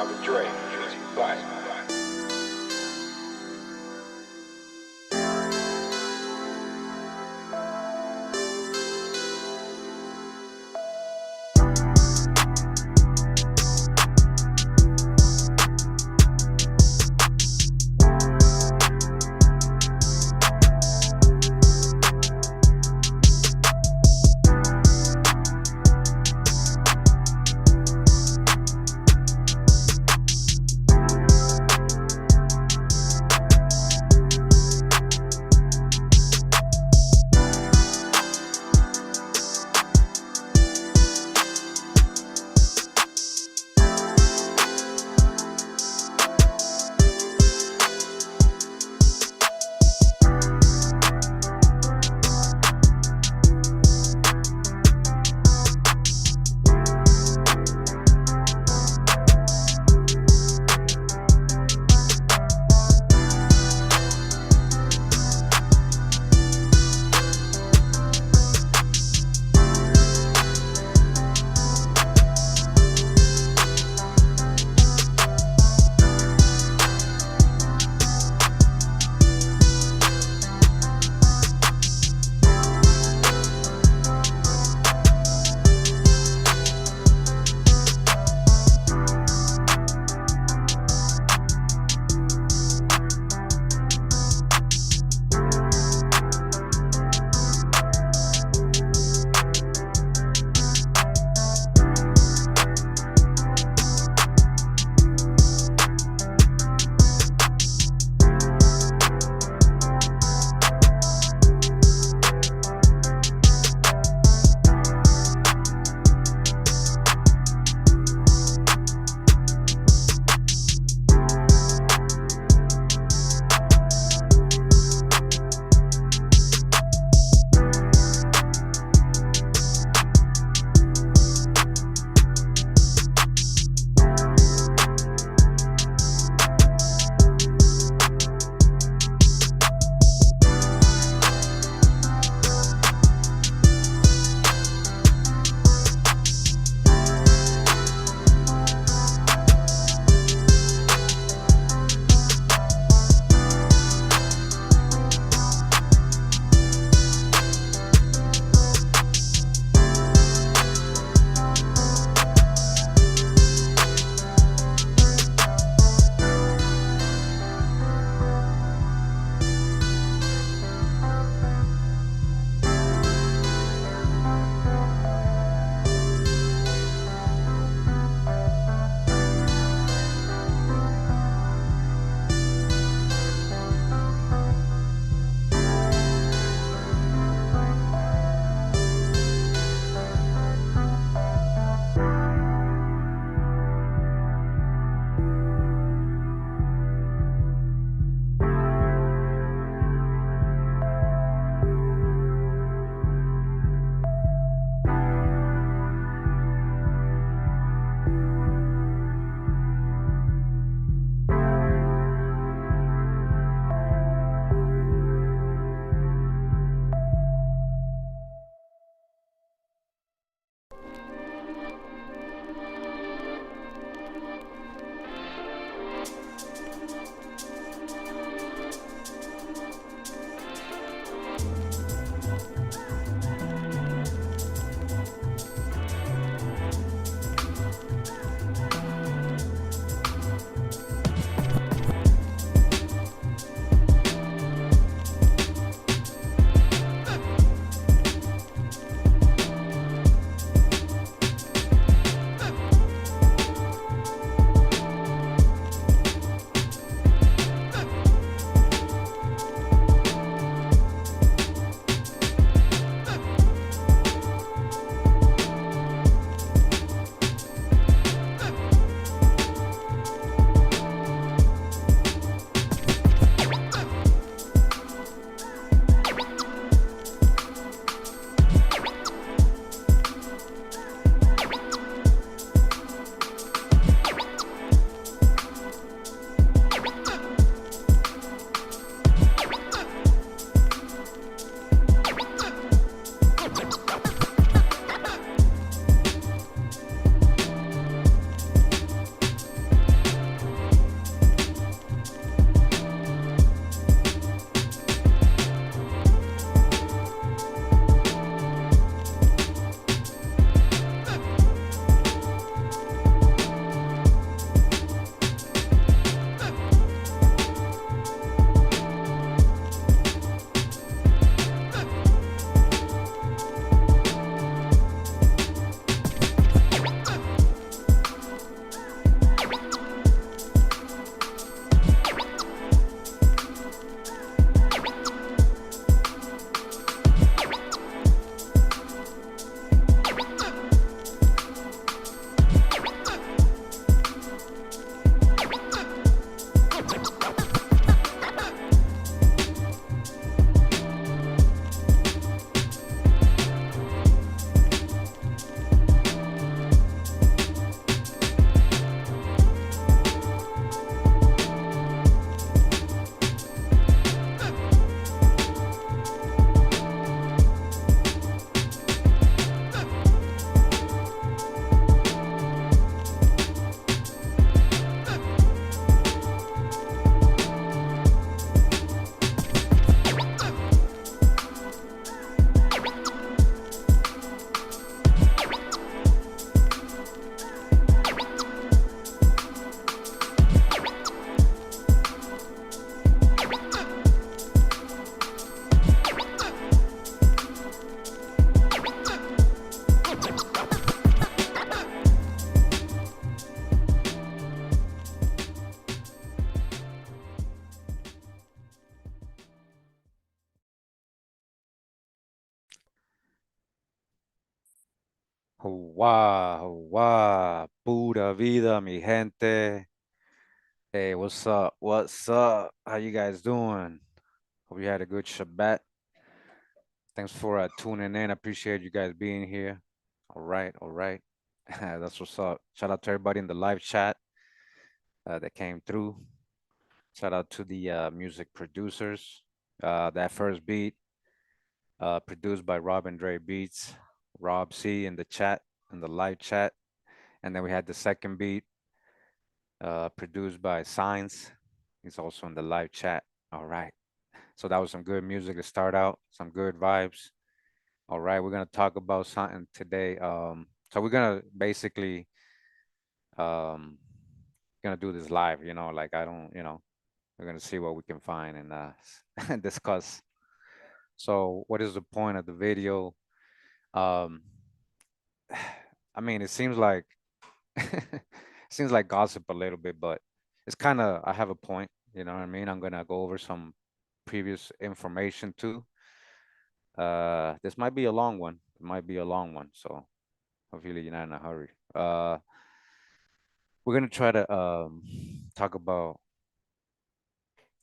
Dr. Dre, Peace Bye. Wow, pura vida, mi gente. Hey, what's up? What's up? How you guys doing? Hope you had a good Shabbat. Thanks for tuning in. I appreciate you guys being here. All right, all right. That's what's up. Shout out to everybody in the live chat that came through. Shout out to the music producers. That first beat, produced by Rob and Dre Beats, Rob C in the chat, in the live chat. And then we had the second beat, produced by Science. He's also in the live chat. All right. So that was some good music to start out, some good vibes. All right, we're gonna talk about something today. So we're gonna basically um gonna do this live, like I don't, we're gonna see what we can find and discuss. So what is the point of the video? Um I mean it seems like it seems like gossip a little bit, but it's kind of I have a point, you know what I mean? I'm gonna go over some previous information too. This might be a long one. It might be a long one, so hopefully you're not in a hurry. We're gonna try to talk about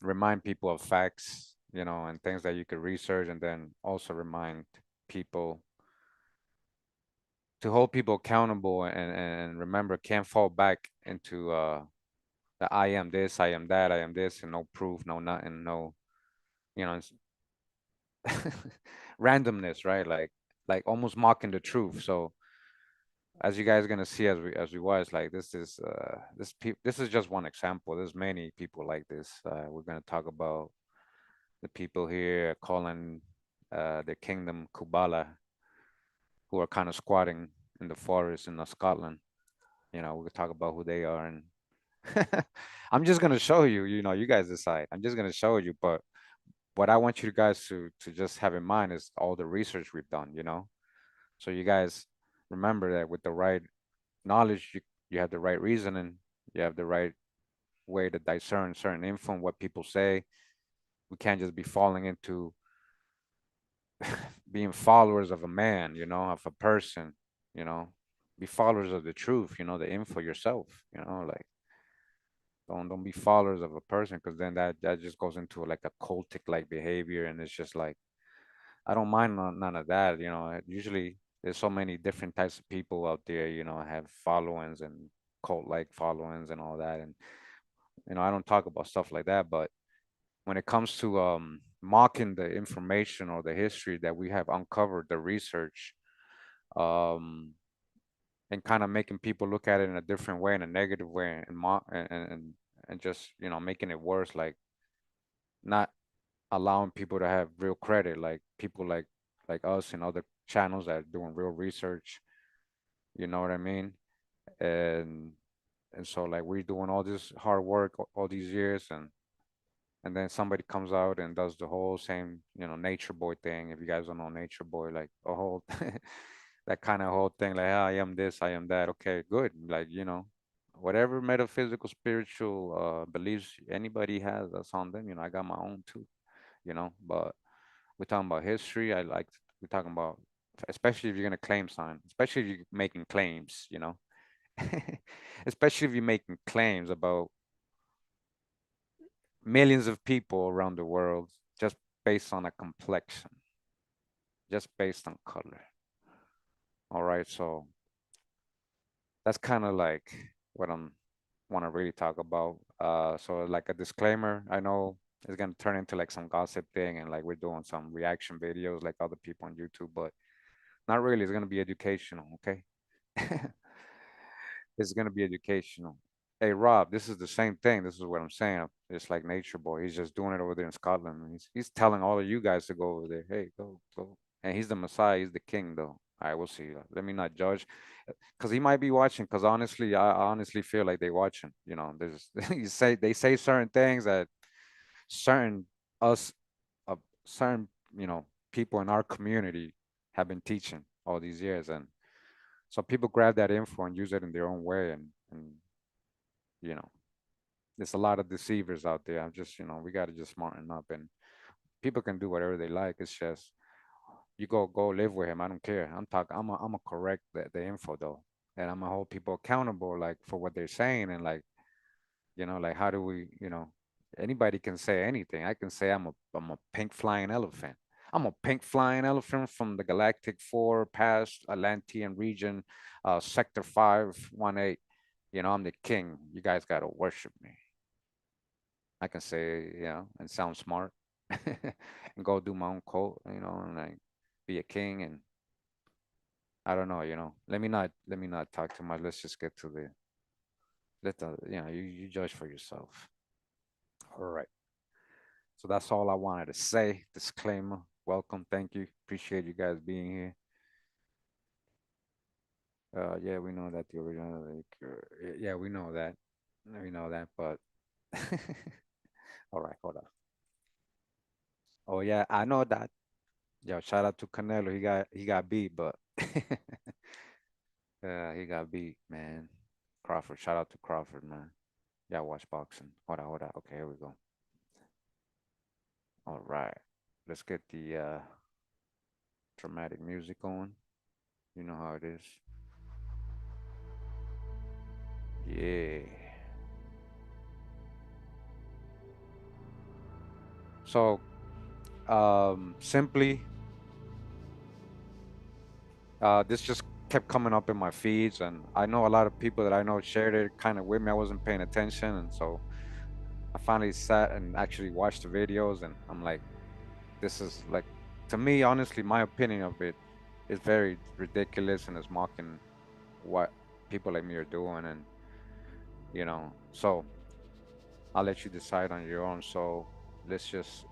remind people of facts, and things that you could research, and then also remind people to hold people accountable and remember can't fall back into the I am this, I am that, I am this, and no proof, no nothing, no, you know, randomness, right? Like almost mocking the truth. So as you guys are gonna see as we watch, like this is just one example. There's many people like this. We're gonna talk about the people here calling the kingdom Kubala, who are kind of squatting in the forest in Scotland. We'll talk about who they are, and I'm just gonna show you. You guys decide. I'm just gonna show you, but what I want you guys to just have in mind is all the research we've done. So you guys remember that with the right knowledge, you have the right reasoning, you have the right way to discern certain info and what people say. We can't just be falling into being followers of a man, of a person, you know, be followers of the truth, the info yourself, like don't be followers of a person because then that just goes into like a cultic like behavior and it's just like I don't mind none of that, usually there's so many different types of people out there, have followings and cult like followings and all that and I don't talk about stuff like that, but when it comes to mocking the information or the history that we have uncovered, the research, um, and kind of making people look at it in a different way, in a negative way, and mock and just making it worse, like not allowing people to have real credit, like people like us and other channels that are doing real research. You know what I mean? And so like we're doing all this hard work all these years and then somebody comes out and does the whole same, nature boy thing. If you guys don't know nature boy, like a whole that kind of whole thing, like I am this, I am that. Okay, good. Like, whatever metaphysical, spiritual beliefs anybody has, that's on them. I got my own too, but we're talking about history. We're talking about, especially if you're gonna claim something, especially if you're making claims, especially if you're making claims about millions of people around the world just based on a complexion, just based on color. All right, so that's kind of like what I'm want to really talk about. So like a disclaimer, I know it's gonna turn into like some gossip thing and like we're doing some reaction videos like other people on YouTube, but not really. It's gonna be educational, okay? It's gonna be educational. Hey Rob, this is the same thing. This is what I'm saying. It's like Nature Boy. He's just doing it over there in Scotland. He's telling all of you guys to go over there. Hey, go, go. And he's the Messiah. He's the King, though. All right, we'll see. Let me not judge, because he might be watching. Because honestly, I honestly feel like they watching. There's they say certain things that certain us, uh, certain people in our community have been teaching all these years, and so people grab that info and use it in their own way, and you know there's a lot of deceivers out there. I'm just we got to just smarten up, and people can do whatever they like. It's just you go live with him. I don't care. I'm a correct the info though, and I'm gonna hold people accountable like for what they're saying and like like how do we anybody can say anything. I can say I'm a pink flying elephant. I'm a pink flying elephant from the Galactic 4 past Atlantean region, Sector 518. I'm the king. You guys gotta worship me. I can say, and sound smart and go do my own cult, and like be a king and I don't know, let me not talk too much. Let's just get to you judge for yourself. All right. So that's all I wanted to say. Disclaimer. Welcome. Thank you. Appreciate you guys being here. Yeah, we know that the original, yeah, we know that. We know that, but all right, hold on. Oh yeah, I know that. Yo, shout out to Canelo. He got beat, but yeah, he got beat, man. Crawford. Shout out to Crawford, man. Yeah, watch boxing. Hold on. Okay, here we go. All right. Let's get the dramatic music on. You know how it is. Yeah. So, simply, this just kept coming up in my feeds, and I know a lot of people that I know shared it kind of with me. I wasn't paying attention, and so I finally sat and actually watched the videos, and I'm like, this is like, to me, honestly, my opinion of it is very ridiculous and is mocking what people like me are doing, and so I'll let you decide on your own. So let's just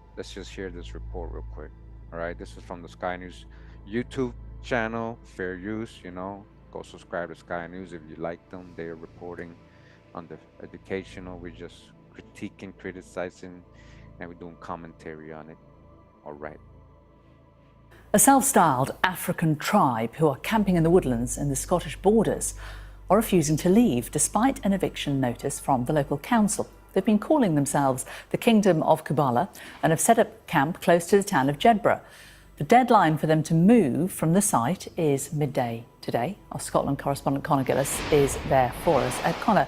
hear this report real quick. All right, this is from the Sky News YouTube channel, fair use. Go subscribe to Sky News if you like them. They are reporting on the educational. We're just critiquing, criticizing, and we're doing commentary on it. All right. A self-styled African tribe who are camping in the woodlands in the Scottish borders are refusing to leave despite an eviction notice from the local council. They've been calling themselves the Kingdom of Kubala and have set up camp close to the town of Jedburgh. The deadline for them to move from the site is midday today. Our Scotland correspondent Conor Gillis is there for us. Conor,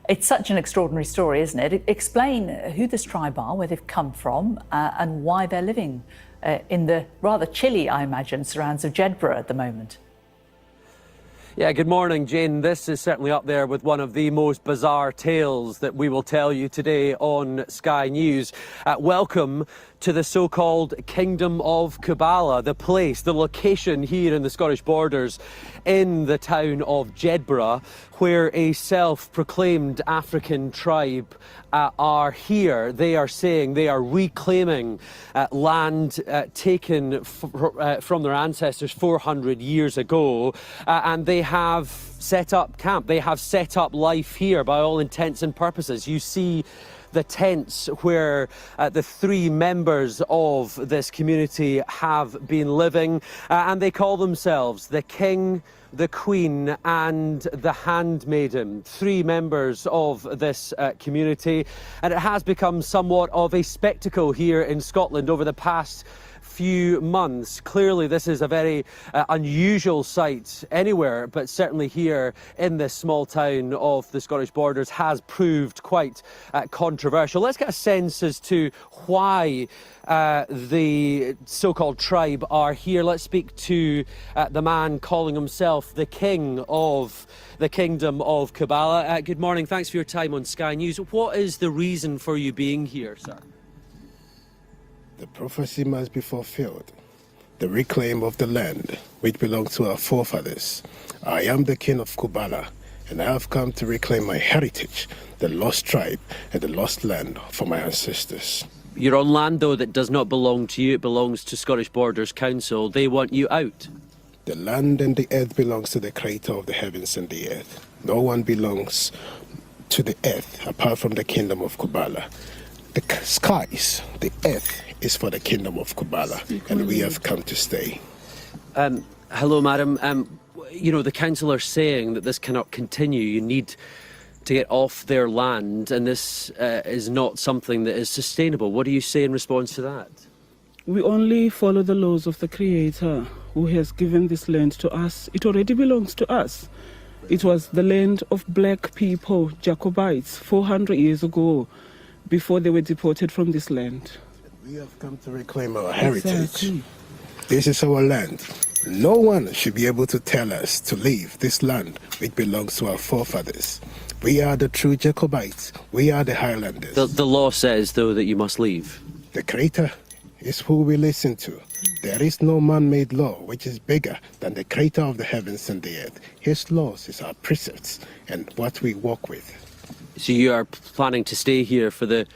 it's such an extraordinary story, isn't it? Explain who this tribe are, where they've come from, and why they're living in the rather chilly, I imagine, surrounds of Jedburgh at the moment. Yeah, good morning, Jane. This is certainly up there with one of the most bizarre tales that we will tell you today on Sky News. Welcome to the so-called Kingdom of Kubala, the place, the location here in the Scottish borders in the town of Jedburgh, where a self-proclaimed African tribe are here. They are saying they are reclaiming land taken from their ancestors 400 years ago, and they have set up camp. They have set up life here by all intents and purposes. You see the tents where the three members of this community have been living, and they call themselves the King, the Queen and the Handmaiden, three members of this community. And it has become somewhat of a spectacle here in Scotland over the past few months. Clearly this is a very unusual sight anywhere, but certainly here in this small town of the Scottish borders has proved quite controversial. Let's get a sense as to why the so-called tribe are here. Let's speak to the man calling himself the King of the Kingdom of Kubala. Good morning, thanks for your time on Sky News. What is the reason for you being here, sir? The prophecy must be fulfilled. The reclaim of the land, which belongs to our forefathers. I am the King of Kubala, and I have come to reclaim my heritage, the lost tribe and the lost land for my ancestors. You're on land, though, that does not belong to you. It belongs to Scottish Borders Council. They want you out. The land and the earth belongs to the Creator of the heavens and the earth. No one belongs to the earth apart from the Kingdom of Kubala. The skies, the earth, is for the Kingdom of Kubala, and we have come to stay. Hello, madam. The council are saying that this cannot continue. You need to get off their land, and this is not something that is sustainable. What do you say in response to that? We only follow the laws of the Creator who has given this land to us. It already belongs to us. It was the land of black people, Jacobites, 400 years ago, before they were deported from this land. We have come to reclaim our heritage. Exactly. This is our land. No one should be able to tell us to leave this land which belongs to our forefathers. We are the true Jacobites. We are the Highlanders. The law says, though, that you must leave. The Creator is who we listen to. There is no man-made law which is bigger than the Creator of the heavens and the earth. His laws is our precepts and what we walk with. So you are planning to stay here for the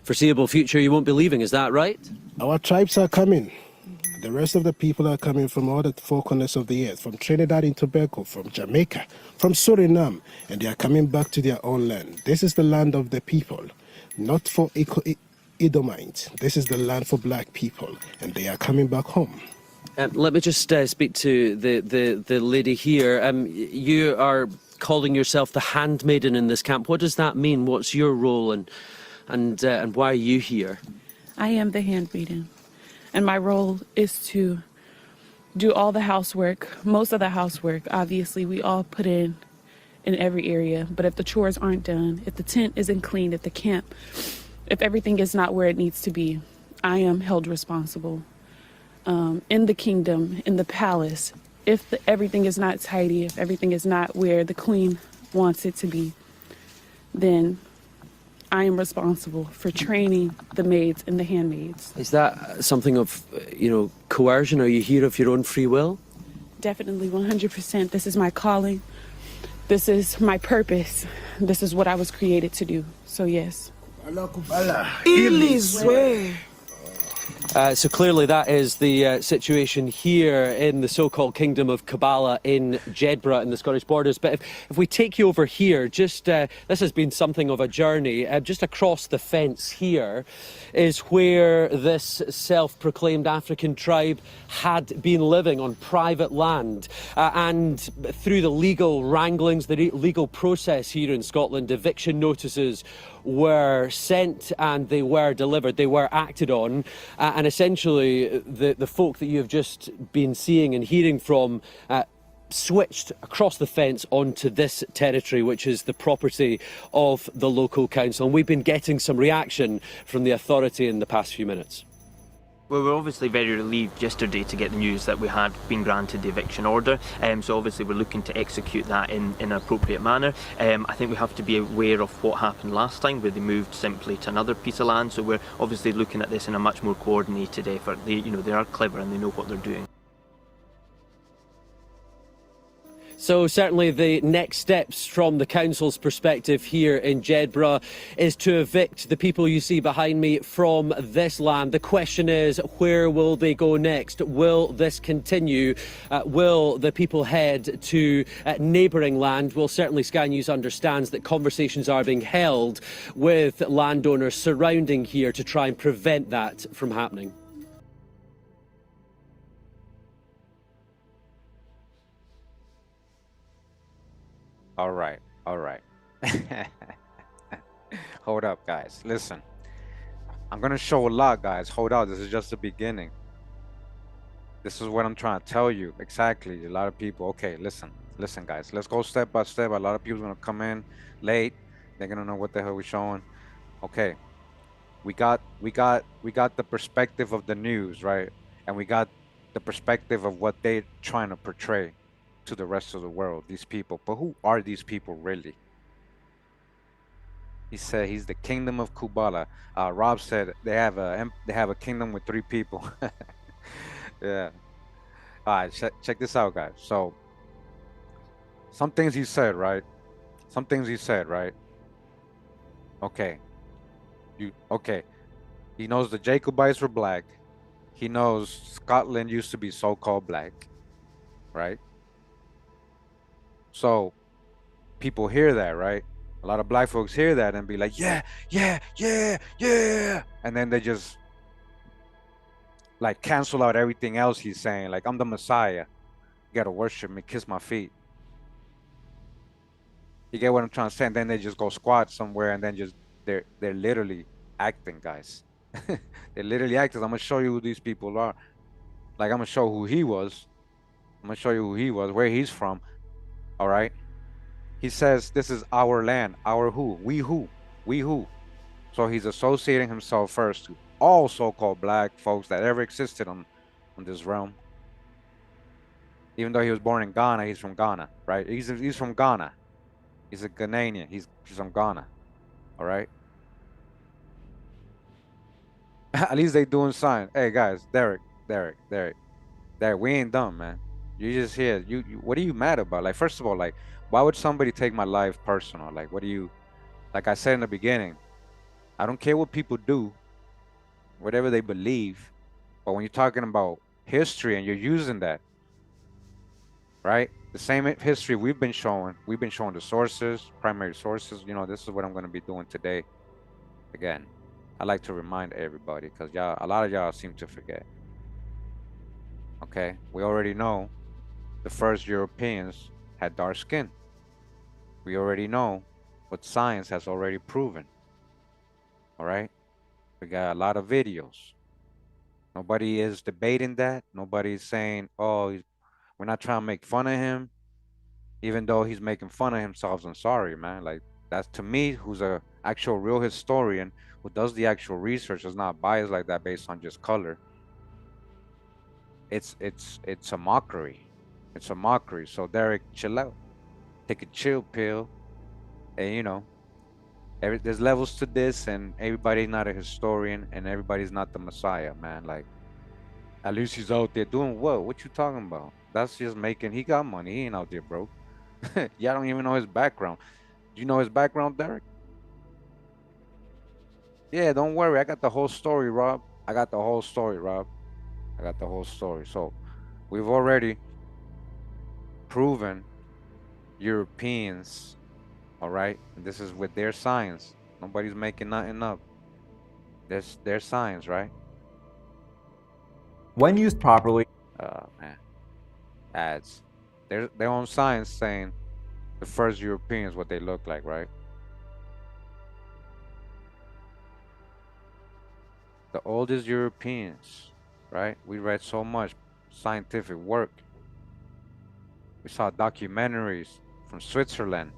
foreseeable future? You won't be leaving, is that right? Our tribes are coming. The rest of the people are coming from all the four corners of the earth, from Trinidad and Tobago, from Jamaica, from Suriname, and they are coming back to their own land. This is the land of the people, not for Edomites. This is the land for black people, and they are coming back home. Let me just speak to the lady here. You are calling yourself the handmaiden in this camp. What does that mean? What's your role, and why are you here? I am the handmaiden, and my role is to do all the housework, most of the housework. Obviously, we all put in every area, but if the chores aren't done, if the tent isn't cleaned at the camp, if everything is not where it needs to be, I am held responsible. In the kingdom, in the palace, if everything is not tidy, if everything is not where the queen wants it to be, then I am responsible for training the maids and the handmaids. Is that something of, coercion? Are you here of your own free will? Definitely, 100%. This is my calling. This is my purpose. This is what I was created to do. So yes. So clearly that is the situation here in the so-called kingdom of Kubala in Jedburgh in the Scottish borders. But if we take you over here, just this has been something of a journey. Just across the fence here is where this self-proclaimed African tribe had been living on private land. And through the legal wranglings, the legal process here in Scotland, eviction notices were sent and they were delivered, they were acted on, and essentially the folk that you have just been seeing and hearing from switched across the fence onto this territory, which is the property of the local council. And we've been getting some reaction from the authority in the past few minutes. We were obviously very relieved yesterday to get the news that we had been granted the eviction order, so obviously we're looking to execute that in an appropriate manner. I think we have to be aware of what happened last time, where they moved simply to another piece of land, so we're obviously looking at this in a much more coordinated effort. They are clever and they know what they're doing. So certainly the next steps from the council's perspective here in Jedburgh is to evict the people you see behind me from this land. The question is, where will they go next? Will this continue? Will the people head to neighbouring land? Well, certainly Sky News understands that conversations are being held with landowners surrounding here to try and prevent that from happening. All right. Hold up, guys. Listen, I'm gonna show a lot, guys. Hold on. This is just the beginning. This is what I'm trying to tell you. Exactly. A lot of people. Okay, listen, guys. Let's go step by step. A lot of people gonna come in late. They're gonna know what the hell we're showing. Okay, we got the perspective of the news, right? And we got the perspective of what they're trying to portray to the rest of the world, these people. But who are these people really? He said he's the kingdom of Kubala. Rob said they have a kingdom with 3 people. Yeah. All right, check this out, guys. So some things he said, right? Okay. He knows the Jacobites were black. He knows Scotland used to be so-called black, right? So people hear that, right? A lot of black folks hear that and be like, yeah. And then they just like cancel out everything else he's saying. Like, I'm the Messiah. You gotta worship me, kiss my feet. You get what I'm trying to say? And then they just go squat somewhere and then just they're literally acting, guys. They literally acted. I'm gonna show you who these people are. Like I'm gonna show who he was. I'm gonna show you who he was, where he's from. All right. He says this is our land, our who, we who, we who. So he's associating himself first to all so-called black folks that ever existed on this realm. Even though he was born in Ghana, he's from Ghana, right? He's from Ghana. He's a Ghanaian. He's from Ghana. All right. At least they doing sign. Hey guys, Derek. We ain't dumb, man. You just here. What are you mad about? Like, first of all, like, why would somebody take my life personal? Like, what do you? Like I said in the beginning, I don't care what people do, whatever they believe, but when you're talking about history and you're using that, right? The same history we've been showing the sources, primary sources. This is what I'm going to be doing today. Again, I like to remind everybody because a lot of y'all seem to forget. Okay, we already know the first Europeans had dark skin. We already know what science has already proven. All right, we got a lot of videos. Nobody is debating that. Nobody's saying, "Oh, we're not trying to make fun of him," even though he's making fun of himself. I'm sorry, man. Like that's to me, who's a actual real historian who does the actual research, is not biased like that based on just color. It's a mockery. It's a mockery. So Derek, chill out. Take a chill pill, and there's levels to this, and everybody's not a historian, and everybody's not the Messiah, man. Like at least he's out there doing what? What you talking about? That's just making. He got money. He ain't out there broke. Y'all don't even know his background. Do you know his background, Derek? Yeah, don't worry. I got the whole story, Rob. I got the whole story, Rob. I got the whole story. So we've already proven Europeans, all right? And this is with their science. Nobody's making nothing up. There's their science, right? When used properly, Man, ads. Their own science saying the first Europeans what they look like, right? The oldest Europeans, right? We read so much scientific work. We saw documentaries from Switzerland.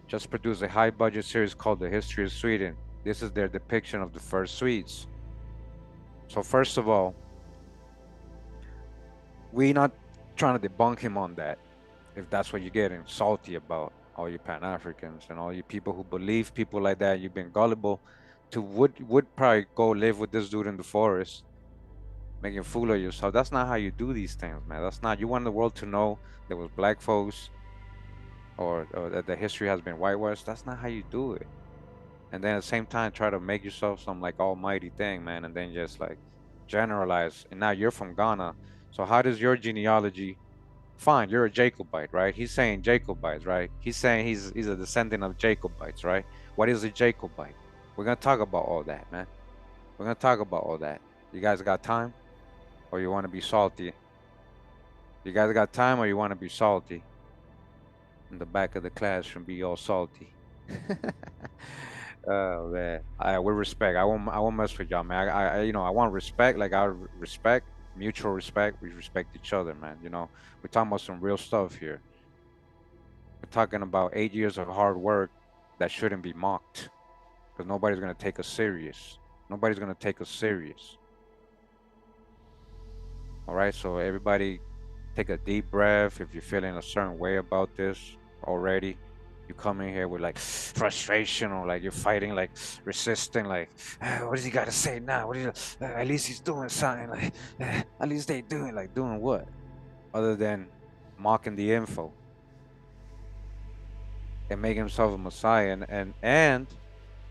Just produced a high budget series called The History of Sweden. This is their depiction of the first Swedes. So first of all, we not trying to debunk him on that, if that's what you're getting salty about, all you Pan-Africans and all you people who believe people like that. You've been gullible to would probably go live with this dude in the forest, making a fool of yourself. That's not how you do these things, man. That's not. You want the world to know there was black folks, or that the history has been whitewashed. That's not how you do it. And then at the same time, try to make yourself some like almighty thing, man, and then just like generalize. And now you're from Ghana, so how does your genealogy? Fine, you're a Jacobite, right? He's saying Jacobites, right? He's saying he's a descendant of Jacobites, right? What is a Jacobite? We're gonna talk about all that, man. We're gonna talk about all that. You guys got time, or you want to be salty? You guys got time, or you want to be salty? In the back of the class, should be all salty. Oh man, with respect, I won't mess with y'all, man. I want respect. Like I respect, mutual respect. We respect each other, man. We're talking about some real stuff here. We're talking about 8 years of hard work that shouldn't be mocked, because nobody's gonna take us serious. Nobody's gonna take us serious. All right, so everybody, take a deep breath. If you're feeling a certain way about this already, you come in here with like frustration, or like you're fighting, like resisting, like what does he got to say now? At least he's doing something. Like at least they doing, like doing what? Other than mocking the info and making himself a messiah, and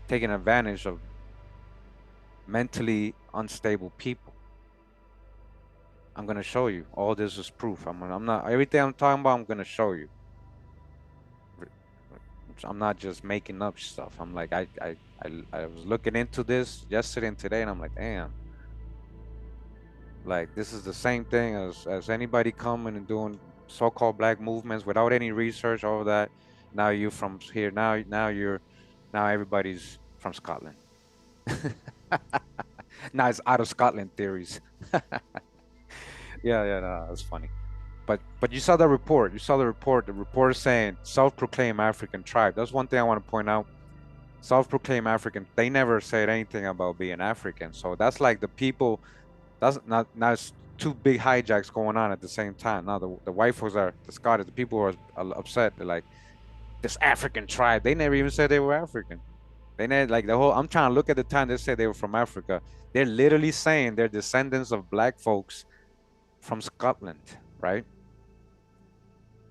taking advantage of mentally unstable people. I'm gonna show you. All this is proof. I'm not everything I'm talking about. I'm gonna show you. I'm not just making up stuff. I'm like I was looking into this yesterday and today, and I'm like, damn. Like this is the same thing as anybody coming and doing so-called black movements without any research, all of that. Now you from here. Now everybody's from Scotland. Now it's out of Scotland theories. Yeah, no, that's funny. But you saw the report. You saw the report. The report is saying self-proclaimed African tribe. That's one thing I want to point out. Self-proclaimed African. They never said anything about being African. So that's like the people. That's not. Now it's two big hijacks going on at the same time. Now the white folks are the Scottish. The people are upset. They're like this African tribe. They never even said they were African. They never like the whole. I'm trying to look at the time they said they were from Africa. They're literally saying they're descendants of black folks from Scotland, right?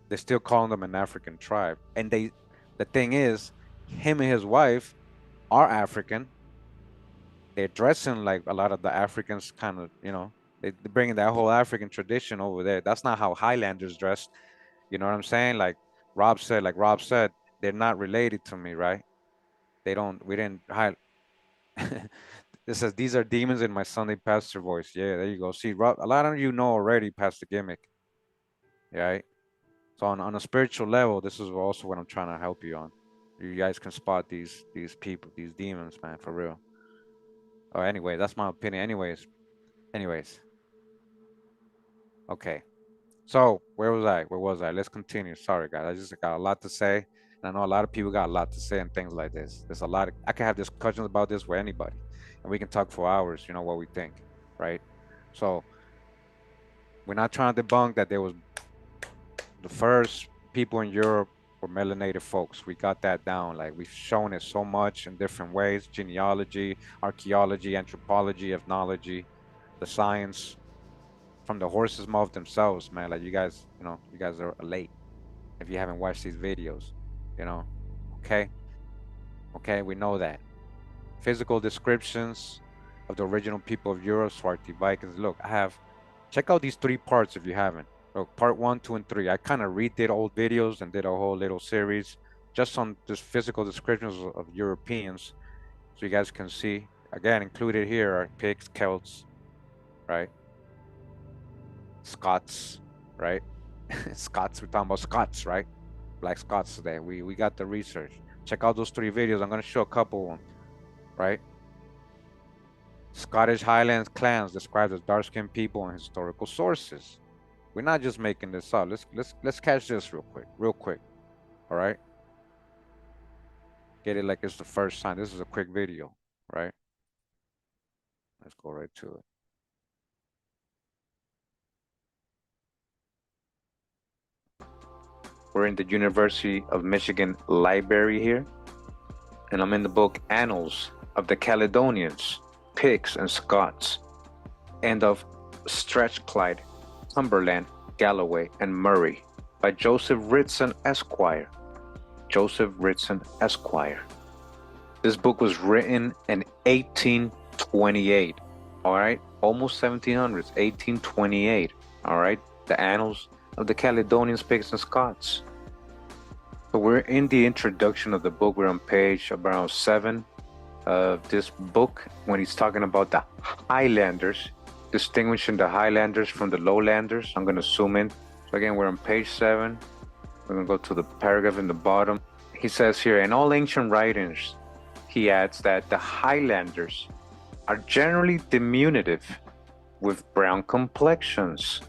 They're still calling them an African tribe. And the thing is, him and his wife are African. They're dressing like a lot of the Africans kind of, they're bringing that whole African tradition over there. That's not how Highlanders dressed. You know what I'm saying? Like Rob said, they're not related to me, right? We didn't hide. It says, these are demons in my Sunday pastor voice. Yeah, there you go. See, Rob, a lot of you know already past the gimmick, right? So on a spiritual level, this is also what I'm trying to help you on. You guys can spot these people, these demons, man, for real. Oh, anyway, that's my opinion. Anyways. Okay. So where was I? Let's continue. Sorry, guys. I just got a lot to say. And I know a lot of people got a lot to say and things like this. There's a lot I can have discussions about this with anybody. And we can talk for hours, what we think, right? So we're not trying to debunk that there was the first people in Europe were melanated folks. We got that down. Like we've shown it so much in different ways: genealogy, archaeology, anthropology, ethnology, the science, from the horse's mouth themselves, man. Like you guys are late if you haven't watched these videos, Okay, we know that. Physical descriptions of the original people of Europe, Swarty Vikings. Look, check out these 3 parts if you haven't. Look, part 1, 2, and 3. I kind of redid old videos and did a whole little series just on this physical descriptions of Europeans, so you guys can see. Again, included here are Picts, Celts, right? Scots, right? Scots, we're talking about Scots, right? Black Scots today. We got the research. Check out those 3 videos. I'm going to show a couple of them, right? Scottish Highlands clans described as dark-skinned people in historical sources. We're not just making this up. Let's catch this real quick. All right? Get it like it's the first time. This is a quick video, right? Let's go right to it. We're in the University of Michigan library here, and I'm in the book Annals of the Caledonians, Picts, and Scots, and of Strathclyde, Cumberland, Galloway, and Murray by Joseph Ritson, Esquire. Joseph Ritson, Esquire. This book was written in 1828, all right? Almost 1700s, 1828, all right? The Annals of the Caledonians, Picts, and Scots. So we're in the introduction of the book. We're on page around 7 of this book when he's talking about the Highlanders, distinguishing the Highlanders from the Lowlanders. I'm going to zoom in. So again, we're on page 7. We're going to go to the paragraph in the bottom. He says here, in all ancient writings, he adds that the Highlanders are generally diminutive with brown complexions,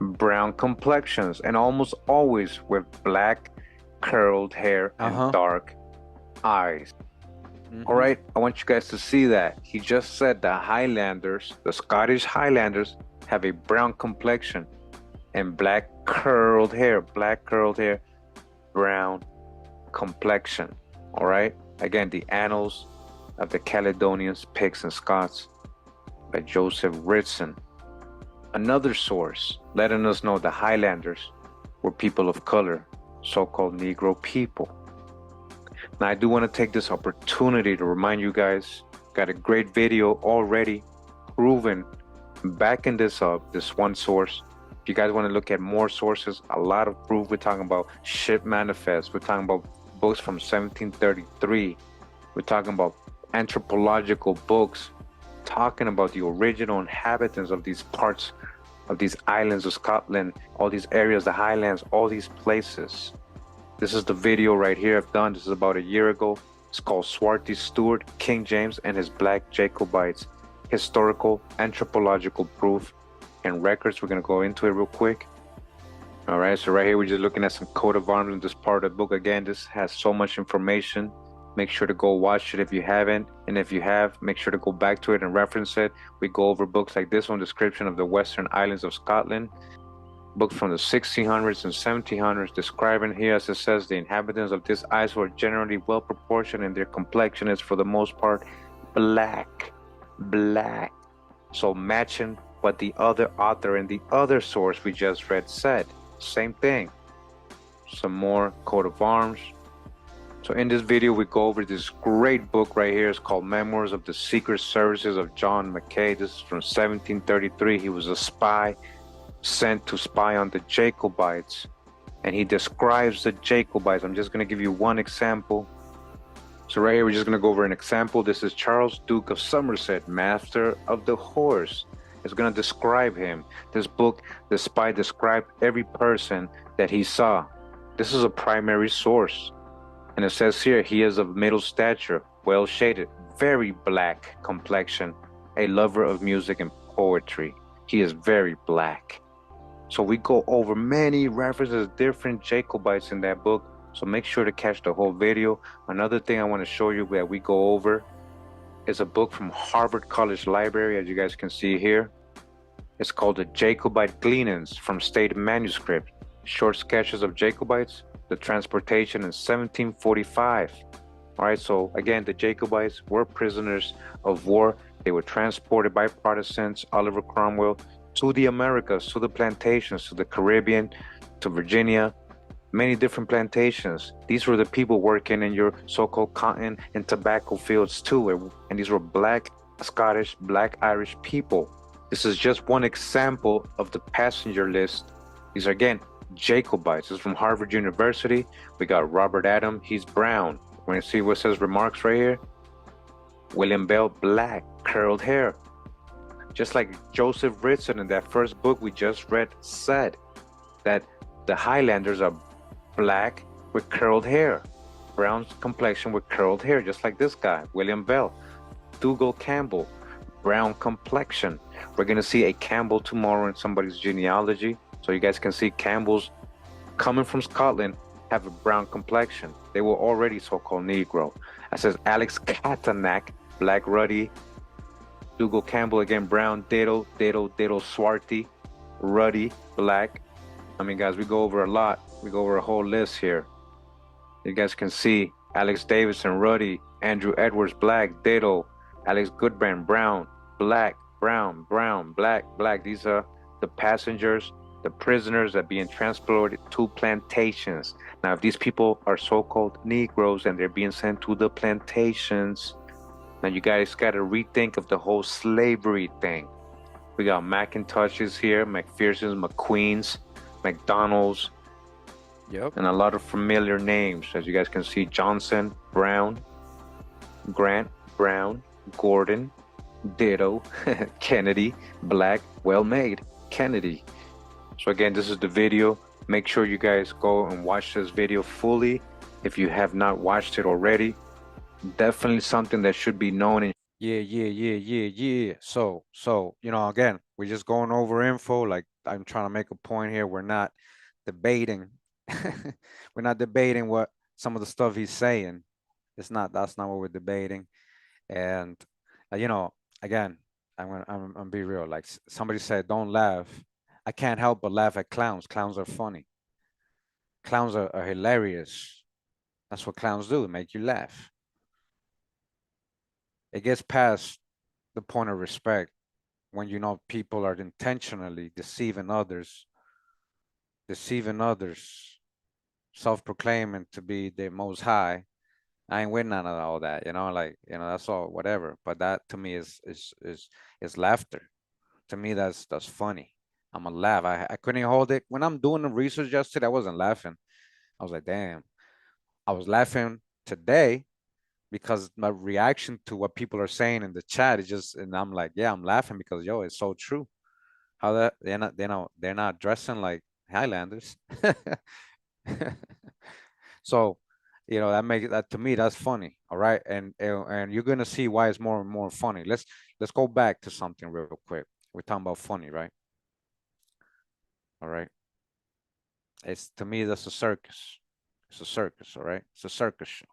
and almost always with black curled hair and dark eyes. All right, I want you guys to see that. He just said the Highlanders, the Scottish Highlanders, have a brown complexion and black curled hair, brown complexion. All right, again, the Annals of the Caledonians, Picts, and Scots by Joseph Ritson. Another source letting us know the Highlanders were people of color, so-called Negro people. Now, I do want to take this opportunity to remind you guys, got a great video already proven, backing this up, this one source. If you guys want to look at more sources, a lot of proof. We're talking about ship manifests. We're talking about books from 1733. We're talking about anthropological books talking about the original inhabitants of these parts of these islands of Scotland, all these areas, the Highlands, all these places. This is the video right here I've done. This is about a year ago. It's called Swarthy Stewart, King James, and his Black Jacobites, Historical, Anthropological Proof, and Records. We're going to go into it real quick. All right, so right here, we're just looking at some coat of arms in this part of the book. Again, this has so much information. Make sure to go watch it if you haven't. And if you have, make sure to go back to it and reference it. We go over books like this one, Description of the Western Islands of Scotland, book from the 1600s and 1700s, describing here, as it says, the inhabitants of this isle are generally well proportioned and their complexion is for the most part black. So matching what the other author and the other source we just read said. Same thing. Some more coat of arms. So in this video, we go over this great book right here. It's called Memoirs of the Secret Services of John Mackay. This is from 1733. He was a spy sent to spy on the Jacobites, and he describes the Jacobites. I'm just going to give you one example. So right here, we're just going to go over an example. This is Charles, Duke of Somerset, Master of the Horse. It's going to describe him. This book, the spy described every person that he saw. This is a primary source. And it says here, he is of middle stature, well shaded, very black complexion, a lover of music and poetry. He is very black. So we go over many references, different Jacobites in that book. So make sure to catch the whole video. Another thing I want to show you that we go over is a book from Harvard College Library, as you guys can see here. It's called The Jacobite Gleanings from State Manuscript, Short Sketches of Jacobites, the Transportation in 1745. All right, so again, the Jacobites were prisoners of war. They were transported by Protestants, Oliver Cromwell, to the Americas, to the plantations, to the Caribbean, to Virginia, many different plantations. These were the people working in your so-called cotton and tobacco fields too. And these were black Scottish, black Irish people. This is just one example of the passenger list. These are, again, Jacobites. This is from Harvard University. We got Robert Adam, he's brown. We're gonna see what says remarks right here. William Bell, black, curled hair. Just like Joseph Ritson in that first book we just read said that the Highlanders are black with curled hair, brown complexion with curled hair, just like this guy, William Bell. Dougal Campbell, brown complexion. We're gonna see a Campbell tomorrow in somebody's genealogy, so you guys can see Campbells coming from Scotland have a brown complexion. They were already so-called Negro. It says Alex Katanak, black ruddy. Dougal Campbell, again, brown, ditto, swarthy, ruddy, black. I mean, guys, we go over a lot. We go over a whole list here. You guys can see Alex Davidson, ruddy. Andrew Edwards, black, ditto. Alex Goodbrand, brown, black, brown, black. These are the passengers, the prisoners that are being transported to plantations. Now, if these people are so-called Negroes and they're being sent to the plantations, now you guys got to rethink of the whole slavery thing. We got McIntoshes here, McPherson's, McQueen's, McDonald's, Yep. and a lot of familiar names. As you guys can see, Johnson, Brown, Grant, Brown, Gordon, ditto, Kennedy, black, well made, Kennedy. So again, this is the video. Make sure you guys go and watch this video fully if you have not watched it already. Definitely something that should be known. And yeah. So, again, we're just going over info. Like, I'm trying to make a point here. We're not debating. We're not debating what some of the stuff he's saying. That's not what we're debating. And, again, I'm be real. Like somebody said, don't laugh. I can't help but laugh at clowns. Clowns are funny. Clowns are hilarious. That's what clowns do, make you laugh. It gets past the point of respect when people are intentionally deceiving others, self-proclaiming to be the most high. I ain't with none of all that, that's all whatever. But that to me is laughter. To me, that's funny. I'm gonna laugh. I couldn't hold it. When I'm doing the research yesterday, I wasn't laughing. I was like, damn. I was laughing today because my reaction to what people are saying in the chat is just, and I'm like, yeah, I'm laughing because it's so true. How that they're not dressing like Highlanders. So You know, that makes that, to me, that's funny. All right, and you're gonna see why it's more and more funny. Let's go back to something real quick. We're talking about funny, right? All right. It's, to me, that's a circus. It's a circus, all right? It's a circus show.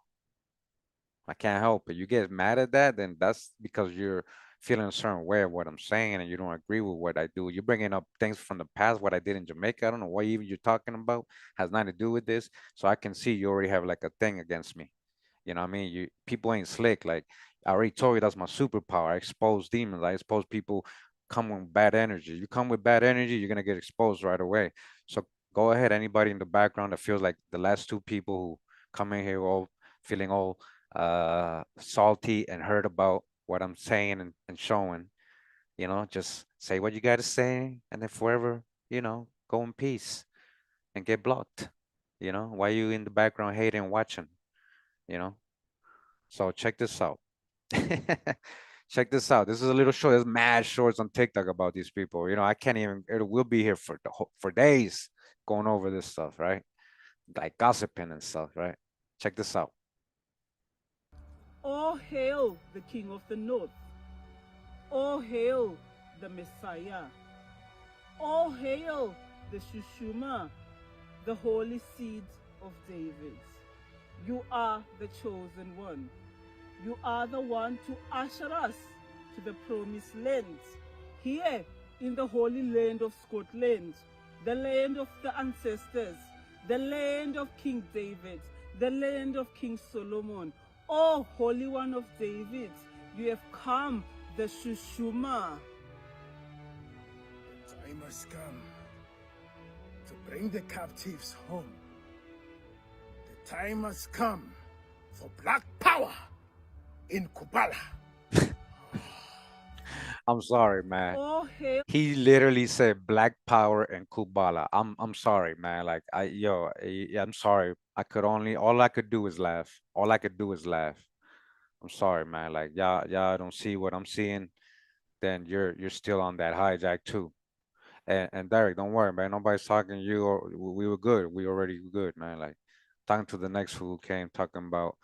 I can't help it. You get mad at that, then that's because you're feeling a certain way of what I'm saying and you don't agree with what I do. You're bringing up things from the past, what I did in Jamaica. I don't know what even you're talking about. Has nothing to do with this. So I can see you already have like a thing against me. You know what I mean? You people ain't slick. Like I already told you, that's my superpower. I expose demons. I expose people come with bad energy. You come with bad energy, you're gonna get exposed right away. So go ahead. Anybody in the background that feels like the last two people who come in here all feeling all salty and hurt about what I'm saying and showing, you know, just say what you gotta say and then forever, you know, go in peace and get blocked. You know, why you in the background hating and watching, you know? So check this out. Check this out. This is a little short. There's mad shorts on TikTok about these people. You know, I can't even. It will be here for for days going over this stuff, right? Like gossiping and stuff, right? Check this out. All hail the King of the North. All hail the Messiah. All hail the Shushuma, the holy seed of David. You are the chosen one. You are the one to usher us to the promised land. Here in the holy land of Scotland, the land of the ancestors, the land of King David, the land of King Solomon. Oh, Holy One of David, you have come, the Shushuma. The time has come to bring the captives home. The time has come for black power in Kubala. I'm sorry, man. Oh, hail. He literally said black power and Kubala. I'm sorry, man. Like I'm sorry. I could only all I could do is laugh. All I could do is laugh. I'm sorry, man. Like y'all don't see what I'm seeing, then you're still on that hijack too. And Derek, don't worry, man. Nobody's talking to you or we were good. We already good, man. Like talking to the next who came talking about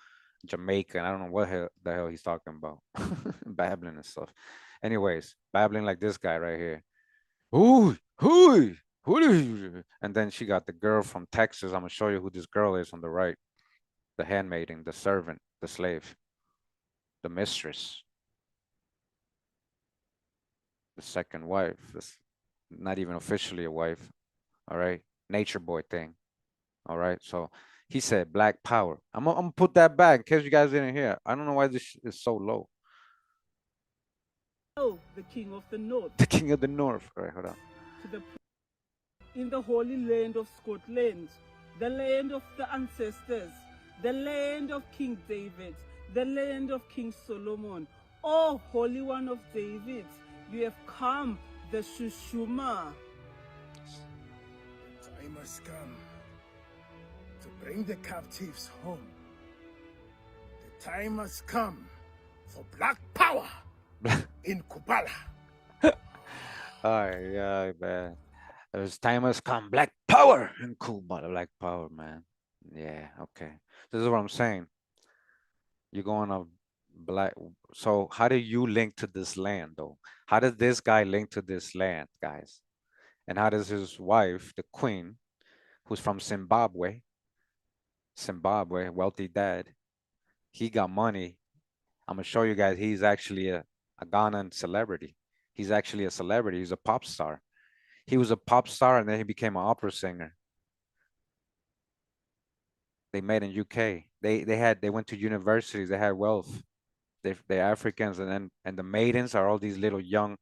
Jamaica, and I don't know what the hell he's talking about. Babbling and stuff. Anyways, babbling like this guy right here. Who do you? And then she got the girl from Texas. I'm gonna show you who this girl is on the right. The handmaiden, the servant, the slave, the mistress, the second wife. This not even officially a wife. All right. Nature boy thing. All right. So he said black power. I'm gonna put that back in case you guys didn't hear. I don't know why this is so low. Oh, the King of the North. The king of the north. All right, hold on. In the holy land of Scotland, the land of the ancestors, the land of King David, the land of King Solomon. Oh, Holy One of David, you have come, the Shushuma. Time has come to bring the captives home. The time has come for black power in Kubala. All right, yeah, man. His time has come. Black power and cool, but black power, man. Yeah, okay. This is what I'm saying. You're going to black. So how do you link to this land, though? How does this guy link to this land, guys? And how does his wife, the queen, who's from Zimbabwe, wealthy dad, he got money. I'm gonna show you guys. He's actually a Ghanaian celebrity. He's actually a celebrity. He's a pop star. He was a pop star and then he became an opera singer. They met in UK. They went to universities. They had wealth. They're Africans, and the maidens are all these little young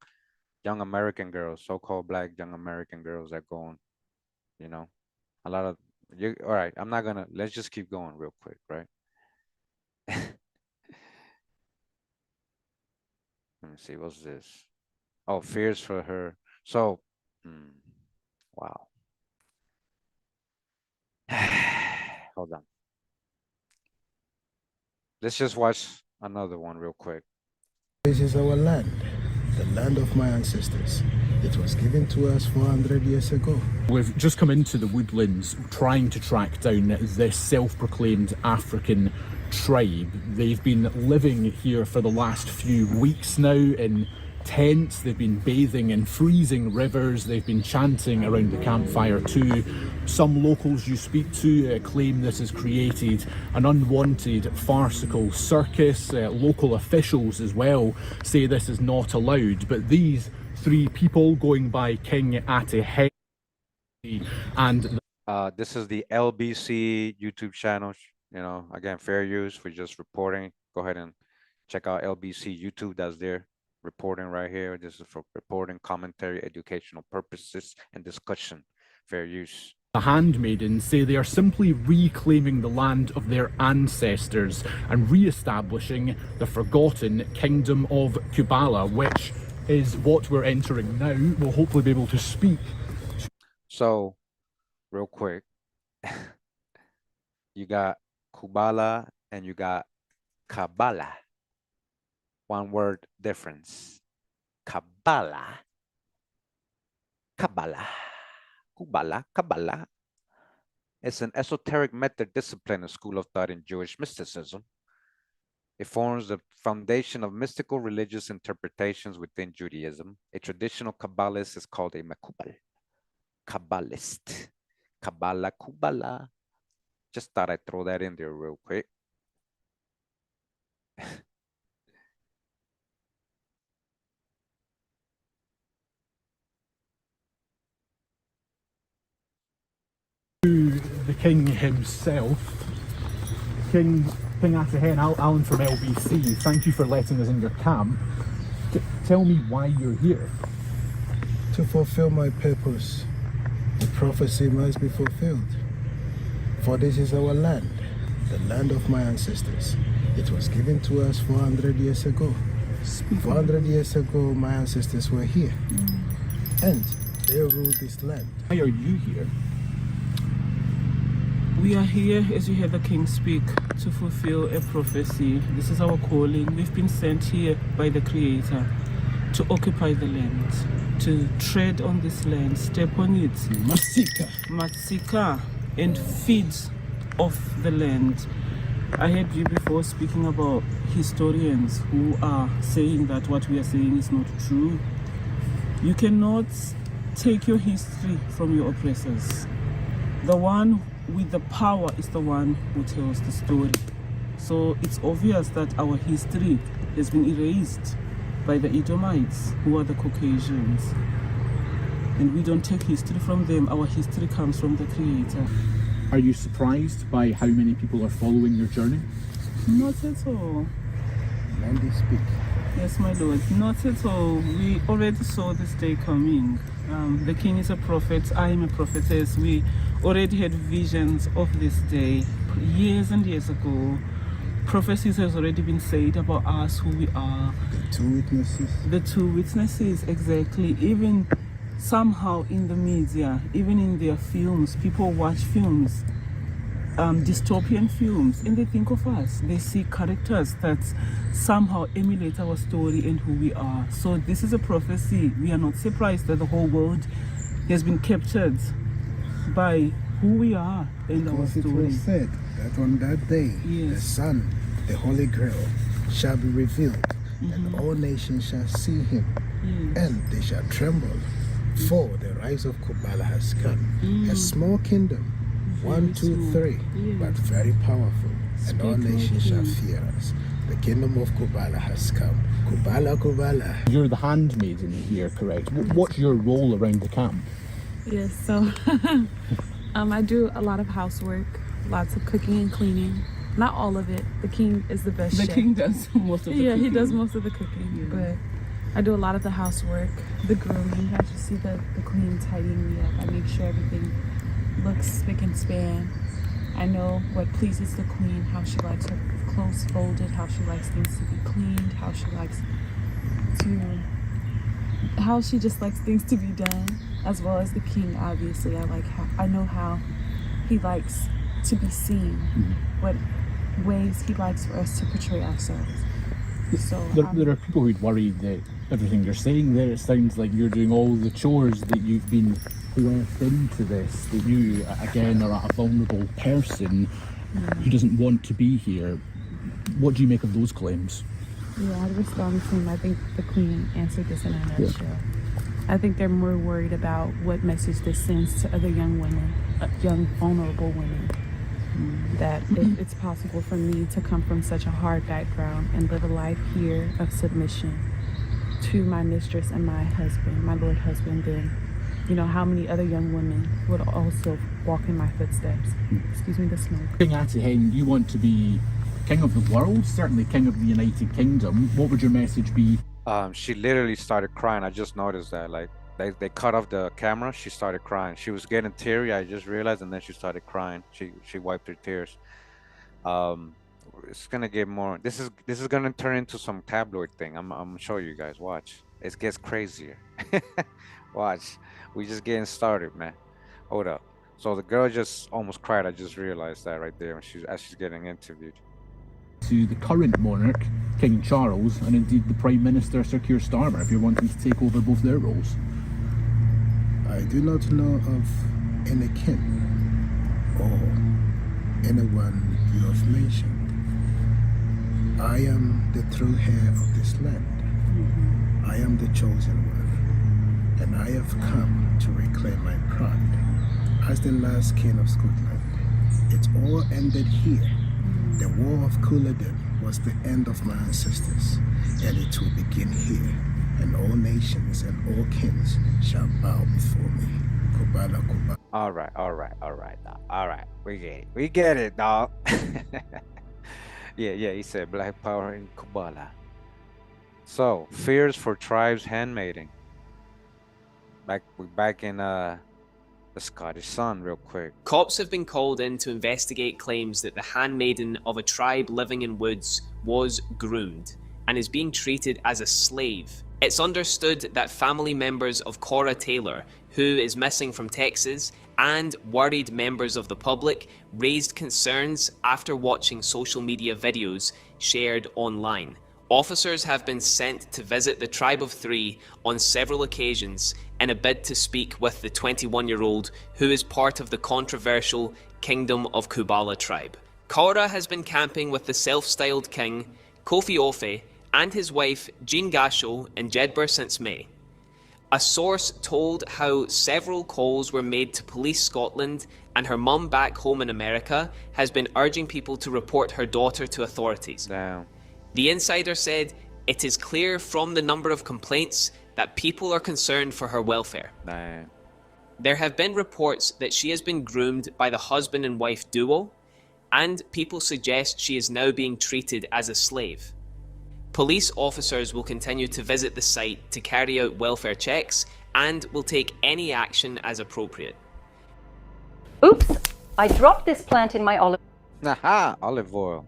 American girls, so-called black young American girls that go on, you know, a lot of you. All right, I'm not gonna. Let's just keep going real quick, right? Let me see. What's this? Oh, fears for her. So, wow. Hold on. Let's just watch another one real quick. This is our land. the land of my ancestors. It was given to us 400 years ago. We've just come into the woodlands trying to track down this self-proclaimed African tribe. They've been living here for the last few weeks now in tents. They've been bathing in freezing rivers. They've been chanting around the campfire too. Some locals you speak to claim this has created an unwanted farcical circus. Local officials as well say this is not allowed. But these three people going by King Ate and this is the LBC YouTube channel. You know, again, fair use for just reporting. Go ahead and check out LBC YouTube. That's there. Reporting right here. This is for reporting, commentary, educational purposes, and discussion. Fair use. The handmaidens say they are simply reclaiming the land of their ancestors and re-establishing the forgotten kingdom of Kubala, which is what we're entering now. We'll hopefully be able to speak. So, real quick, you got Kubala and you got Kabbalah. One word difference. Kabbalah. Kabbalah. Kubala. Kabbalah. It's an esoteric method discipline, a school of thought in Jewish mysticism. It forms the foundation of mystical religious interpretations within Judaism. A traditional Kabbalist is called a Makubal. Kabbalist. Kabbalah, Kubala. Just thought I'd throw that in there real quick. To the king himself, King Ate, Alan from LBC, thank you for letting us in your camp. Tell me why you're here. To fulfill my purpose, the prophecy must be fulfilled. For this is our land, the land of my ancestors. It was given to us 400 years ago. 400 years ago, my ancestors were here. And they ruled this land. Why are you here? We are here, as you heard the king speak, to fulfill a prophecy. This is our calling. We've been sent here by the Creator to occupy the land, to tread on this land, step on it, Matsika, and feed off the land. I heard you before speaking about historians who are saying that what we are saying is not true. You cannot take your history from your oppressors. The one with the power is the one who tells the story. So it's obvious that our history has been erased by the Edomites, who are the Caucasians. And we don't take history from them. Our history comes from the Creator. Are you surprised by how many people are following your journey? Not at all. Land they speak. Yes, my Lord, not at all. We already saw this day coming. The king is a prophet, I am a prophetess. We already had visions of this day years and years ago. Prophecies has already been said about us, who we are. The two witnesses. The two witnesses, exactly. Even somehow in the media, even in their films, people watch films, dystopian films, and they think of us. They see characters that somehow emulate our story and who we are. So this is a prophecy. We are not surprised that the whole world has been captured by who we are and our Because story. it was said that on that day, Yes. the Son, the Holy Grail, shall be revealed, and all nations shall see him, Yes. and they shall tremble. For the rise of Kubala has come, a small kingdom, one, two, small. three, Yes. but very powerful, and all Speak, Lord nations shall King. fear us. The kingdom of Kubala has come. Kubala, Kubala. You're the handmaiden here, correct? What's your role around the camp? Yes, so I do a lot of housework, lots of cooking and cleaning. Not all of it. The king is the best The chef. king does most of the Yeah, he cooking. does most of the cooking, but I do a lot of the housework, the grooming. I just see the queen tidying me up. I make sure everything looks spick and span. I know what pleases the queen, how she likes her clothes folded, how she likes things to be cleaned, how she just likes things to be done, as well as the king. Obviously, I know how he likes to be seen, what ways he likes for us to portray ourselves. So There are people who'd worry that everything you're saying there, it sounds like you're doing all the chores, that you've been coerced into this, that you, again, are a vulnerable person who doesn't want to be here. What do you make of those claims? Yeah, I'd respond the same. I think the Queen answered this in a nutshell. I think they're more worried about what message this sends to other young women, young vulnerable women, that if it's possible for me to come from such a hard background and live a life here of submission to my mistress and my husband, my Lord husband, then, you know, how many other young women would also walk in my footsteps. Excuse me, the smoke. King Atehen, you want to be king of the world, certainly king of the United Kingdom. What would your message be? She literally started crying. I just noticed that. Like, they cut off the camera. She started crying. She was getting teary. I just realized, and then she started crying. She wiped her tears. It's gonna get more. This is gonna turn into some tabloid thing. I'm gonna show you guys. Watch. It gets crazier. Watch. We just getting started, man. Hold up. So the girl just almost cried. I just realized that right there as she's getting interviewed. To the current monarch, King Charles, and indeed the Prime Minister, Sir Keir Starmer, if you're wanting to take over both their roles? I do not know of any king or anyone you have mentioned. I am the true heir of this land. I am the chosen one, and I have come to reclaim my pride as the last king of Scotland. It all ended here. The war of Culloden was the end of my ancestors, and it will begin here, and all nations and all kings shall bow before me. Kubala, Kubala. All right, dog. All right, we get it, dog. yeah, he said black power in Kubala. So, fears for tribes handmaiding. Back in the Scottish Sun real quick. Cops have been called in to investigate claims that the handmaiden of a tribe living in woods was groomed and is being treated as a slave. It's understood that family members of Cora Taylor, who is missing from Texas, and worried members of the public raised concerns after watching social media videos shared online. Officers have been sent to visit the Tribe of Three on several occasions in a bid to speak with the 21-year-old who is part of the controversial Kingdom of Kubala tribe. Cora has been camping with the self-styled king, Kofi Ofe, and his wife, Jean Gasho, in Jedburgh since May. A source told how several calls were made to Police Scotland, and her mum back home in America has been urging people to report her daughter to authorities. Damn. The insider said, "It is clear from the number of complaints that people are concerned for her welfare." Damn. There have been reports that she has been groomed by the husband and wife duo, and people suggest she is now being treated as a slave. Police officers will continue to visit the site to carry out welfare checks and will take any action as appropriate. Oops, I dropped this plant in my olive. Aha, olive oil.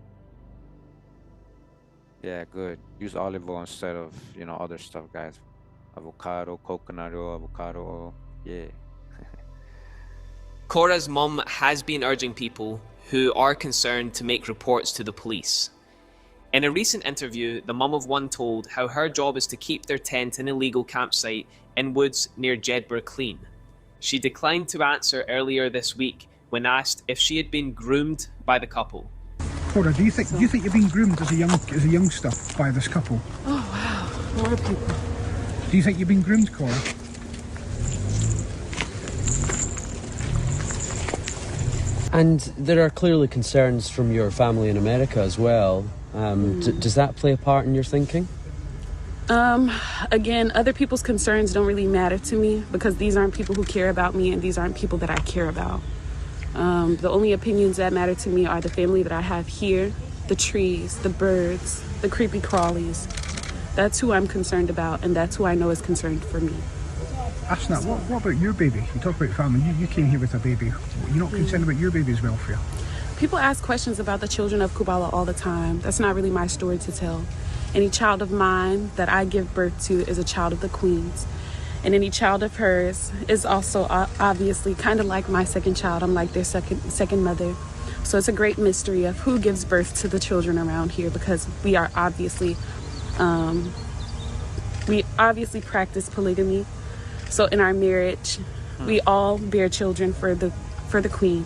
Yeah, good. Use olive oil instead of, other stuff, guys. Avocado, coconut oil, avocado oil. Yeah. Cora's mum has been urging people who are concerned to make reports to the police. In a recent interview, the mum of one told how her job is to keep their tent and illegal campsite in woods near Jedburgh clean. She declined to answer earlier this week when asked if she had been groomed by the couple. Cora, do you think you've been groomed as a youngster by this couple? Oh wow, more people. Do you think you've been groomed, Cora? And there are clearly concerns from your family in America as well. Does that play a part in your thinking? Again, other people's concerns don't really matter to me because these aren't people who care about me and these aren't people that I care about. The only opinions that matter to me are the family that I have here, the trees, the birds, the creepy crawlies. That's who I'm concerned about, and that's who I know is concerned for me. Asna, what about your baby? You talk about family, you came here with a baby. You're not concerned about your baby's welfare? People ask questions about the children of Kubala all the time. That's not really my story to tell. Any child of mine that I give birth to is a child of the Queen's. And any child of hers is also obviously kind of like my second child. I'm like their second mother. So it's a great mystery of who gives birth to the children around here because we are obviously We obviously practice polygamy. So in our marriage, we all bear children for the queen.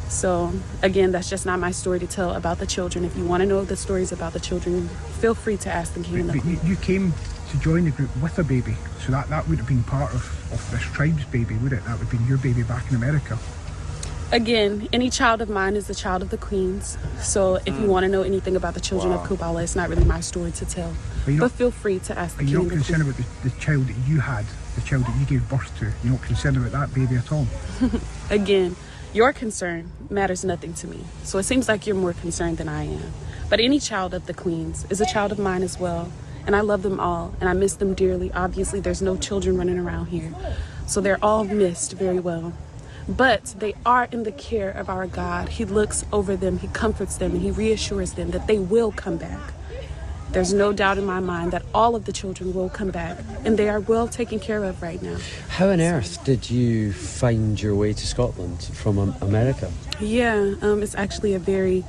So again, that's just not my story to tell about the children. If you want to know the stories about the children, feel free to ask the king and the queen. You came to join the group with a baby, so that would have been part of this tribe's baby, would it? That would have been your baby back in America. Again, any child of mine is the child of the queens. So if you want to know anything about the children of Kubala, it's not really my story to tell. But feel free to ask the king. Are you and not the queen. concerned about the child that you had, the child that you gave birth to? You're not concerned about that baby at all? Again, your concern matters nothing to me. So it seems like you're more concerned than I am. But any child of the queens is a child of mine as well. And I love them all, and I miss them dearly. Obviously, there's no children running around here. So they're all missed very well. But they are in the care of our God. He looks over them, he comforts them, and he reassures them that they will come back. There's no doubt in my mind that all of the children will come back, and they are well taken care of right now. How on earth did you find your way to Scotland from America? Yeah, it's actually a very,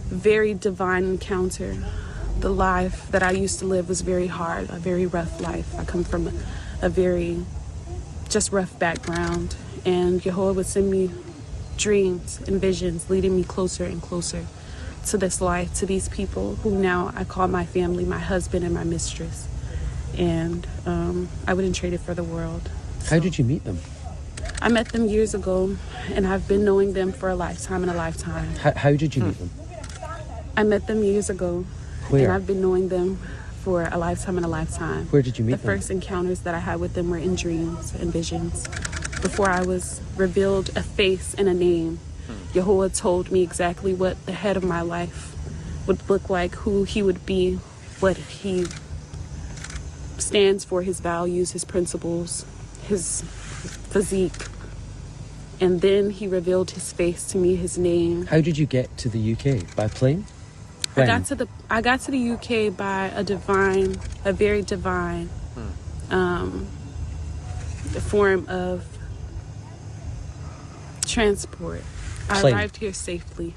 very divine encounter. The life that I used to live was very hard, a very rough life. I come from a very just rough background, and Jehovah would send me dreams and visions leading me closer and closer to this life, to these people who now I call my family, my husband and my mistress. And I wouldn't trade it for the world. How did you meet them? I met them years ago, and I've been knowing them for a lifetime and a lifetime. How did you meet them? I met them years ago. Where? And I've been knowing them for a lifetime and a lifetime. Where did you meet them? The first encounters that I had with them were in dreams and visions. Before I was revealed a face and a name, Jehovah told me exactly what the head of my life would look like, who he would be, what he stands for, his values, his principles, his physique. And then he revealed his face to me, his name. How did you get to the UK? By plane? I got to the UK by a very divine form of transport. Plane. I arrived here safely.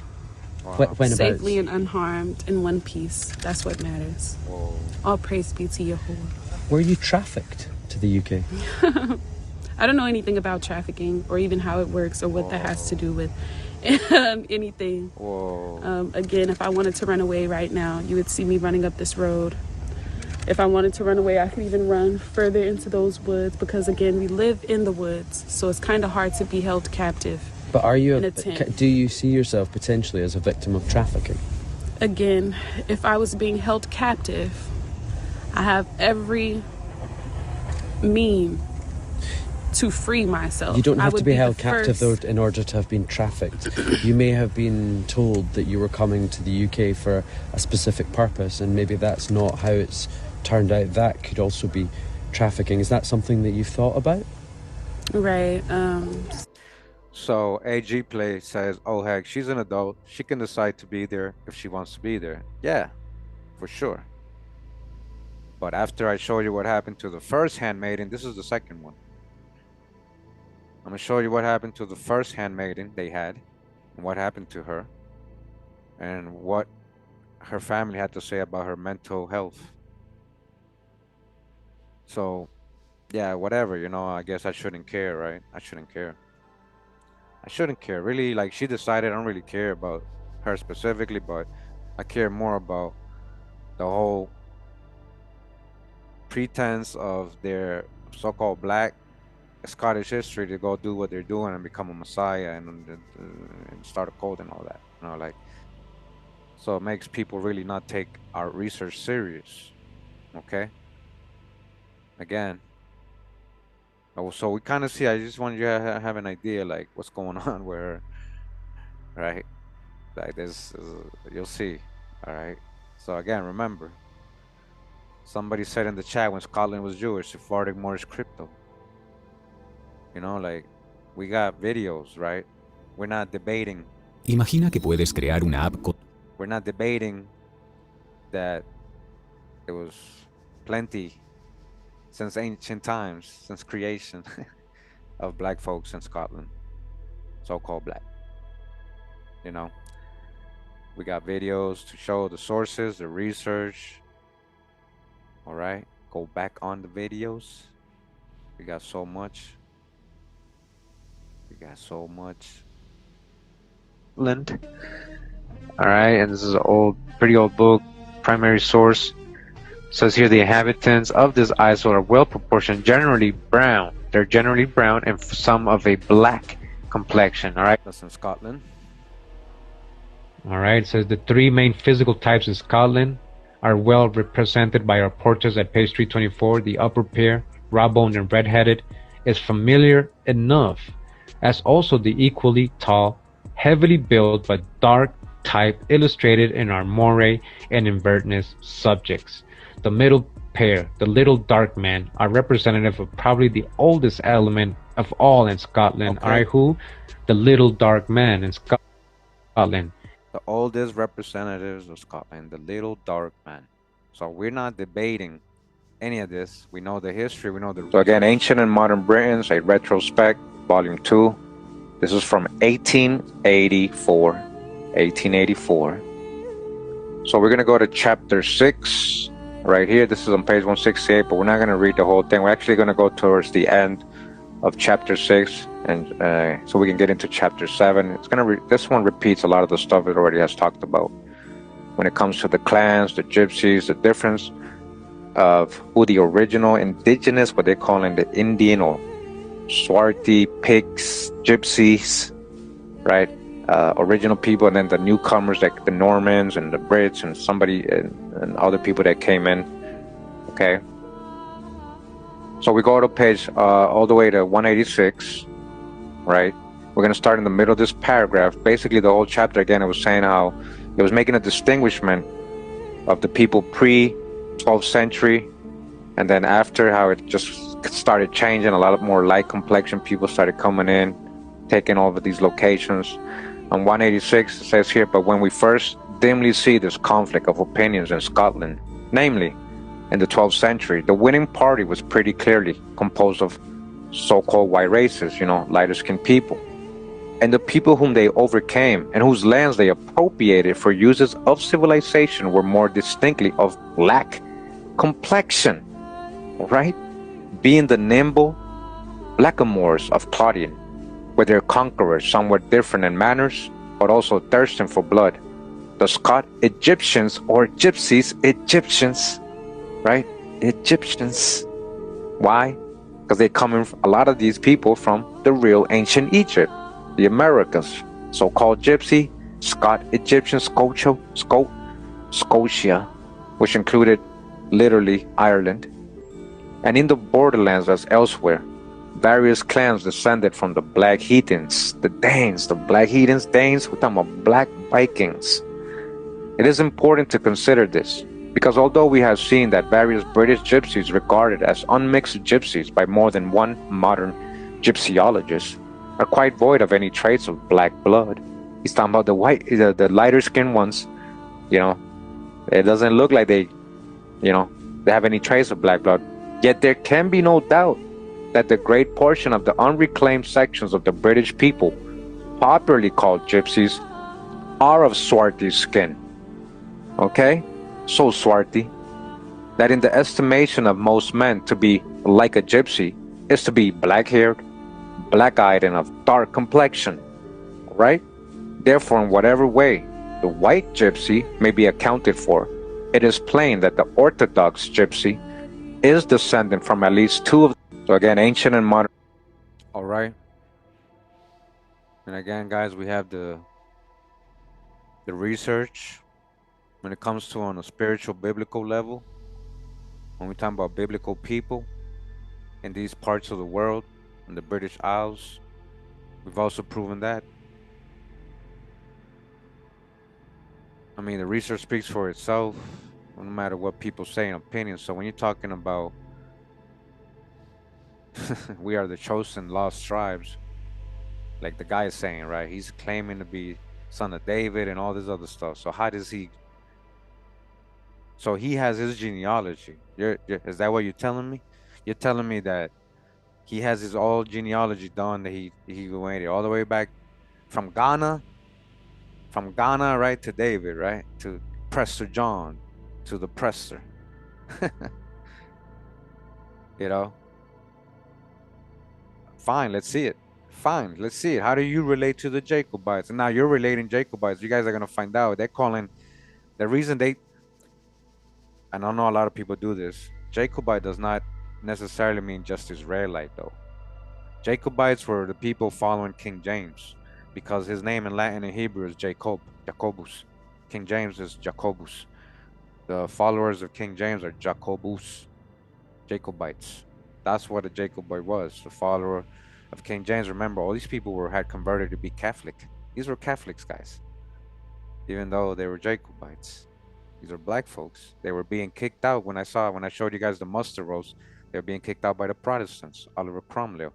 When Safely and unharmed in one piece. That's what matters. Whoa. All praise be to Jehovah. Were you trafficked to the UK? I don't know anything about trafficking or even how it works or what that has to do with anything. Whoa. Again, if I wanted to run away right now, you would see me running up this road. If I wanted to run away, I could even run further into those woods because, again, we live in the woods, so it's kind of hard to be held captive. But are you? In a tent. Do you see yourself potentially as a victim of trafficking? Again, if I was being held captive, I have every mean to free myself. You don't have to be held the captive first. though in order to have been trafficked. You may have been told that you were coming to the UK for a specific purpose, and maybe that's not how it's turned out. That could also be trafficking. Is that something that you've thought about? Right. So AG Play says, oh heck, she's an adult. She can decide to be there if she wants to be there. Yeah, for sure. But after I show you what happened to the first handmaiden, this is the second one. I'm gonna show you what happened to the first handmaiden they had, and what happened to her, and what her family had to say about her mental health. So, yeah, whatever, you know, I guess I shouldn't care, right? I shouldn't care. I shouldn't care. Really, like, she decided. I don't really care about her specifically, but I care more about the whole pretense of their so-called black Scottish history to go do what they're doing and become a messiah and start a cult and all that. You know, like, so it makes people really not take our research serious. Okay. Again. Oh, so we kind of see. I just want you to have an idea, like, what's going on with her, right? Like this, you'll see. All right. So again, remember. Somebody said in the chat when Scotland was Jewish, Sephardic Moorish crypto. You know, like, we got videos, right? We're not debating. Imagina que puedes crear una app con... We're not debating that there was plenty since ancient times, since creation of black folks in Scotland, so-called black. You know, we got videos to show the sources, the research. All right. go back on the videos. We got so much. We got so much. Land. All right, and this is an pretty old book. Primary source says here the inhabitants of this isle are well proportioned, generally brown. They're generally brown and some of a black complexion. All right. That's in Scotland. All right. It says the three main physical types in Scotland are well represented by our portraits at page 324. The upper pair, raw-boned and red-headed, is familiar enough, as also the equally tall, heavily built but dark type illustrated in our Moray and Inverness subjects. The middle pair, the little dark man, are representative of probably the oldest element of all in Scotland. All right, who? The little dark man in Scotland. The oldest representatives of Scotland, the little dark man. So we're not debating any of this. We know the history, we know the... So again, Ancient and Modern Britons, a retrospect, volume 2. This is from 1884. 1884. So we're going to go to chapter 6 right here. This is on page 168, but we're not going to read the whole thing. We're actually going to go towards the end of chapter 6, and so we can get into chapter 7. It's going to this one repeats a lot of the stuff it already has talked about when it comes to the clans, the gypsies, the difference of who the original indigenous, what they call in the Indian or Swarthy, pigs, gypsies, right? Original people, and then the newcomers like the Normans and the Brits and somebody and other people that came in. Okay. So we go to page all the way to 186, right? We're going to start in the middle of this paragraph. Basically, the whole chapter, again, it was saying how it was making a distinguishment of the people pre-12th century, and then after, how it just started changing. A lot of more light complexion people started coming in, taking over these locations. On 186, it says here, but when we first dimly see this conflict of opinions in Scotland, namely, in the 12th century, the winning party was pretty clearly composed of so-called white races, lighter-skinned people. And the people whom they overcame and whose lands they appropriated for uses of civilization were more distinctly of black complexion, right? Being the nimble blackamoors of Claudian, were their conquerors, somewhat different in manners, but also thirsting for blood. The Scot Egyptians, or gypsies, Egyptians, right? Egyptians. Why? Because they come in, a lot of these people from the real ancient Egypt, the Americas, so-called gypsy, Scot Egyptian, Scotia, which included literally Ireland, and in the borderlands as elsewhere, various clans descended from the Black Heathens, the Danes, the Black Heathens, Danes, we're talking about Black Vikings. It is important to consider this, because although we have seen that various British gypsies regarded as unmixed gypsies by more than one modern gypsyologist are quite void of any trace of black blood. He's talking about the lighter skinned ones, it doesn't look like they have any trace of black blood. Yet there can be no doubt that the great portion of the unreclaimed sections of the British people, popularly called gypsies, are of swarthy skin. Okay? So swarthy, that in the estimation of most men, to be like a gypsy is to be black-haired, black-eyed, and of dark complexion. Right? Therefore, in whatever way the white gypsy may be accounted for, it is plain that the Orthodox gypsy is descendant from at least two of. So again, ancient and modern. All right. And again, guys, we have the research when it comes to on a spiritual biblical level. When we talk about biblical people in these parts of the world, in the British Isles, we've also proven that. I mean, the research speaks for itself, no matter what people say in opinions. So when you're talking about we are the chosen lost tribes, like the guy is saying, right? He's claiming to be son of David and all this other stuff. So how does he? So he has his genealogy. Is that what you're telling me? You're telling me that he has his all genealogy done, that he went all the way back from Ghana, right, to David, right, to Prester John, to the Prester. You know, fine, let's see it. Fine, let's see it. How do you relate to the Jacobites? And now you're relating Jacobites. You guys are gonna find out. They're calling the reason they. And I know a lot of people do this. Jacobite does not necessarily mean just Israelite, though. Jacobites were the people following King James, because his name in Latin and Hebrew is Jacob, Jacobus. King James is Jacobus. The followers of King James are Jacobus, Jacobites. That's what a Jacobite was, the follower of King James. Remember, all these people had converted to be Catholic. These were Catholics, guys, even though they were Jacobites. These are black folks. They were being kicked out. When I showed you guys the muster rolls, they were being kicked out by the Protestants, Oliver Cromwell.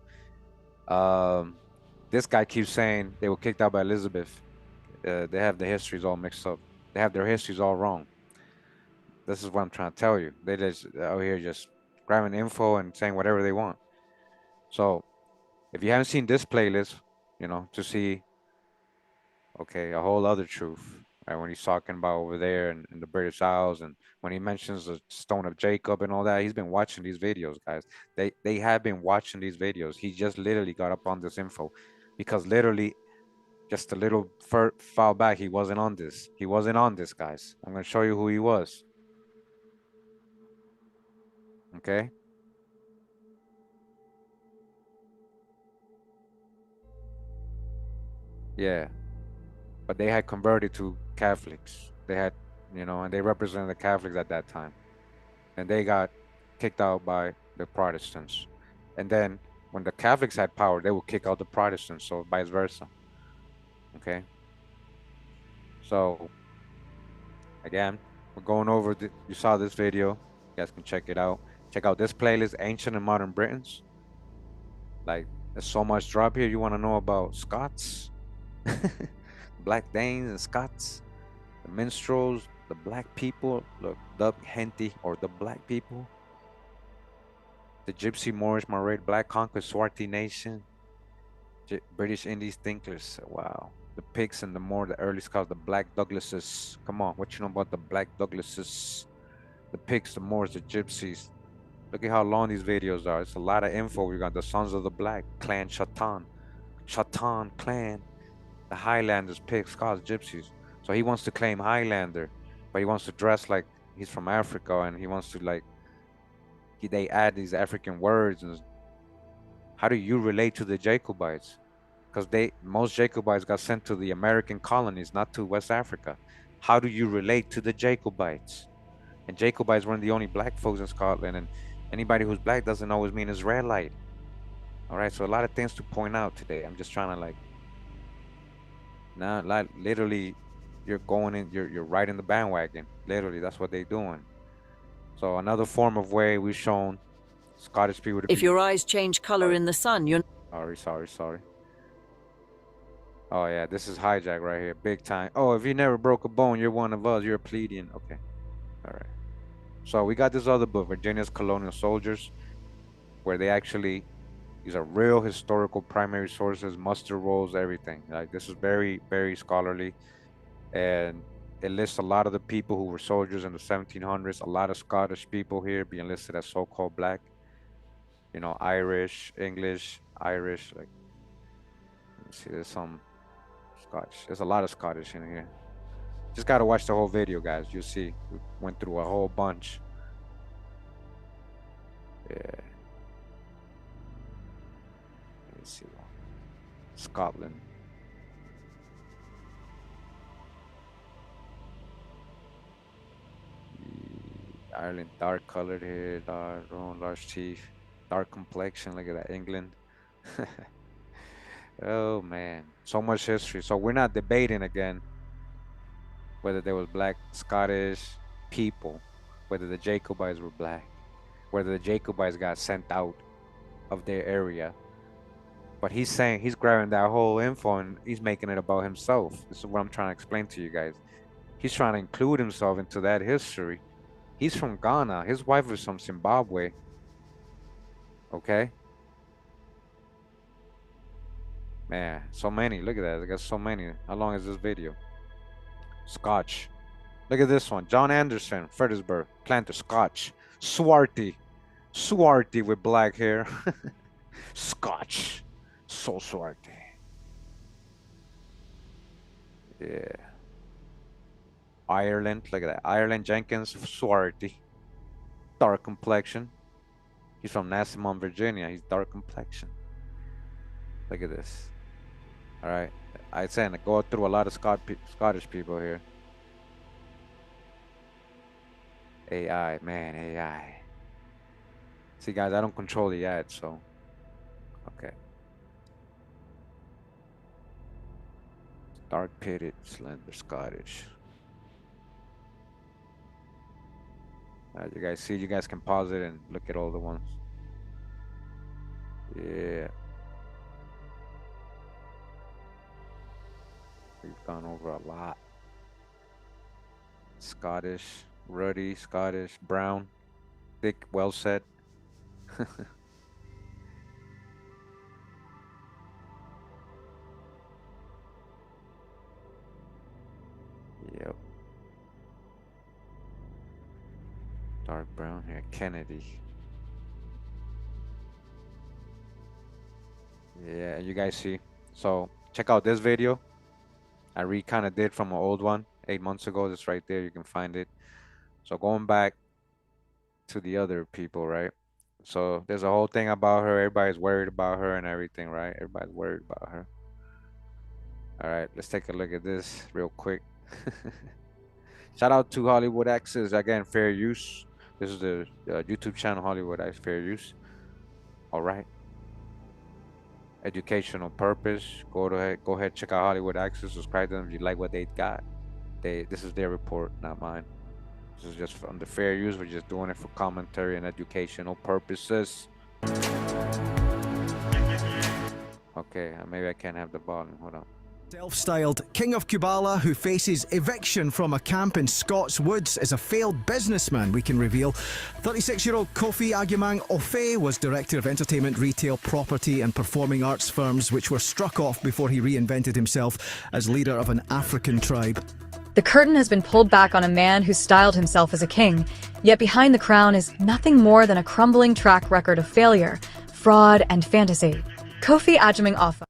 This guy keeps saying they were kicked out by Elizabeth. They have the histories all mixed up. They have their histories all wrong. This is what I'm trying to tell you. They just out here just grabbing info and saying whatever they want. So if you haven't seen this playlist, to see, okay, a whole other truth, right? When he's talking about over there in the British Isles, and when he mentions the Stone of Jacob and all that, he's been watching these videos, guys. They have been watching these videos. He just literally got up on this info, because literally just a little file back, he wasn't on this. He wasn't on this, guys. I'm gonna show you who he was. Okay. Yeah. But they had converted to Catholics. They had, and they represented the Catholics at that time. And they got kicked out by the Protestants. And then when the Catholics had power, they would kick out the Protestants, so vice versa. Okay. So again, we're going over you saw this video. You guys can check it out. Check out this playlist, Ancient and Modern Britons. Like, there's so much drop here. You want to know about Scots, Black Danes and Scots, the minstrels, the black people, the gente, or the black people, the Gypsy, Moorish, Marais, Black Conquest, Swarty Nation, British Indies thinkers. Wow. The Picts and the the early Scots, the Black Douglases. Come on, what you know about the Black Douglases? The Picts, the Moors, the Gypsies. Look at how long these videos are. It's a lot of info. We got the Sons of the Black, Clan Chatan Clan, the Highlanders, Picts, Scots, Gypsies. So he wants to claim Highlander, but he wants to dress like he's from Africa, and he wants to they add these African words. And how do you relate to the Jacobites? Because most Jacobites got sent to the American colonies, not to West Africa. How do you relate to the Jacobites? And Jacobites weren't the only black folks in Scotland, and anybody who's black doesn't always mean Israelite. All right, so a lot of things to point out today. I'm just trying to literally, you're going in, you're riding the bandwagon. Literally, that's what they're doing. So another form of way we've shown Scottish people to If your eyes change color in the sun, you're... Sorry. Oh yeah, this is hijack right here, big time. Oh, if you never broke a bone, you're one of us. You're a plebeian. Okay, all right. So we got this other book, Virginia's Colonial Soldiers, where these are real historical primary sources, muster rolls, everything. Like, this is very, very scholarly, and it lists a lot of the people who were soldiers in the 1700s. A lot of Scottish people here being listed as so-called black. Irish, English, Irish. Like, let me see, there's some Scottish. There's a lot of Scottish in here. Just gotta watch the whole video, guys. You'll see. We went through a whole bunch. Yeah. Let me see. Scotland. Ireland, dark colored hair, dark brown, large teeth, dark complexion. Look at that, England. Oh man, so much history. So we're not debating again whether there was black Scottish people, whether the Jacobites were black, whether the Jacobites got sent out of their area. But he's saying, he's grabbing that whole info and he's making it about himself. This is what I'm trying to explain to you guys. He's trying to include himself into that history. He's from Ghana. His wife was from Zimbabwe. Okay. Man, so many. Look at that. I got so many. How long is this video? Scotch. Look at this one. John Anderson, Fredericksburg. Planter, Scotch. Swarty. Swarty with black hair. Scotch. So swarty. Yeah. Ireland, look at that. Ireland Jenkins, swarty. Dark complexion. He's from Nassimon, Virginia. He's dark complexion. Look at this. All right. I said I go through a lot of Scottish people here. AI, man, AI. See, guys, I don't control the ad, so. Okay. Dark pitted, slender Scottish. You guys see, you guys can pause it and look at all the ones. Yeah. We've gone over a lot. Scottish, ruddy, Scottish, brown, thick, well set. Yep. Dark brown hair, Kennedy. Yeah, you guys see. So check out this video. I kind of did from an old one 8 months ago. It's right there. You can find it. So going back to the other people, right? So there's a whole thing about her. Everybody's worried about her and everything, right? Everybody's worried about her. All right, let's take a look at this real quick. Shout out to Hollywood Access again, fair use. This is the YouTube channel Hollywood Access Fair Use. All right. Educational purpose. Go ahead, check out Hollywood Access. Subscribe to them if you like what they got. This is their report, not mine. This is just from the fair use. We're just doing it for commentary and educational purposes. Okay, maybe I can't have the volume. Hold on. Self-styled King of Kubala, who faces eviction from a camp in Scots Woods, is a failed businessman, we can reveal. 36-year-old Kofi Agyeman Ofe was director of entertainment, retail, property and performing arts firms, which were struck off before he reinvented himself as leader of an African tribe. The curtain has been pulled back on a man who styled himself as a king, yet behind the crown is nothing more than a crumbling track record of failure, fraud and fantasy. Kofi Agyeman Ofe.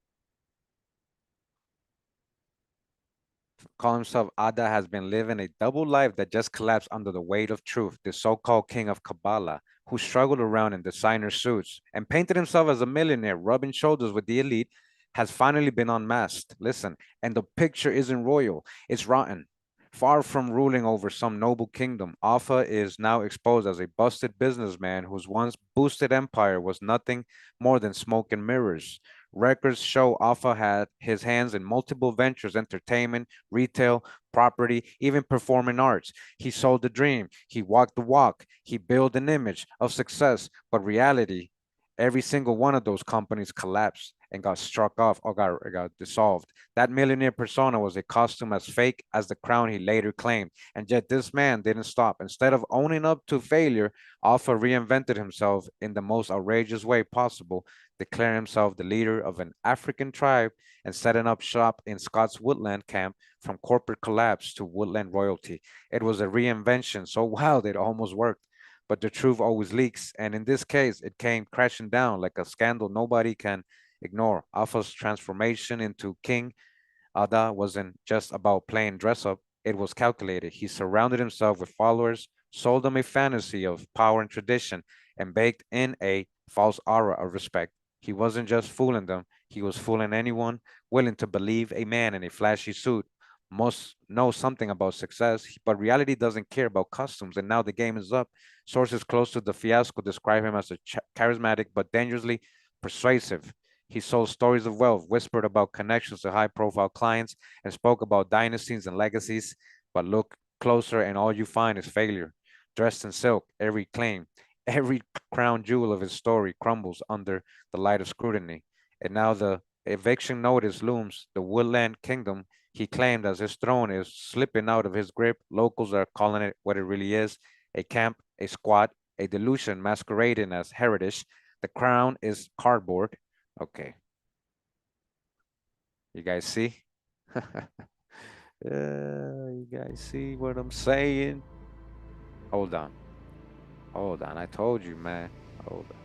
Call himself Ada has been living a double life that just collapsed under the weight of truth. The so-called king of Kubala, who struggled around in designer suits and painted himself as a millionaire, rubbing shoulders with the elite, has finally been unmasked. Listen, and the picture isn't royal, it's rotten. Far from ruling over some noble kingdom, Alpha is now exposed as a busted businessman whose once boosted empire was nothing more than smoke and mirrors. Records show Alpha had his hands in multiple ventures: entertainment, retail, property, even performing arts. He sold the dream, he walked the walk, he built an image of success, but reality, every single one of those companies collapsed and got struck off or got dissolved. That millionaire persona was a costume as fake as the crown he later claimed. And yet this man didn't stop. Instead of owning up to failure, Alpha reinvented himself in the most outrageous way possible, declaring himself the leader of an African tribe and setting up shop in Scott's Woodland camp. From corporate collapse to woodland royalty, it was a reinvention so wild it almost worked. But the truth always leaks, and in this case, it came crashing down like a scandal nobody can ignore. Alpha's transformation into King Ada wasn't just about playing dress up, it was calculated. He surrounded himself with followers, sold them a fantasy of power and tradition, and baked in a false aura of respect. He wasn't just fooling them, he was fooling anyone willing to believe a man in a flashy suit must know something about success, but reality doesn't care about customs. And now the game is up. Sources close to the fiasco describe him as a charismatic but dangerously persuasive. He sold stories of wealth, whispered about connections to high-profile clients, and spoke about dynasties and legacies. But look closer, and all you find is failure. Dressed in silk, every claim, every crown jewel of his story crumbles under the light of scrutiny. And now the eviction notice looms. The Woodland Kingdom he claimed as his throne is slipping out of his grip. Locals are calling it what it really is: a camp, a squat, a delusion masquerading as heritage. The crown is cardboard. Okay. You guys see? You guys see what I'm saying? Hold on. Hold on. I told you, man. Hold on.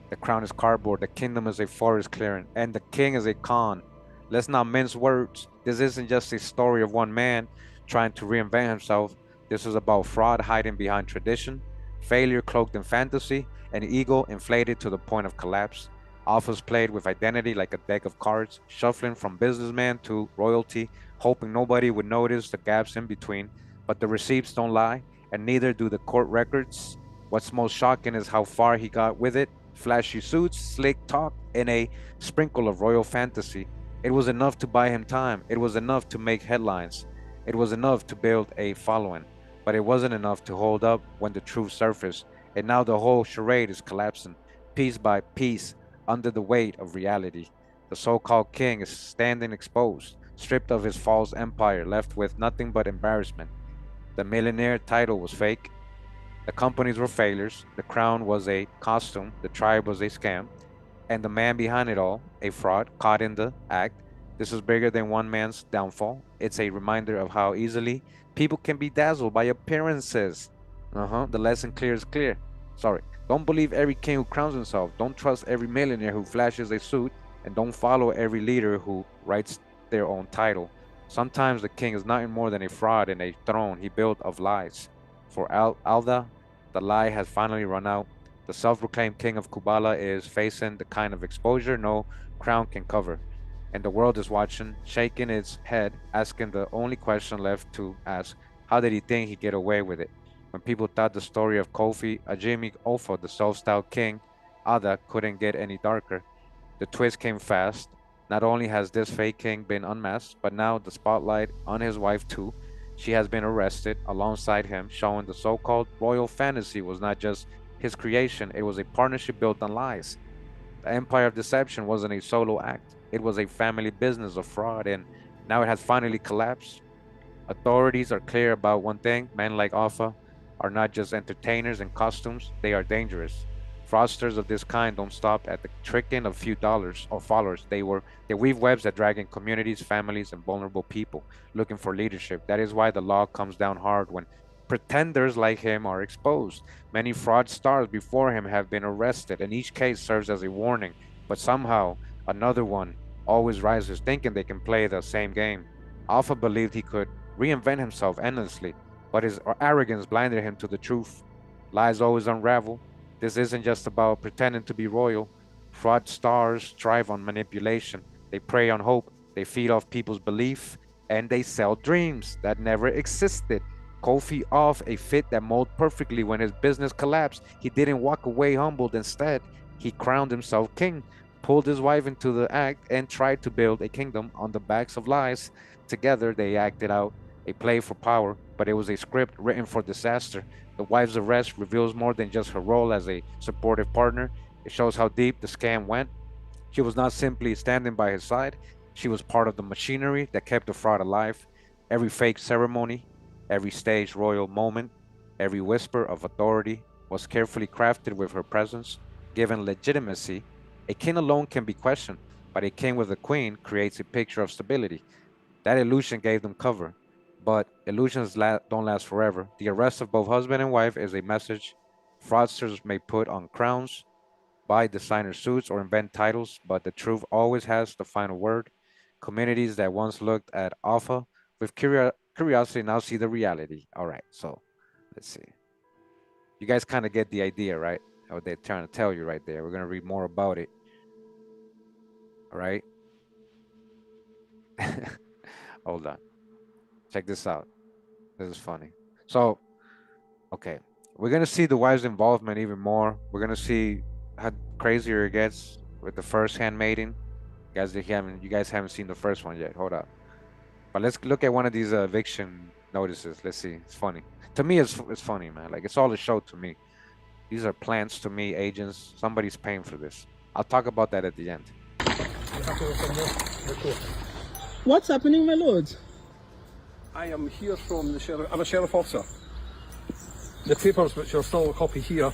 The crown is cardboard, the kingdom is a forest clearing, and the king is a Khan. Let's not mince words. This isn't just a story of one man trying to reinvent himself. This is about fraud hiding behind tradition, failure cloaked in fantasy, and ego inflated to the point of collapse. Alpha's played with identity like a deck of cards, shuffling from businessman to royalty, hoping nobody would notice the gaps in between. But the receipts don't lie, and neither do the court records. What's most shocking is how far he got with it. Flashy suits, slick talk, and a sprinkle of royal fantasy. It was enough to buy him time. It was enough to make headlines. It was enough to build a following. But it wasn't enough to hold up when the truth surfaced. And now the whole charade is collapsing, piece by piece, under the weight of reality. The so-called king is standing exposed, stripped of his false empire, left with nothing but embarrassment. The millionaire title was fake. The companies were failures. The crown was a costume. The tribe was a scam. And the man behind it all, a fraud, caught in the act. This is bigger than one man's downfall. It's a reminder of how easily people can be dazzled by appearances. The lesson clear is clear. Sorry. Don't believe every king who crowns himself. Don't trust every millionaire who flashes a suit. And don't follow every leader who writes their own title. Sometimes the king is nothing more than a fraud and a throne he built of lies. For Alda, the lie has finally run out. The self-proclaimed king of Kubala is facing the kind of exposure no crown can cover. And the world is watching, shaking its head, asking the only question left to ask, how did he think he'd get away with it? When people thought the story of Kofi Ajimi Ofo, the self-styled king, Alda, couldn't get any darker. The twist came fast. Not only has this fake king been unmasked, but now the spotlight on his wife too. She has been arrested alongside him, showing the so-called royal fantasy was not just his creation, it was a partnership built on lies. The empire of deception wasn't a solo act, it was a family business of fraud, and now it has finally collapsed. Authorities are clear about one thing: men like Alpha are not just entertainers in costumes, they are dangerous. Fraudsters of this kind don't stop at the tricking of few dollars or followers. They weave webs that drag in communities, families, and vulnerable people looking for leadership. That is why the law comes down hard when pretenders like him are exposed. Many fraud stars before him have been arrested, and each case serves as a warning. But somehow, another one always rises, thinking they can play the same game. Alpha believed he could reinvent himself endlessly, but his arrogance blinded him to the truth. Lies always unravel. This isn't just about pretending to be royal. Fraud stars thrive on manipulation. They prey on hope, they feed off people's belief, and they sell dreams that never existed. Kofi off a fit that molded perfectly. When his business collapsed, he didn't walk away humbled. Instead, he crowned himself king, pulled his wife into the act, and tried to build a kingdom on the backs of lies. Together, they acted out a play for power, but it was a script written for disaster. The wife's arrest reveals more than just her role as a supportive partner. It shows how deep the scam went. She was not simply standing by his side. She was part of the machinery that kept the fraud alive. Every fake ceremony, every staged royal moment, every whisper of authority was carefully crafted with her presence, given legitimacy. A king alone can be questioned, but a king with a queen creates a picture of stability. That illusion gave them cover. But illusions don't last forever. The arrest of both husband and wife is a message. Fraudsters may put on crowns, buy designer suits, or invent titles, but the truth always has the final word. Communities that once looked at Alpha with curiosity now see the reality. All right, so let's see. You guys kind of get the idea, right? What they're trying to tell you right there. We're going to read more about it. All right. Hold on. Check this out. This is funny. So, okay. We're going to see the wife's involvement even more. We're going to see how crazier it gets with the first handmaiden. You guys haven't seen the first one yet. Hold up. But let's look at one of these eviction notices. Let's see. It's funny. To me, it's funny, man. Like, it's all a show to me. These are plants to me, agents. Somebody's paying for this. I'll talk about that at the end. What's happening, my lord? I am here from the sheriff. I'm a sheriff officer. The papers, which are still a copy here,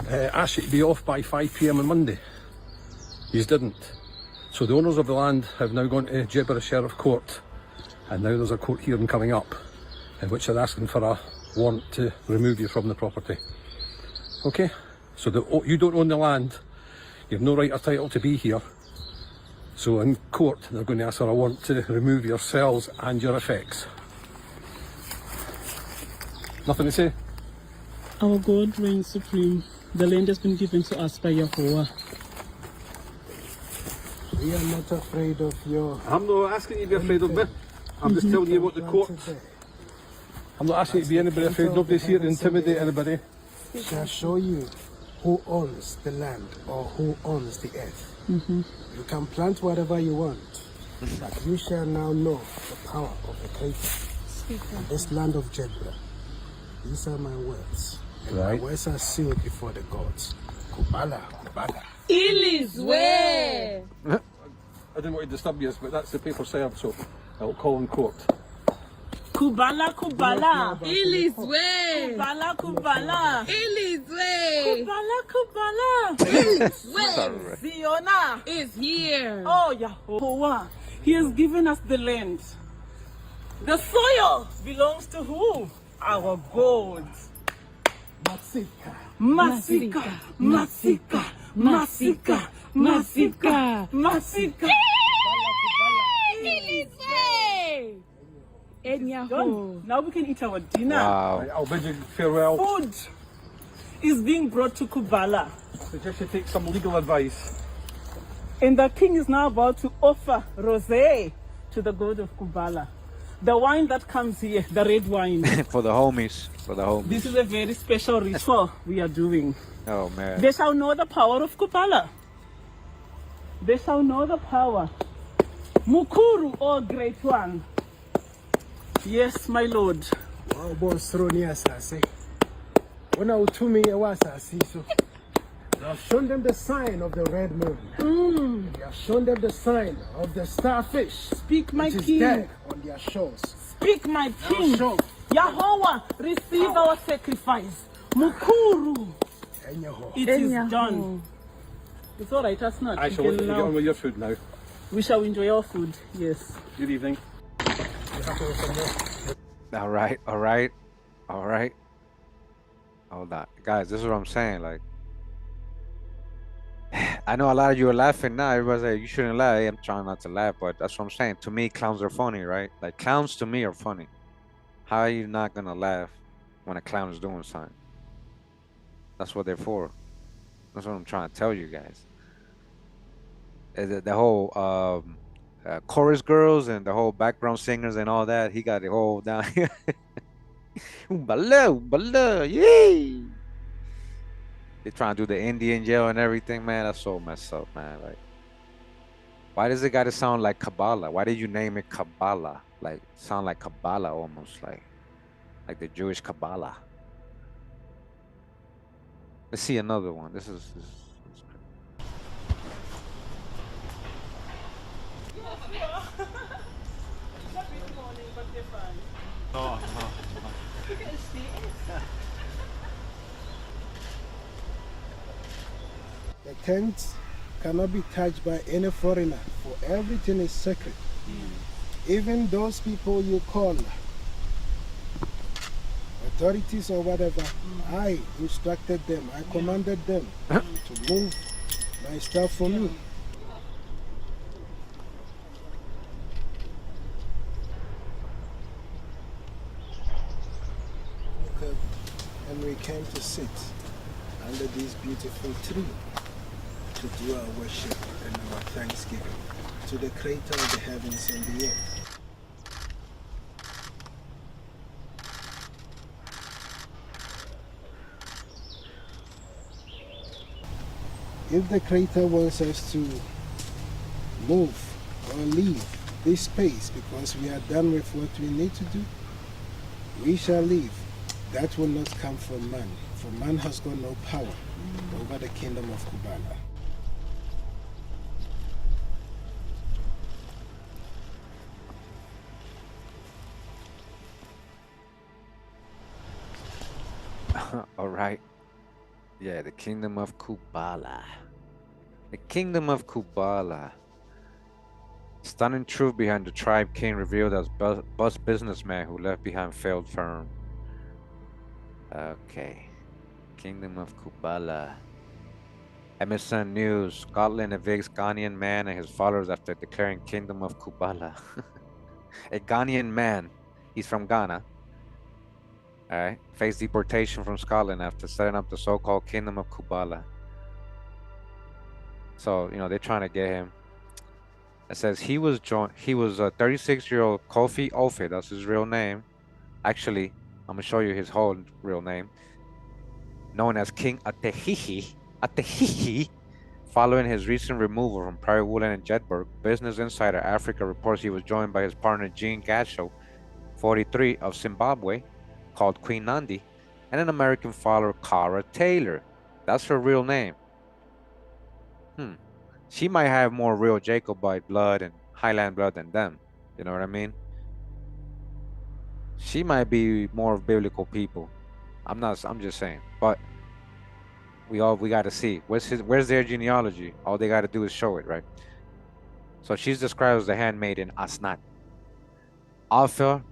asked you to be off by 5 p.m. on Monday. You didn't. So the owners of the land have now gone to Jedburgh Sheriff Court, and now there's a court hearing coming up in which they're asking for a warrant to remove you from the property. Okay? So that you don't own the land, you have no right or title to be here. So in court, they're going to ask for a warrant to remove yourselves and your effects. Nothing to say? Our God reigns supreme. The land has been given to us by Yahweh. We are not afraid of your... I'm not asking you to be afraid of me. I'm just telling you what the court... I'm not asking you to be anybody afraid. Nobody's here to intimidate anybody. Shall show you who owns the land or who owns the earth. You can plant whatever you want, but you shall now know the power of the Creator. In this land of Jeddah, these are my words. And my words are sealed before the gods. Kubala, Kubala. Ilizwe! I didn't want to disturb you, but that's the paper served, so I'll call in court. Kubala, Kubala. Ilizwe. Kubala, Kubala. Ilizwe. Kubala, Kubala. Ilizwe. Ziona is here. Oh, Yahweh. He has given us the land. The soil belongs to who? Our gods. Masika. Masika. Masika. Masika. Masika. Masika. Ilizwe. Now we can eat our dinner. Wow. I'll bid you farewell. Food is being brought to Kubala. I suggest you take some legal advice. And the king is now about to offer rosé to the god of Kubala. The wine that comes here, the red wine. For the homies. For the homies. This is a very special ritual we are doing. Oh, man. They shall know the power of Kubala. They shall know the power. Mukuru, oh great one. Yes, my lord. Wow, boss, Roni Asase. When I told me was so you have shown them the sign of the red moon. You have shown them the sign of the starfish. Speak, my which king. is dead on their shores. Speak, my king. Yahweh, receive our sacrifice. Mukuru. It is done. It's all right, that's not. I shall let you get on with your food now. We shall enjoy our food, yes. Good evening. All right, all right, all right. Hold on, guys. This is what I'm saying. Like, I know a lot of you are laughing now. Everybody's like, "You shouldn't laugh." Hey, I'm trying not to laugh, but that's what I'm saying. To me, clowns are funny, right? Like, clowns to me are funny. How are you not gonna laugh when a clown is doing something? That's what they're for. That's what I'm trying to tell you guys. The whole chorus girls and the whole background singers and all that, he got it all down here. Kubala, yay! They trying to do the Indian yell and everything, man. That's so messed up, man. Like, why does it gotta sound like Kabbalah? Why did you name it Kabbalah? Like, sound like Kabbalah almost, like the Jewish Kabbalah. Let's see another one. This is The tent cannot be touched by any foreigner, for everything is sacred. Even those people you call authorities or whatever, I instructed them, I commanded them to move my stuff for me. And we came to sit under this beautiful tree to do our worship and our thanksgiving to the Creator of the heavens and the earth. If the Creator wants us to move or leave this space because we are done with what we need to do, we shall leave. That will not come from man, for man has got no power over the kingdom of Kubala. all right. Yeah, the kingdom of Kubala. The kingdom of Kubala. Stunning truth behind the tribe king revealed as bust businessman who left behind failed firm. Okay. Kingdom of Kubala. MSN News, Scotland evicts Ghanaian man and his followers after declaring Kingdom of Kubala. A Ghanaian man, he's from Ghana, all right, faced deportation from Scotland after setting up the so-called Kingdom of Kubala. So, they're trying to get him. It says he was a 36-year-old Kofi Ofe, that's his real name. Actually, I'm gonna show you his whole real name. Known as King Atehihi, following his recent removal from Prairie Woodland and Jedburgh, Business Insider Africa reports he was joined by his partner Jean Gacho, 43, of Zimbabwe, called Queen Nandi, and an American follower, Cara Taylor. That's her real name. She might have more real Jacobite blood and Highland blood than them. You know what I mean? She might be more biblical people. I'm just saying. But we gotta see. Where's their genealogy? All they gotta do is show it, right? So she's described as the handmaiden Asnat. Author,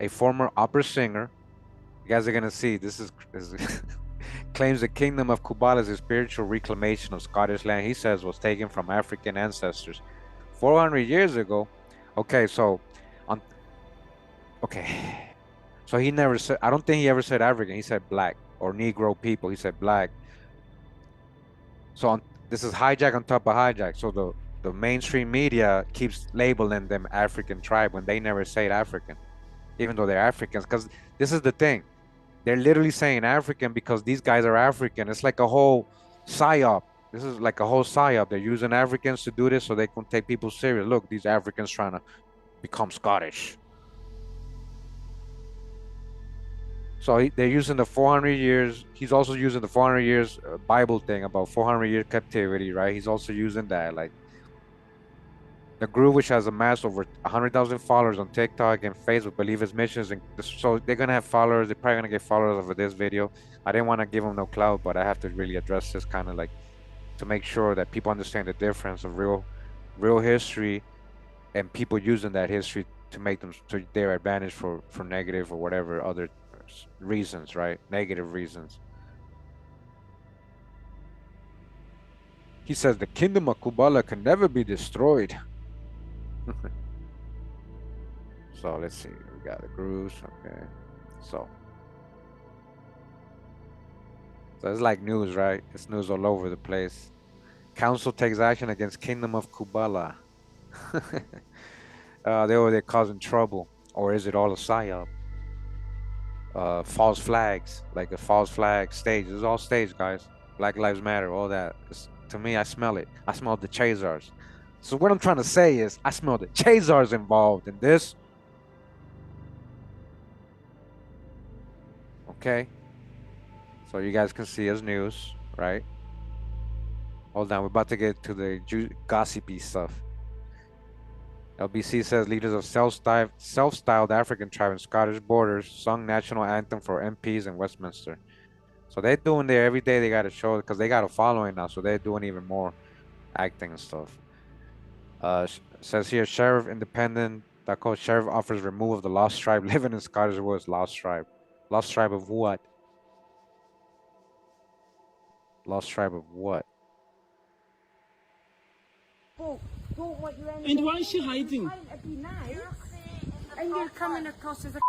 a former opera singer. You guys are gonna see this is claims the kingdom of Kubala is a spiritual reclamation of Scottish land he says was taken from African ancestors 400 years ago. Okay, so he never said, I don't think he ever said African. He said black or Negro people. He said black. So this is hijack on top of hijack. So the mainstream media keeps labeling them African tribe when they never say African, even though they're Africans. Because this is the thing. They're literally saying African because these guys are African. It's like a whole psyop. This is like a whole psyop. They're using Africans to do this so they can take people serious. Look, these Africans trying to become Scottish. So they're using the 400 years. He's also using the 400 years Bible thing about 400-year captivity, right? He's also using that. Like the group, which has amassed over 100,000 followers on TikTok and Facebook, believe his missions. And so they're going to have followers. They're probably going to get followers over this video. I didn't want to give them no clout, but I have to really address this kind of like to make sure that people understand the difference of real history and people using that history to make them to their advantage for negative or whatever other reasons, right? Negative reasons. He says the kingdom of Kubala can never be destroyed. So let's see. We got the grooves. Okay. So it's like news, right? It's news all over the place. Council takes action against kingdom of Kubala. They're causing trouble, or is it all a psyop? False flags, like a false flag stage. It's all staged, guys. Black Lives Matter, all that. To me, I smell it. I smell the Chazars. So what I'm trying to say is, I smell the Chazars involved in this. Okay. So you guys can see as news, right? Hold on, we're about to get to the gossipy stuff. LBC says leaders of self-styled African tribe and Scottish borders sung national anthem for MPs in Westminster. So they're doing there every day. They got to show it because they got a following now. So they're doing even more acting and stuff. Says here, Sheriff Independent, Sheriff offers removal of the lost tribe living in Scottish woods. Lost tribe. Lost tribe of what? Lost tribe of what? And why is she hiding? And you're coming across as a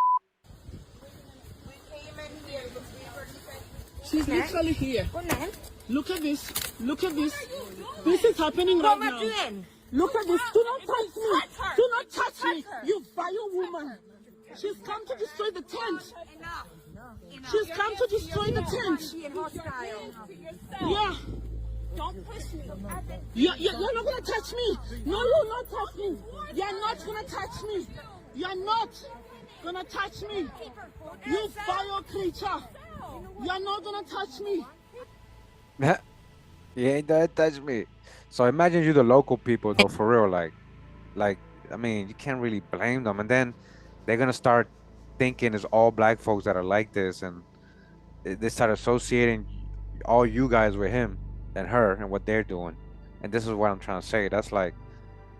She's literally here. Look at this. Look at this. This is happening right now. Look at this. Do not touch me. Do not touch me. You vile woman. She's come to destroy the tent. She's come to destroy the tent. Yeah. Don't push me. You're not going to touch me. No, you're not touch me. You're not going to touch me. You're not going to touch me. You vile creature. You're not going to touch me. You ain't gonna touch me. So imagine you the local people though, for real, like I mean, you can't really blame them. And then they're gonna start thinking it's all black folks that are like this, and they start associating all you guys with him and her and what they're doing. And this is what I'm trying to say. That's like,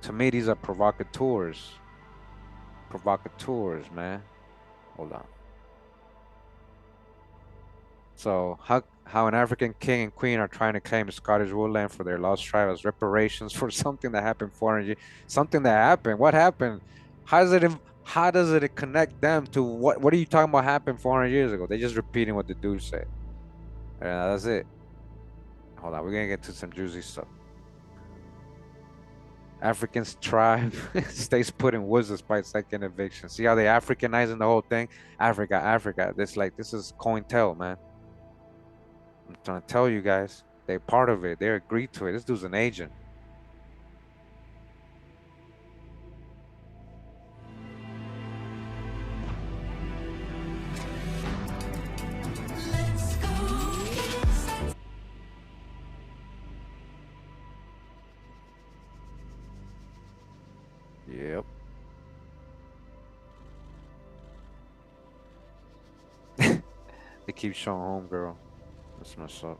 to me, these are provocateurs. Provocateurs, man. Hold on. So how an African king and queen are trying to claim Scottish woodland for their lost tribe as reparations for something that happened 400 years. Something that happened. What happened? How does it connect them to what are you talking about happened 400 years ago? They're just repeating what the dude said. That's it. Hold on, we're gonna get to some juicy stuff. Africans tribe stays put in woods despite second eviction. See how they Africanizing the whole thing? Africa. This is COINTEL, man. I'm trying to tell you guys, they're part of it. They agreed to it. This dude's an agent. Yep. They keep showing home, girl. That's messed up.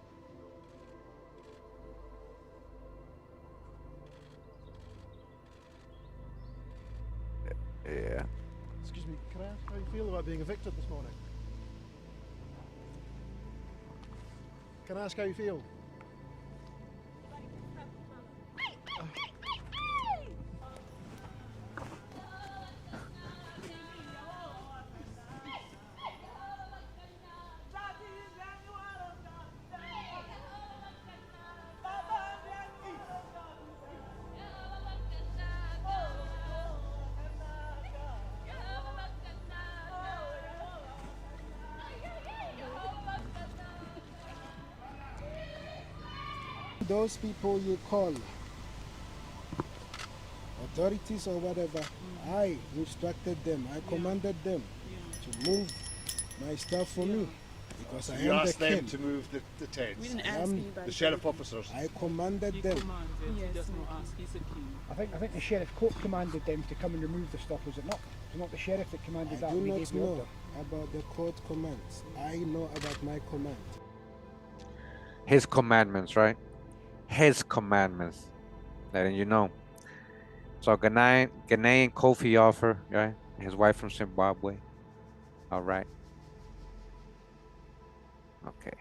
Yeah. Excuse me, can I ask how you feel about being evicted this morning? Can I ask how you feel? Those people you call authorities or whatever, I instructed them, I commanded them to move my stuff for me because So I you am the asked them king. to move the tents? We didn't ask anybody. The sheriff officers? I commanded them. I think the sheriff court commanded them to come and remove the stuff, was it not? It was not the sheriff that commanded I that do when he not gave the know order. about the court commands. I know about my command. His commandments, right? His commandments. Letting you know. So Ghanaian Kofi offer, right? His wife from Zimbabwe. All right. Okay.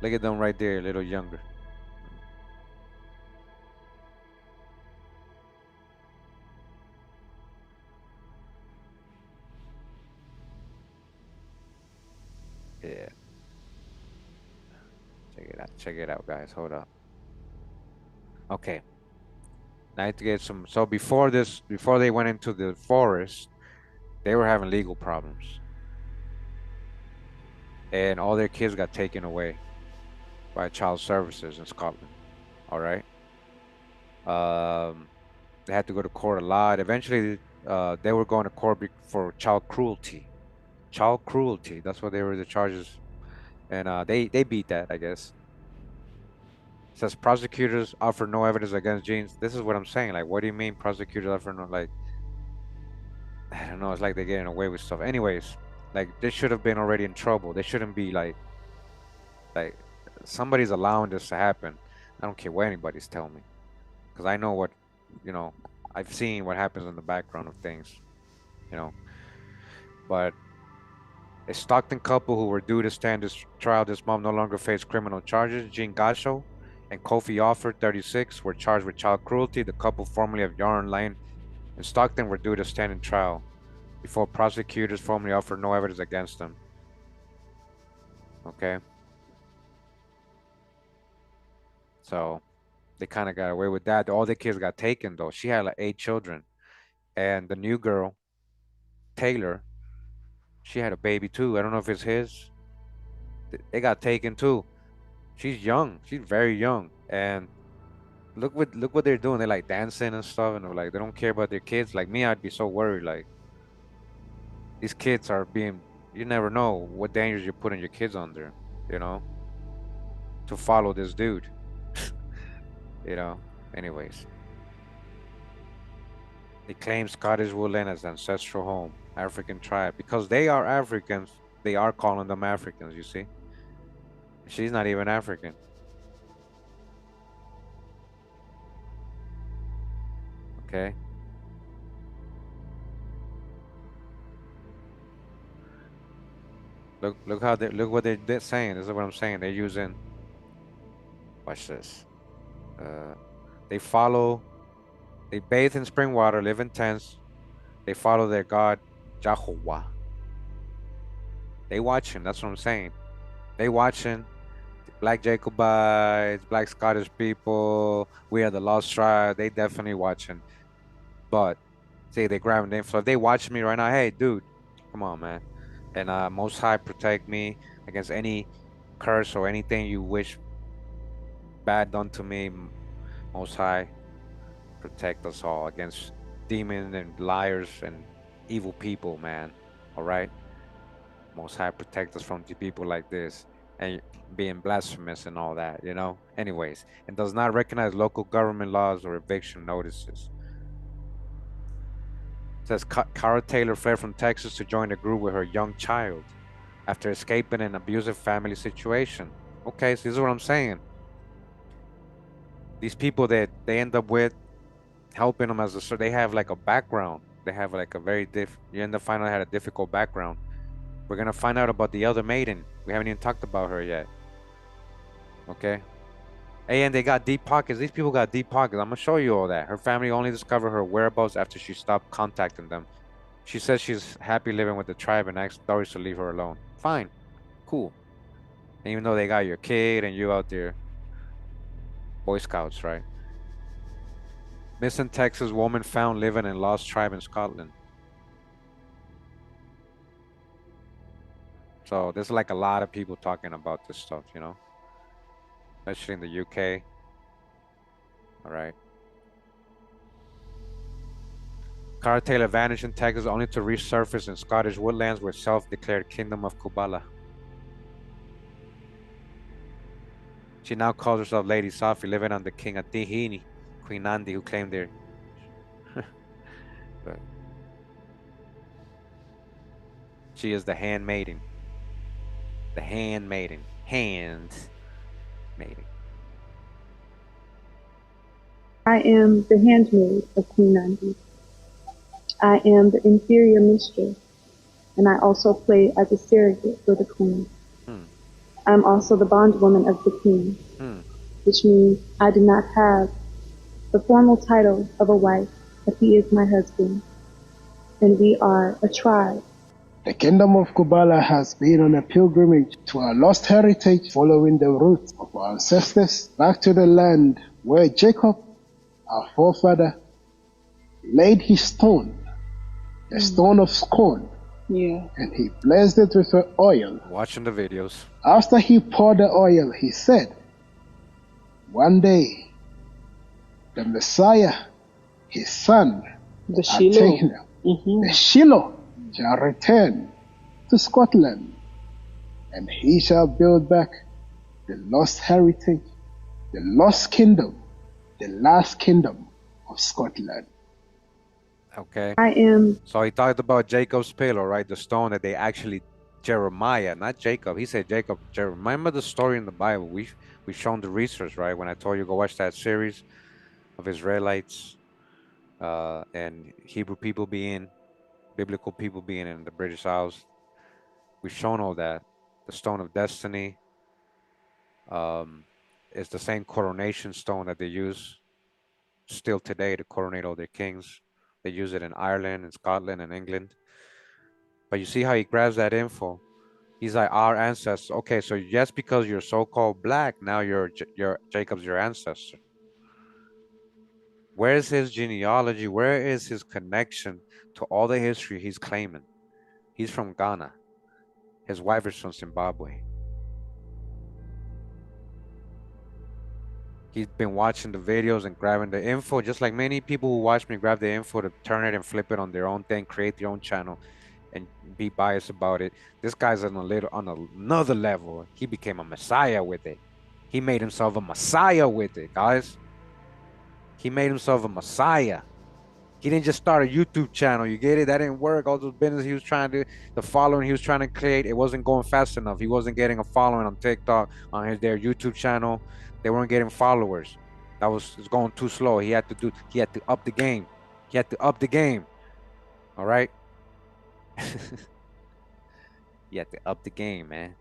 Look at them right there, a little younger. Yeah. Check it out, guys. Hold up. Okay. Now I have to get some. So before they went into the forest, they were having legal problems. And all their kids got taken away by child services in Scotland. All right. They had to go to court a lot. Eventually, they were going to court for child cruelty. Child cruelty. That's what they were the charges, and they beat that, I guess. Says prosecutors offer no evidence against Jeans. This is what I'm saying. Like, what do you mean prosecutors offer no? Like, I don't know. It's like they're getting away with stuff. Anyways, like they should have been already in trouble. They shouldn't be like somebody's allowing this to happen. I don't care what anybody's telling me, because I know what, you know, I've seen what happens in the background of things, you know. But a Stockton couple who were due to stand this trial this month no longer face criminal charges. Jean Gasho and Kofi Offer, 36, were charged with child cruelty. The couple, formerly of Yarn Lane in Stockton, were due to stand in trial before prosecutors formally offered no evidence against them. Okay. So they kind of got away with that. All the kids got taken, though. She had like 8 children. And the new girl, Taylor, she had a baby too. I don't know if it's his. They got taken too. She's young. She's very young. And look what they're doing. They're like dancing and stuff, and they're like they don't care about their kids. Like me, I'd be so worried. Like these kids are being. You never know what dangers you're putting your kids under. You know, to follow this dude. You know. Anyways, they claim Scottish woodland as ancestral home, African tribe, because they are Africans. They are calling them Africans. You see. She's not even African. Okay. Look how look what they're saying. This is what I'm saying. They're using. Watch this. Uh, they follow. They bathe in spring water, live in tents. They follow their god, Jehovah. They watching. That's what I'm saying. They watching. Black Jacobites, Black Scottish people. We are the lost tribe. They definitely watching. But say they grabbing them. So if they watch me right now, hey, dude, come on, man. And Most High protect me against any curse or anything you wish bad done to me. Most High protect us all against demons and liars and evil people, man. All right. Most High protect us from the people like this and being blasphemous and all that, you know. Anyways, and does not recognize local government laws or eviction notices. It says Cara Taylor fled from Texas to join a group with her young child after escaping an abusive family situation. Okay, so this is what I'm saying. These people that they end up with, helping them as a, they have like a background. They have like a very you end up finding out had a difficult background. We're gonna find out about the other maiden. We haven't even talked about her yet. Okay. Hey, and they got deep pockets. These people got deep pockets. I'm gonna show you all that. Her family only discovered her whereabouts after she stopped contacting them. She says she's happy living with the tribe and asked Doris to leave her alone. Fine. Cool. And even though they got your kid and you out there, Boy Scouts, right? Missing Texas woman found living in lost tribe in Scotland. So there's like a lot of people talking about this stuff, you know, especially in the UK. All right. Cara Taylor vanished in Texas only to resurface in Scottish woodlands with self-declared Kingdom of Kubala. She now calls herself Lady Sophie, living under King Atihini, Queen Nandi, who claimed their. But she is the handmaiden. The handmaiden. Handmaiden. I am the handmaid of Queen Nandi. I am the inferior mistress, and I also play as a surrogate for the queen. I'm also the bondwoman of the king, which means I do not have the formal title of a wife, but he is my husband, and we are a tribe. The Kingdom of Kubala has been on a pilgrimage to our lost heritage, following the roots of our ancestors back to the land where Jacob, our forefather, laid his stone, the stone of scorn, and he blessed it with the oil. Watching the videos. After he poured the oil, he said, one day, the Messiah, his son, the Shiloh, the Shiloh, shall return to Scotland, and he shall build back the lost heritage, the lost kingdom, the last kingdom of Scotland. Okay. I am. So he talked about Jacob's pillow, right? The stone that they actually, Jeremiah, not Jacob. He said Jacob. Remember the story in the Bible? We've shown the research, right? When I told you go watch that series of Israelites and Hebrew people being, biblical people being in the British Isles. We've shown all that. The stone of destiny is the same coronation stone that they use still today to coronate all their kings. They use it in Ireland, in Scotland, and England. But you see how he grabs that info. He's like, our ancestors. Okay, so just because you're so-called black, now you're Jacob's your ancestor. Where is his genealogy? Where is his connection to all the history he's claiming? He's from Ghana. His wife is from Zimbabwe. He's been watching the videos and grabbing the info, just like many people who watch me grab the info to turn it and flip it on their own thing, create their own channel, and be biased about it. This guy's on another level. He became a messiah with it. He made himself a messiah with it, guys. He made himself a messiah. He didn't just start a YouTube channel. You get it? That didn't work. All those business he was trying to, the following he was trying to create, it wasn't going fast enough. He wasn't getting a following on TikTok, on their YouTube channel. They weren't getting followers. It's going too slow. He had to up the game. All right. You have to up the game, man.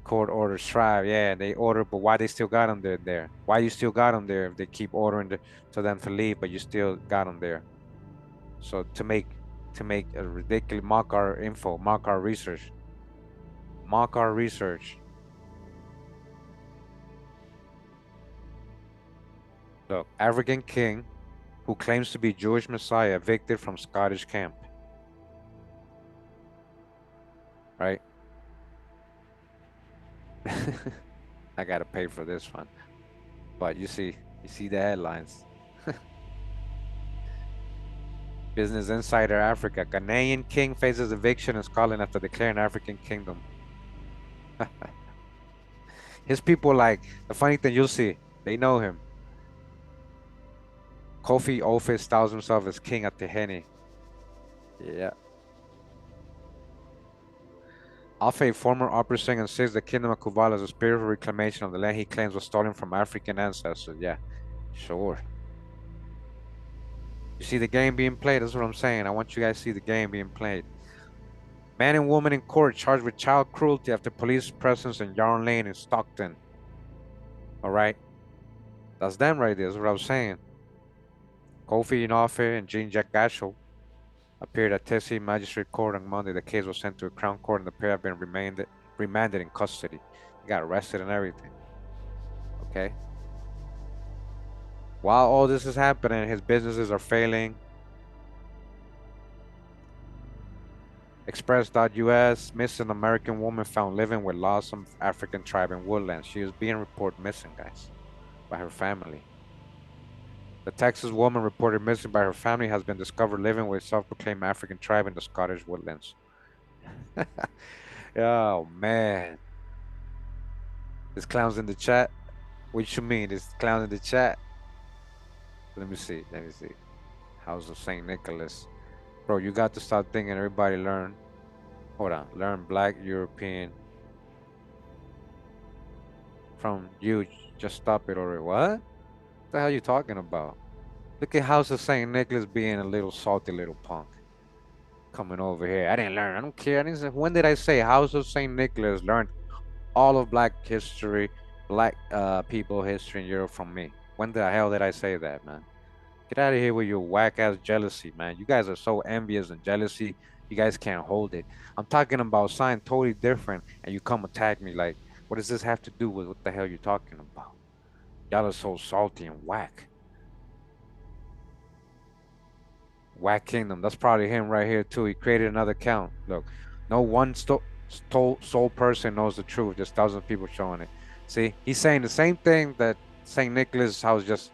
Court orders tribe, yeah, they order, but why they still got them there? Why you still got them there if they keep ordering to them to leave, but you still got them there? So to make a ridiculous mock our info, mock our research, mock our research. Look, African king who claims to be Jewish Messiah evicted from Scottish camp. Right? I gotta pay for this one. But you see the headlines. Business Insider Africa. Ghanaian king faces eviction in Scotland after declaring African kingdom. His people, like, the funny thing, you'll see, they know him. Kofi Office styles himself as king at Tehene. Yeah. Afe, former opera singer, says the kingdom of Kubala is a spiritual reclamation of the land he claims was stolen from African ancestors. Yeah, sure. You see the game being played? That's what I'm saying. I want you guys to see the game being played. Man and woman in court charged with child cruelty after police presence in Yarn Lane in Stockton. All right. That's them right there. That's what I was saying. Kofi Inafe and Jean Jack Gashel appeared at Tessie Magistrate Court on Monday. The case was sent to a Crown Court and the pair have been remanded in custody. They got arrested and everything. Okay. While all this is happening, his businesses are failing. Express.us, missing American woman found living with lost some African tribe in Woodlands. She is being reported missing, guys, by her family. The Texas woman reported missing by her family has been discovered living with self-proclaimed African tribe in the Scottish Woodlands. Oh, man. This clown's in the chat. What you mean? This clown in the chat? Let me see. House of St. Nicholas. Bro, you got to stop thinking everybody learn. Hold on. Learn Black European. From you. Just stop it already. What? What the hell are you talking about? Look at House of St. Nicholas being a little salty little punk. Coming over here. I didn't learn. I don't care. When did I say House of St. Nicholas learned all of Black history, Black people history in Europe from me? When the hell did I say that, man? Get out of here with your whack-ass jealousy, man. You guys are so envious and jealousy. You guys can't hold it. I'm talking about something totally different, and you come attack me like, what does this have to do with what the hell you're talking about? Y'all are so salty and whack. Whack Kingdom. That's probably him right here, too. He created another account. Look, no one sole person knows the truth. There's thousands of people showing it. See, he's saying the same thing that St. Nicholas House just...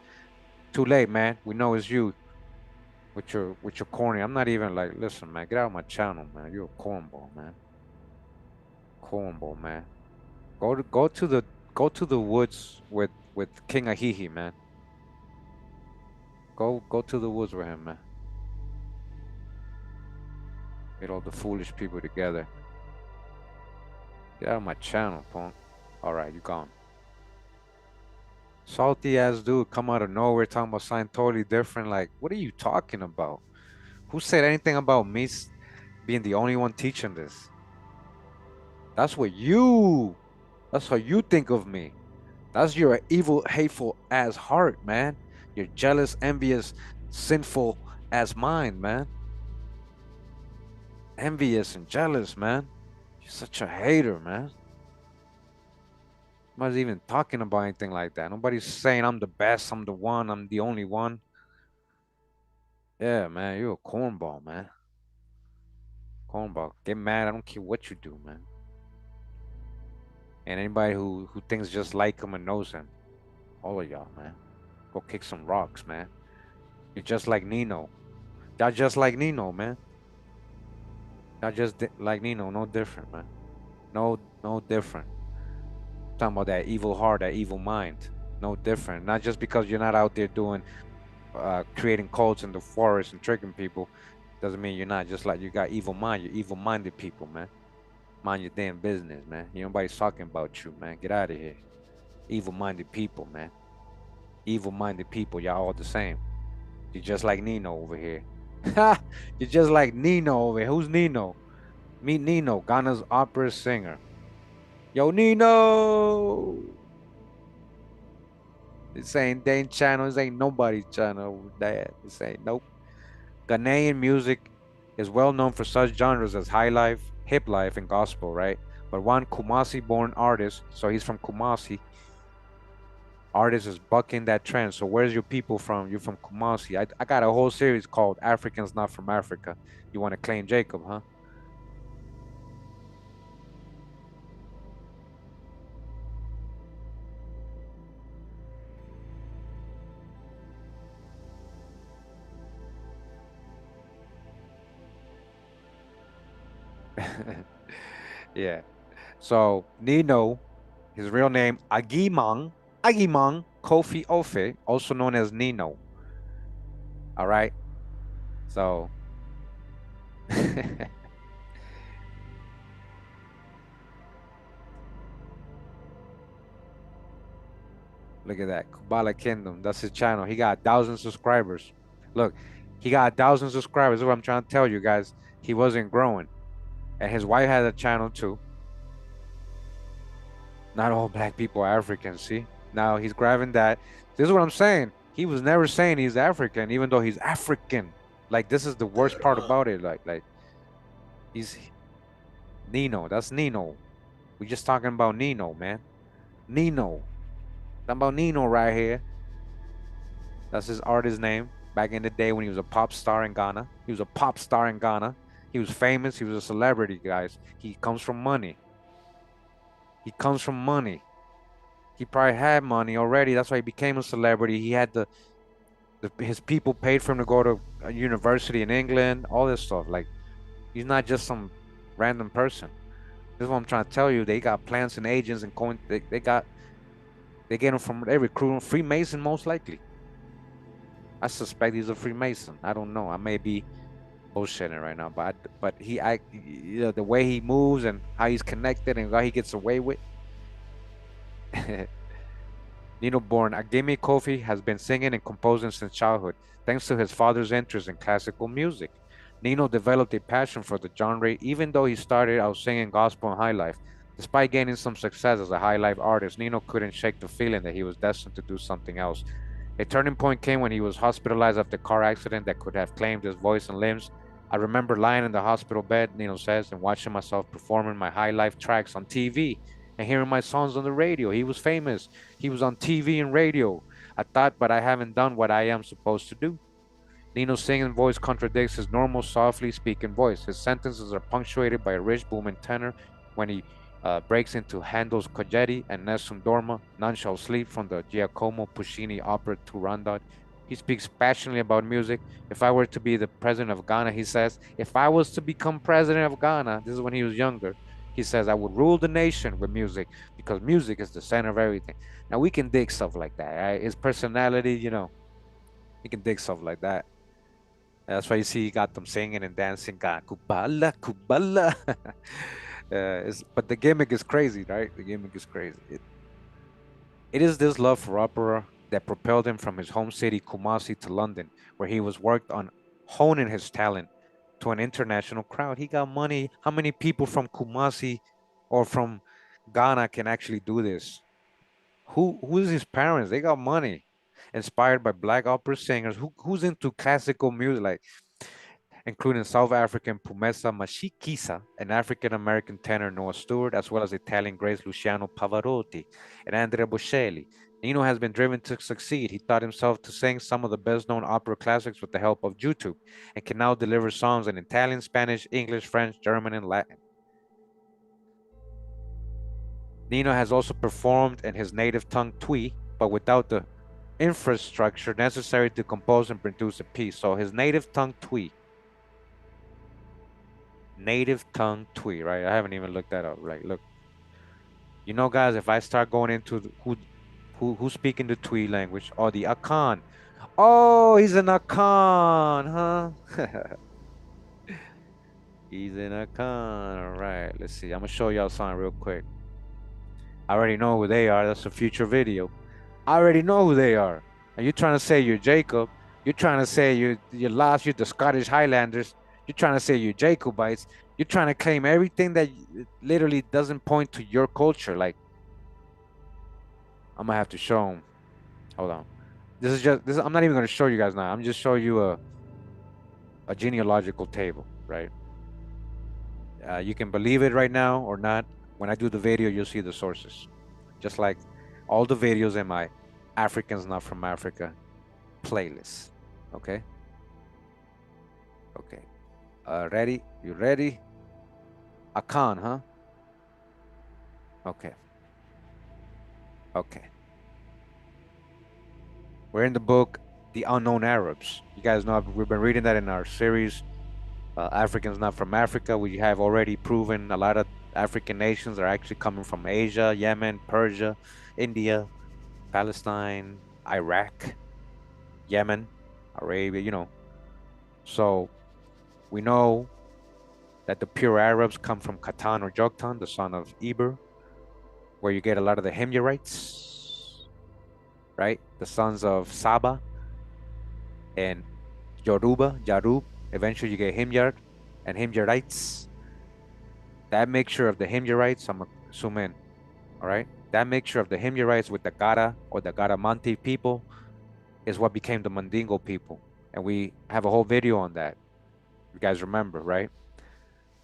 Too late, man. We know it's you with your corny. I'm not even like, listen, man, get out of my channel, man. You're a cornball, man. Cornball, man. Go to the woods with King Ahihi, man. Go to the woods with him, man. Get all the foolish people together. Get out of my channel, punk. All right, you gone. Salty ass dude come out of nowhere talking about something totally different. Like, what are you talking about? Who said anything about me being the only one teaching this? That's how you think of me. That's your evil, hateful ass heart, man. Your jealous, envious, sinful ass mind, man. Envious and jealous, man. You're such a hater, man. Nobody's even talking about anything like that. Nobody's saying I'm the best, I'm the one, I'm the only one. Yeah, man, you're a cornball, man. Cornball. Get mad, I don't care what you do, man. And anybody who thinks just like him and knows him. All of y'all, man. Go kick some rocks, man. You're just like Nino. Y'all just like Nino, man. Y'all just like Nino, no different, man. No different. Talking about that evil heart, that evil mind. No different. Not just because you're not out there doing creating cults in the forest and tricking people doesn't mean you're not. Just like you got evil mind, you're evil-minded people, man. Mind your damn business, man. Nobody's talking about you, man. Get out of here. Evil-minded people, man. Evil-minded people, y'all all the same. You're just like Nino over here. You're just like Nino over here. Who's Nino? Meet Nino, Ghana's opera singer. Yo, Nino! This ain't Dane channel. This ain't nobody's channel, Dad. This ain't nope. Ghanaian music is well known for such genres as high life, hip life, and gospel, right? But one Kumasi-born artist, so he's from Kumasi. Artist is bucking that trend. So where's your people from? You're from Kumasi. I got a whole series called Africans Not From Africa. You want to claim Jacob, huh? Yeah. So Nino, his real name Agimang Kofi Ofe, also known as Nino. All right. So look at that. Kubala Kingdom. That's his channel. He got 1,000 subscribers. Look, he got 1,000 subscribers. That's what I'm trying to tell you guys. He wasn't growing. And his wife had a channel too. Not all black people are African, see? Now he's grabbing that. This is what I'm saying. He was never saying he's African, even though he's African. Like, this is the worst part about it. Like he's Nino. That's Nino. We just talking about Nino, man. Nino. Talking about Nino right here. That's his artist name. Back in the day when he was a pop star in Ghana. He was a pop star in Ghana. He was famous. He was a celebrity, guys. He comes from money. He comes from money. He probably had money already. That's why he became a celebrity. He had his people paid for him to go to a university in England, all this stuff. Like, he's not just some random person. This is what I'm trying to tell you. They got plans and agents and they get him from every crew. Freemason, most likely. I suspect he's a Freemason. I don't know. I may be bullshitting right now, but the way he moves and how he's connected and how he gets away with. Nino born Agimi Kofi has been singing and composing since childhood, thanks to his father's interest in classical music. Nino developed a passion for the genre, even though he started out singing gospel and high life. Despite gaining some success as a high life artist, Nino couldn't shake the feeling that he was destined to do something else. A turning point came when he was hospitalized after a car accident that could have claimed his voice and limbs. I remember lying in the hospital bed, Nino says, and watching myself performing my high life tracks on TV and hearing my songs on the radio. He was famous. He was on TV and radio. I thought, but I haven't done what I am supposed to do. Nino's singing voice contradicts his normal, softly speaking voice. His sentences are punctuated by a rich, booming tenor. When he breaks into Handel's Coggetti and Nessun Dorma, None Shall Sleep from the Giacomo Puccini opera Turandot. He speaks passionately about music. If I were to be the president of Ghana, he says, if I was to become president of Ghana, this is when he was younger, he says, I would rule the nation with music because music is the center of everything. Now, we can dig stuff like that, right? His personality, he can dig stuff like that. That's why you see he got them singing and dancing, Kubala, Kubala. But the gimmick is crazy, right? The gimmick is crazy. It is this love for opera that propelled him from his home city, Kumasi, to London, where he was worked on honing his talent to an international crowd. He got money. How many people from Kumasi or from Ghana can actually do this? Who's his parents? They got money. Inspired by black opera singers. Who's into classical music, like including South African Pumesa Mashikisa, an African-American tenor Noah Stewart, as well as Italian greats Luciano Pavarotti and Andrea Bocelli. Nino has been driven to succeed. He taught himself to sing some of the best-known opera classics with the help of YouTube and can now deliver songs in Italian, Spanish, English, French, German, and Latin. Nino has also performed in his native tongue Twi, but without the infrastructure necessary to compose and produce a piece. So his native tongue Twi. Native tongue Twi, right? I haven't even looked that up. Right? Look, guys, if I start going into who's speaking the Twi language or the Akan, oh, he's an Akan, huh? He's an Akan. All right, let's see. I'm gonna show y'all something real quick. I already know who they are. That's a future video. I already know who they are. And you're trying to say you're Jacob. You're trying to say you're lost. You're the Scottish Highlanders. You're trying to say you're Jacobites. You're trying to claim everything that literally doesn't point to your culture. Like, I'm gonna have to show them. Hold on. This is just this. I'm not even gonna show you guys now. I'm just showing you a genealogical table, right? You can believe it right now or not. When I do the video, you'll see the sources. Just like all the videos in my Africans Not From Africa playlist. Okay? Okay. Ready? You ready? Akan, huh? Okay. Okay. We're in the book, The Unknown Arabs. You guys know we've been reading that in our series, Africans Not From Africa. We have already proven a lot of African nations are actually coming from Asia, Yemen, Persia, India, Palestine, Iraq, Yemen, Arabia, you know. So we know that the pure Arabs come from Qatan or Joktan, the son of Eber, where you get a lot of the Himyarites, right? The sons of Saba and Yoruba, Yarub. Eventually you get Himyar and Himyarites. That mixture of the Himyarites, I'm assuming, all right? That mixture of the Himyarites with the Gara or the Garamanti people is what became the Mandingo people. And we have a whole video on that. You guys remember, right?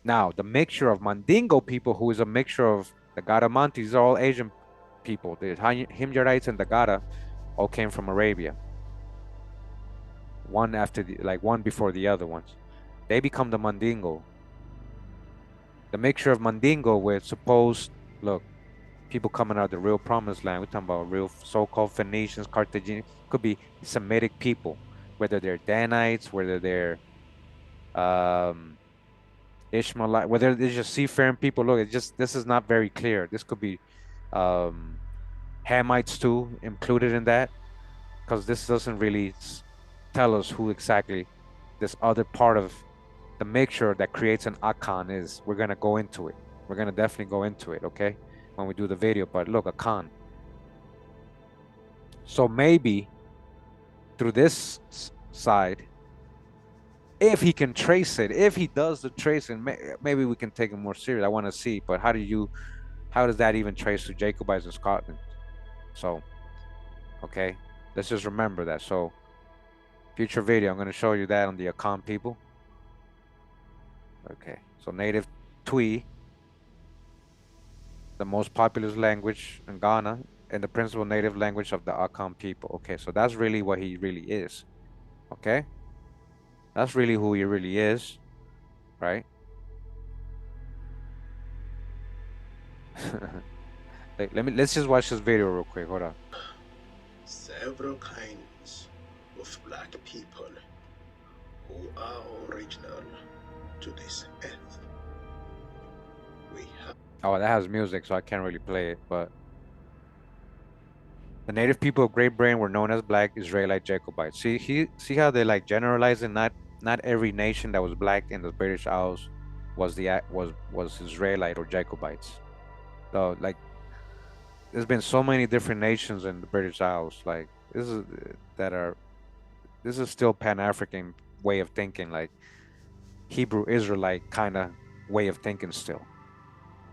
Now, the mixture of Mandingo people, who is a mixture of the Garamantis, are all Asian people. The Himyarites and the Gara all came from Arabia. One after the, like one before the other ones. They become the Mandingo. The mixture of Mandingo with supposed, look, people coming out of the real promised land. We're talking about real so-called Phoenicians, Carthaginians, could be Semitic people, whether they're Danites, whether they're Ishmaelite, whether they're just seafaring people. Look, it's just, this is not very clear. This could be Hamites too included in that, because this doesn't really tell us who exactly this other part of the mixture that creates an Akan is. We're gonna go into it. We're gonna definitely go into it, okay, when we do the video. But look, Akan. So maybe through this side, if he can trace it, if he does the tracing, maybe we can take it more serious. I want to see, but how does that even trace to Jacobites in Scotland? So, okay, let's just remember that. So, future video, I'm going to show you that on the Akan people. Okay, so native Twi, the most popular language in Ghana, and the principal native language of the Akan people. Okay, so that's really what he really is. Okay, that's really who he really is, right? Let's just watch this video real quick. Hold on. Several kinds of black people who are original to this earth. We have. Oh, that has music, so I can't really play it, but the native people of Great Britain were known as Black Israelite Jacobites. See how they like generalizing? Not every nation that was black in the British Isles was Israelite or Jacobites. So like, there's been so many different nations in the British Isles. Like this is still Pan-African way of thinking, like Hebrew Israelite kind of way of thinking still.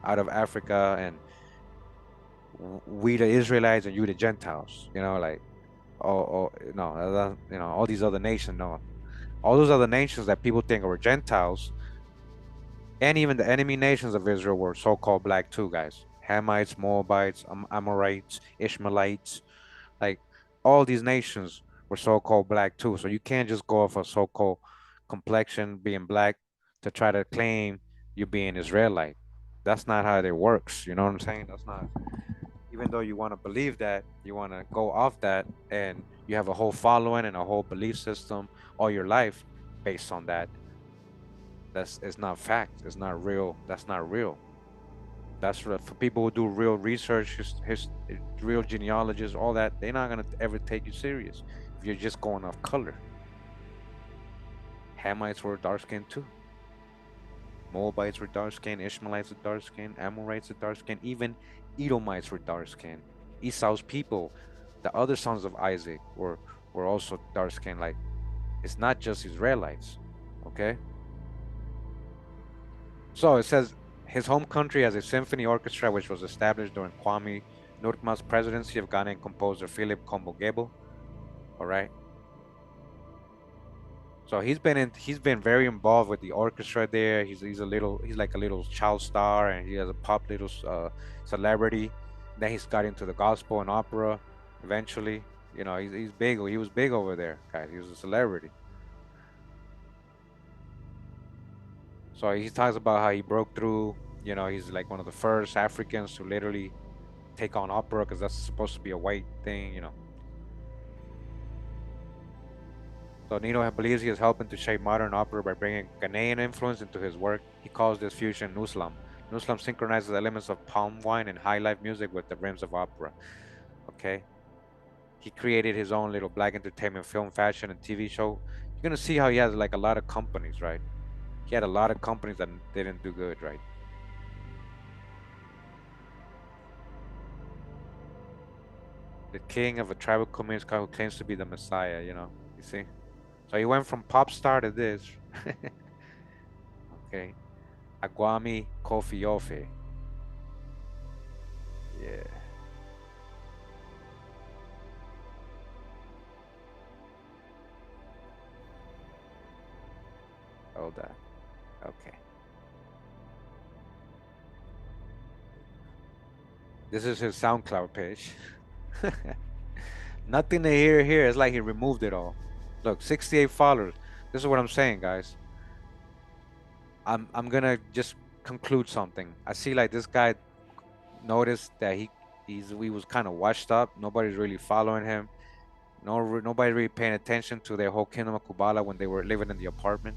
Out of Africa, and we the Israelites and you the Gentiles, you know, like, no, you know, all these other nations, no, all those other nations that people think were Gentiles, and even the enemy nations of Israel were so-called black too, guys. Hamites, Moabites, Amorites, Ishmaelites, like all these nations were so-called black too. So you can't just go off a so-called complexion being black to try to claim you being Israelite. That's not how it works. You know what I'm saying? That's not, even though you want to believe that, you want to go off that, and you have a whole following and a whole belief system all your life based on that. It's not fact. It's not real. That's not real. That's for people who do real research, real genealogists, all that. They're not gonna ever take you serious if you're just going off color. Hamites were dark skinned too. Moabites were dark skinned. Ishmaelites were dark skinned. Amorites were dark skinned. Even Edomites were dark skinned. Esau's people, the other sons of Isaac, were also dark skinned. Like, it's not just Israelites, okay? So it says his home country has a symphony orchestra which was established during Kwame Nkrumah's presidency of Ghanaian composer Philip Kombogebo. All right. So he's been very involved with the orchestra there. He's like a little child star, and he has a pop little celebrity. Then he's got into the gospel and opera eventually. You know, he's big. He was big over there, guys. He was a celebrity. So he talks about how he broke through. You know, he's like one of the first Africans to literally take on opera because that's supposed to be a white thing. You know. So Nino believes he is helping to shape modern opera by bringing Ghanaian influence into his work. He calls this fusion Nuslam. Nuslam synchronizes elements of palm wine and high life music with the rims of opera. Okay. He created his own little black entertainment film, fashion, and TV show. You're gonna see how he has like a lot of companies, right? He had a lot of companies that didn't do good, right? The king of a tribal community who claims to be the Messiah, you know. You see? So he went from pop star to this. Okay. Agwami Kofiofe. Yeah. Hold that. Okay. This is his SoundCloud page. Nothing to hear here. It's like he removed it all. Look, 68 followers. This is what I'm saying, guys. I'm gonna just conclude something. I see like this guy noticed that he was kind of washed up. Nobody's really following him. Nobody really paying attention to their whole kingdom of Kubala when they were living in the apartment,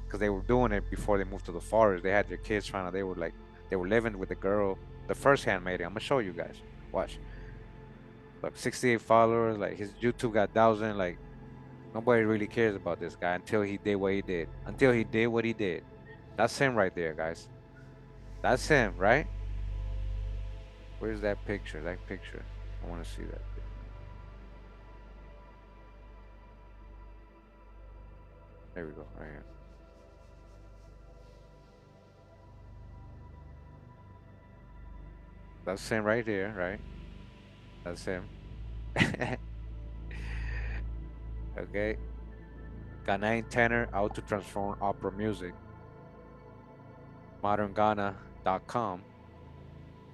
because they were doing it before they moved to the forest. They had their kids trying to. They were living with the girl, the first handmaiden. I'm gonna show you guys. Watch. Look, 68 followers. Like his YouTube got 1,000. Like nobody really cares about this guy until he did what he did. Until he did what he did. That's him right there, guys. That's him, right? Where's that picture? That picture. I want to see that. There we go, right here. That's him right here, right? That's him. Okay. Ghanaian tenor, how to transform opera music. ModernGhana.com.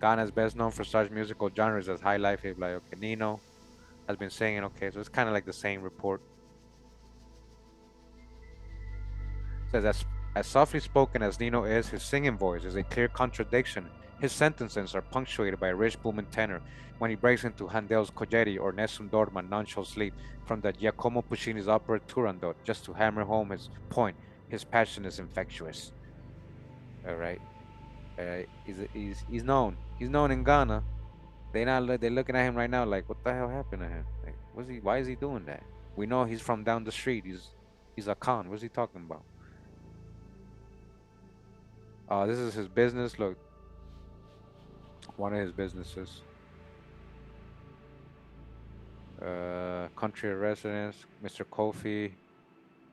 Ghana is best known for such musical genres as high life, hip like okay, Nino has been singing. Okay, so it's kind of like the same report. It says as softly spoken as Nino is, his singing voice is a clear contradiction. His sentences are punctuated by a rich booming tenor. When he breaks into Handel's Kojeri or Nessun Dorma, None Shall Sleep, from the Giacomo Puccini's opera Turandot, just to hammer home his point, his passion is infectious. All right. He's known. He's known in Ghana. They're looking at him right now like, what the hell happened to him? Like, why is he doing that? We know he's from down the street. He's a con. What's he talking about? This is his business. Look, one of his businesses. Country of residence, Mr. Kofi.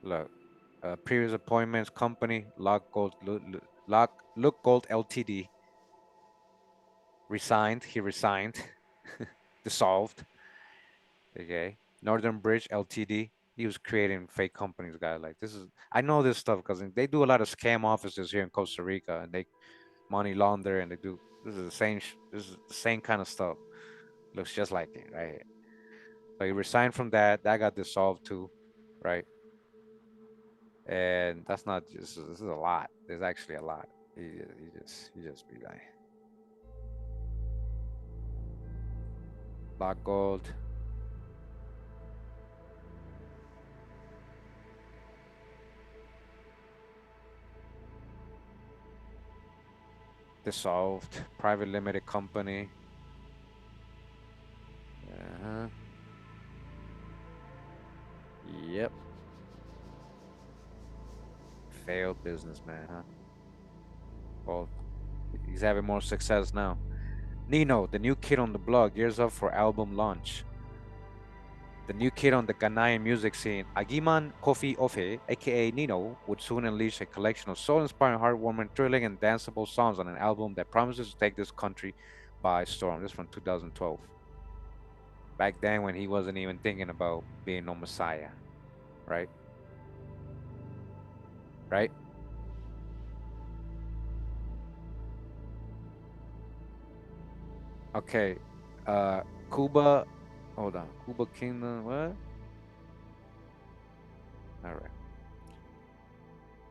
Look, previous appointments, company, Look Gold Ltd. Resigned. He resigned. Dissolved. Okay. Northern Bridge Ltd. He was creating fake companies, guys. Like this is, I know this stuff because they do a lot of scam offices here in Costa Rica, and they money launder, and they do. This is the same kind of stuff. Looks just like it, right? So he resigned from that. That got dissolved too, right? And that's not just. This is a lot. There's actually a lot. He just be like. Black Gold. Dissolved. Private limited company. Yep. Failed businessman, huh? Well, he's having more success now. Nino, the new kid on the block, gears up for album launch. The new kid on the Ghanaian music scene, Agiman Kofi Ofe, aka Nino, would soon unleash a collection of soul-inspiring, heartwarming, thrilling, and danceable songs on an album that promises to take this country by storm. This is from 2012. Back then when he wasn't even thinking about being no messiah, right? Right? Okay. Cuba, hold on. Cuba Kingdom, what? All right.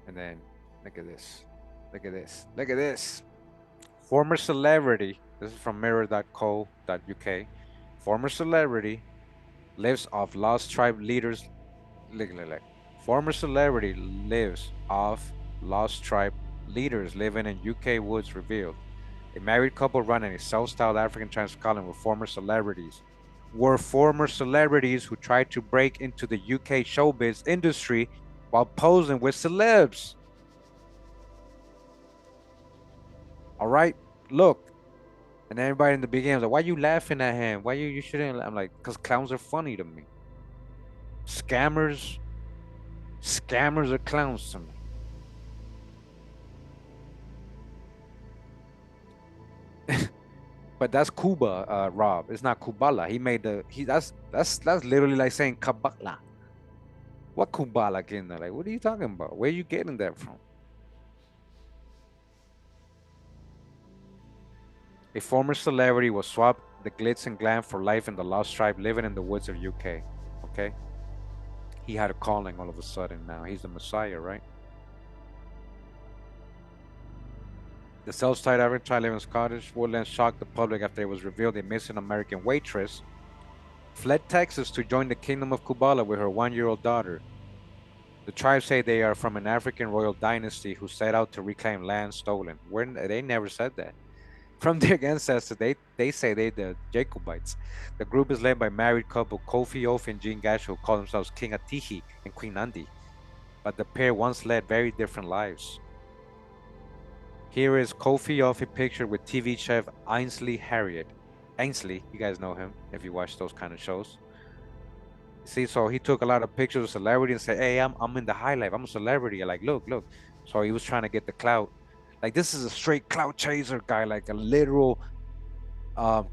And then look at this. Look at this. Look at this. Former celebrity, this is from mirror.co.uk. Former celebrity lives off lost tribe leaders. Look. Former celebrity lives off lost tribe leaders living in UK woods revealed. A married couple running a self-styled African trans colony with former celebrities. Were former celebrities who tried to break into the UK showbiz industry while posing with celebs. All right, look. And everybody in the beginning was like, why you laughing at him? Why you shouldn't? I'm like, because clowns are funny to me. Scammers are clowns to me. But that's Cuba, Rob. It's not Kubala. He made that's literally like saying Kabbalah. What Kubala, Kinder? Like, what are you talking about? Where are you getting that from? A former celebrity was swapped the glitz and glam for life in the lost tribe living in the woods of UK. Okay? He had a calling all of a sudden now. He's the Messiah, right? The self-styled African tribe living in Scottish woodlands shocked the public after it was revealed a missing American waitress fled Texas to join the kingdom of Kubala with her 1-year-old daughter. The tribe say they are from an African royal dynasty who set out to reclaim land stolen. They never said that. From their ancestors, they say they're the Jacobites. The group is led by married couple Kofi Ofe and Jean Gash, who call themselves King Atihi and Queen Nandi. But the pair once led very different lives. Here is Kofi Ofe pictured with TV chef Ainsley Harriott. Ainsley, you guys know him if you watch those kind of shows. See, so he took a lot of pictures of celebrity and said, hey, I'm in the high life. I'm a celebrity. Like, look. So he was trying to get the clout. Like, this is a straight clout chaser guy, like a literal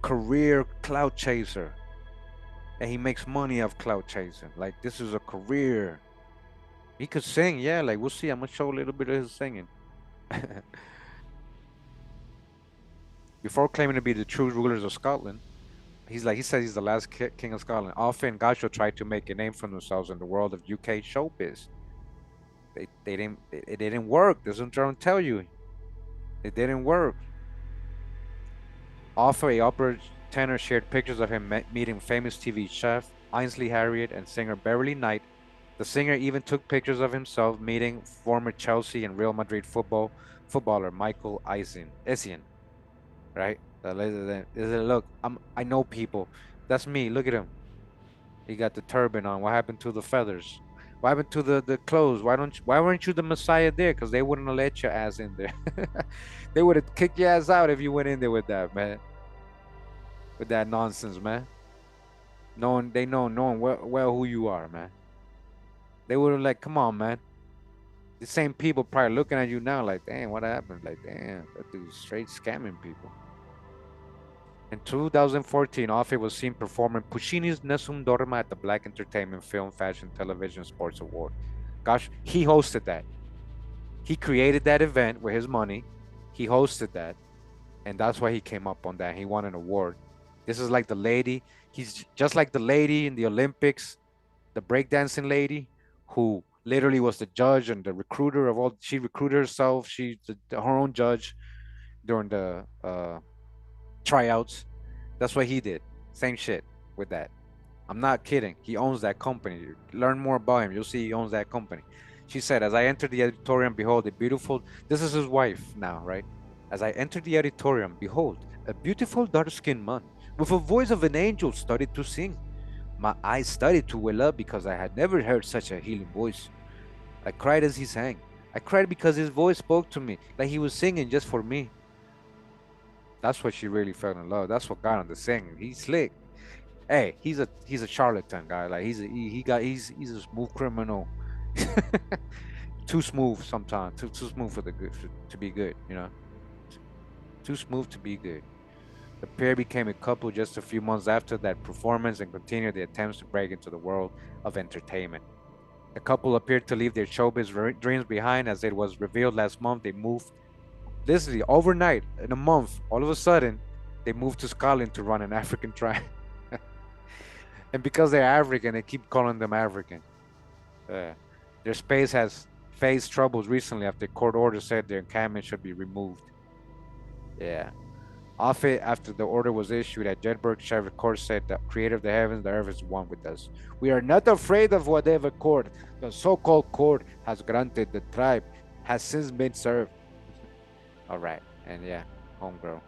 career clout chaser. And he makes money off clout chasing. Like, this is a career. He could sing, yeah. Like, we'll see. I'm going to show a little bit of his singing. Before claiming to be the true rulers of Scotland, he says he's the last king of Scotland. Offa and Gasho tried to make a name for themselves in the world of UK showbiz. It didn't work. This is what I'm trying to tell you. It didn't work. Offa, a opera tenor, shared pictures of him meeting famous TV chef Ainsley Harriott and singer Beverly Knight. The singer even took pictures of himself meeting former Chelsea and Real Madrid footballer Michael Essien. Right? Look, I know people. That's me. Look at him. He got the turban on. What happened to the feathers? What happened to the clothes? Why weren't you the Messiah there? Because they wouldn't have let your ass in there. They would have kicked your ass out if you went in there with that, man. With that nonsense, man. Knowing well who you are, man. They would have like, come on, man. The same people probably looking at you now like, damn, what happened? Like, damn, that dude's straight scamming people. In 2014, Offa was seen performing Puccini's Nessun Dorma at the Black Entertainment Film, Fashion, Television, Sports Award. Gosh, he hosted that. He created that event with his money. He hosted that. And that's why he came up on that. He won an award. This is like the lady. He's just like the lady in the Olympics, the breakdancing lady who literally was the judge and the recruiter of all. She recruited herself. She's her own judge during the tryouts. That's what he did. Same shit with that. I'm not kidding. He owns that company. Learn more about him. You'll see he owns that company. She said, as I entered the auditorium, behold, a beautiful, this is his wife now, right? As I entered the auditorium, behold, a beautiful dark-skinned man with a voice of an angel started to sing. My eyes started to well up because I had never heard such a healing voice. I cried as he sang. I cried because his voice spoke to me, like he was singing just for me. That's what she really fell in love. That's what got him to sing. He's slick. Hey, he's a charlatan guy. Like he's a smooth criminal. Too smooth sometimes. Too smooth for the good to be good. You know, too smooth to be good. The pair became a couple just a few months after that performance and continued the attempts to break into the world of entertainment. The couple appeared to leave their showbiz dreams behind, as it was revealed last month they moved literally overnight in a month. All of a sudden, they moved to Scotland to run an African tribe. And because they're African, they keep calling them African. Their space has faced troubles recently after court order said their encampment should be removed. Yeah. Off it, after the order was issued at Jedburgh Sheriff Court, said the creator of the heavens, the earth is one with us. We are not afraid of whatever court the so-called court has granted. The tribe has since been served. All right. And yeah, homegirl.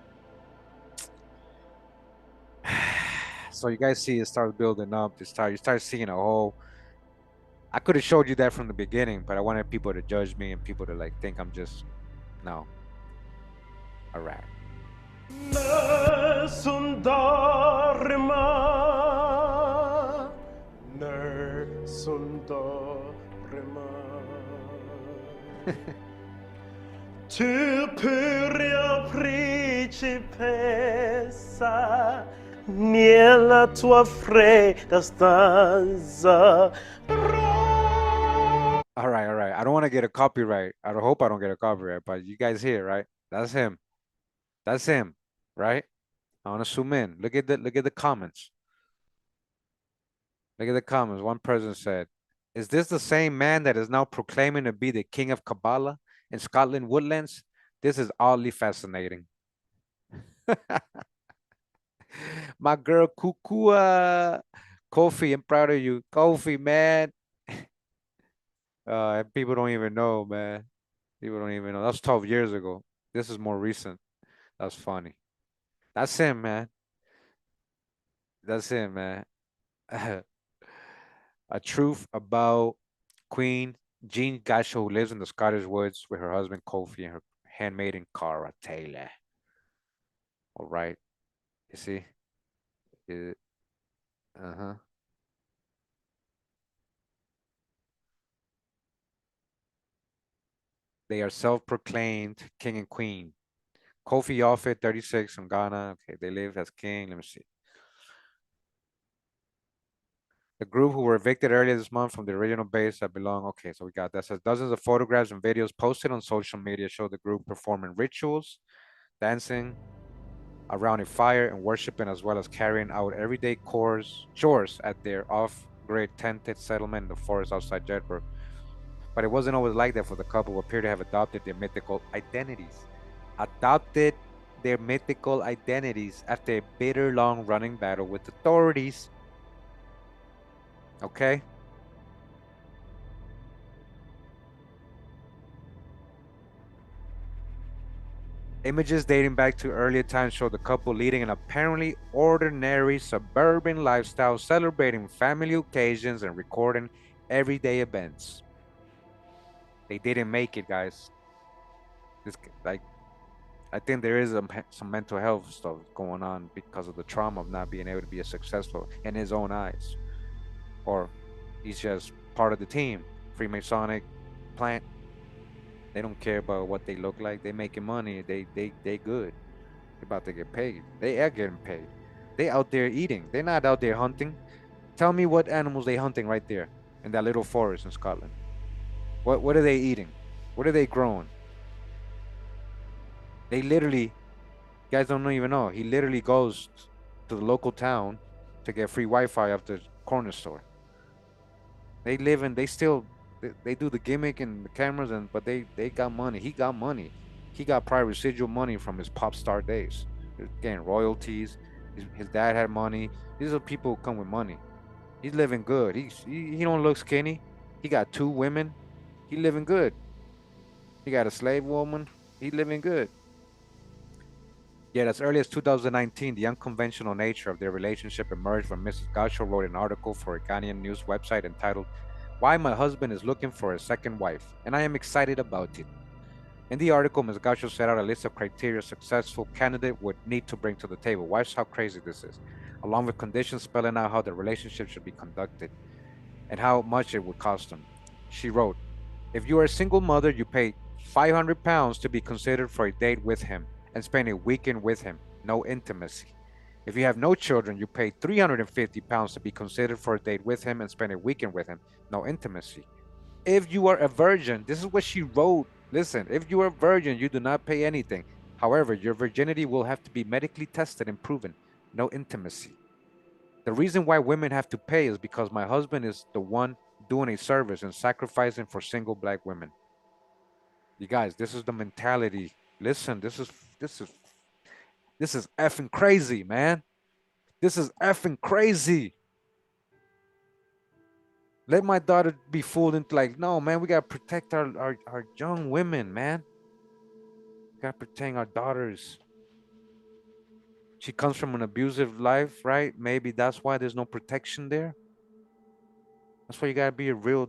So you guys see it starts building up. You start seeing a whole. I could have showed you that from the beginning, but I wanted people to judge me and people to like think I'm just no. All right. Tu pura principessa, nella tua fredda stanza. All right. I don't want to get a copyright. I hope I don't get a copyright, but you guys hear, right? That's him. That's him, right? I want to zoom in. Look at the comments. Look at the comments. One person said, "Is this the same man that is now proclaiming to be the king of Kubala in Scotland woodlands? This is oddly fascinating." My girl Kukua, Kofi, I'm proud of you. Kofi, man. People don't even know, man. People don't even know. That's 12 years ago. This is more recent. That's funny. That's him, man. That's him, man. A truth about Queen Jean Gasho, who lives in the Scottish woods with her husband Kofi and her handmaiden Cara Taylor. All right. You see? Uh-huh. They are self-proclaimed king and queen. Kofi Offit, 36 from Ghana. Okay, they live as king. Let me see. The group who were evicted earlier this month from the original base that belong. Okay, so we got that. Says dozens of photographs and videos posted on social media show the group performing rituals, dancing around a fire, and worshiping, as well as carrying out everyday chores at their off-grid tented settlement in the forest outside Jedburgh. But it wasn't always like that for the couple who appear to have adopted their mythical identities. After a bitter, long-running battle with authorities. Okay? Images dating back to earlier times show the couple leading an apparently ordinary suburban lifestyle, celebrating family occasions and recording everyday events. They didn't make it, guys. I think there is some mental health stuff going on because of the trauma of not being able to be as successful in his own eyes. Or he's just part of the team, Freemasonic plant. They don't care about what they look like. They making money. They good. They're about to get paid. They are getting paid. They out there eating. They're not out there hunting. Tell me what animals they hunting right there in that little forest in Scotland. What are they eating? What are they growing? They literally, you guys don't even know. He literally goes to the local town to get free Wi-Fi off the corner store. They live in. They do the gimmick and the cameras, but they got money. He got money. He got probably residual money from his pop star days. They're getting royalties. His dad had money. These are people who come with money. He's living good. He don't look skinny. He got 2 women. He living good. He got a slave woman. He living good. Yet as early as 2019, the unconventional nature of their relationship emerged when Mrs. Gasho wrote an article for a Ghanaian news website entitled, "Why My Husband is Looking for a Second Wife, and I Am Excited About It." In the article, Ms. Gacho set out a list of criteria a successful candidate would need to bring to the table. Watch how crazy this is, along with conditions spelling out how the relationship should be conducted and how much it would cost them. She wrote, if you are a single mother, you pay £500 to be considered for a date with him and spend a weekend with him. No intimacy. If you have no children, you pay £350 to be considered for a date with him and spend a weekend with him. No intimacy. If you are a virgin, this is what she wrote. Listen, if you are a virgin, you do not pay anything. However, your virginity will have to be medically tested and proven. No intimacy. The reason why women have to pay is because my husband is the one doing a service and sacrificing for single black women. You guys, this is the mentality. Listen, this is effing crazy, man. This is effing crazy. Let my daughter be fooled into like, no, man, we gotta protect our young women, man. We gotta protect our daughters. She comes from an abusive life, right? Maybe that's why there's no protection there. That's why you gotta be a real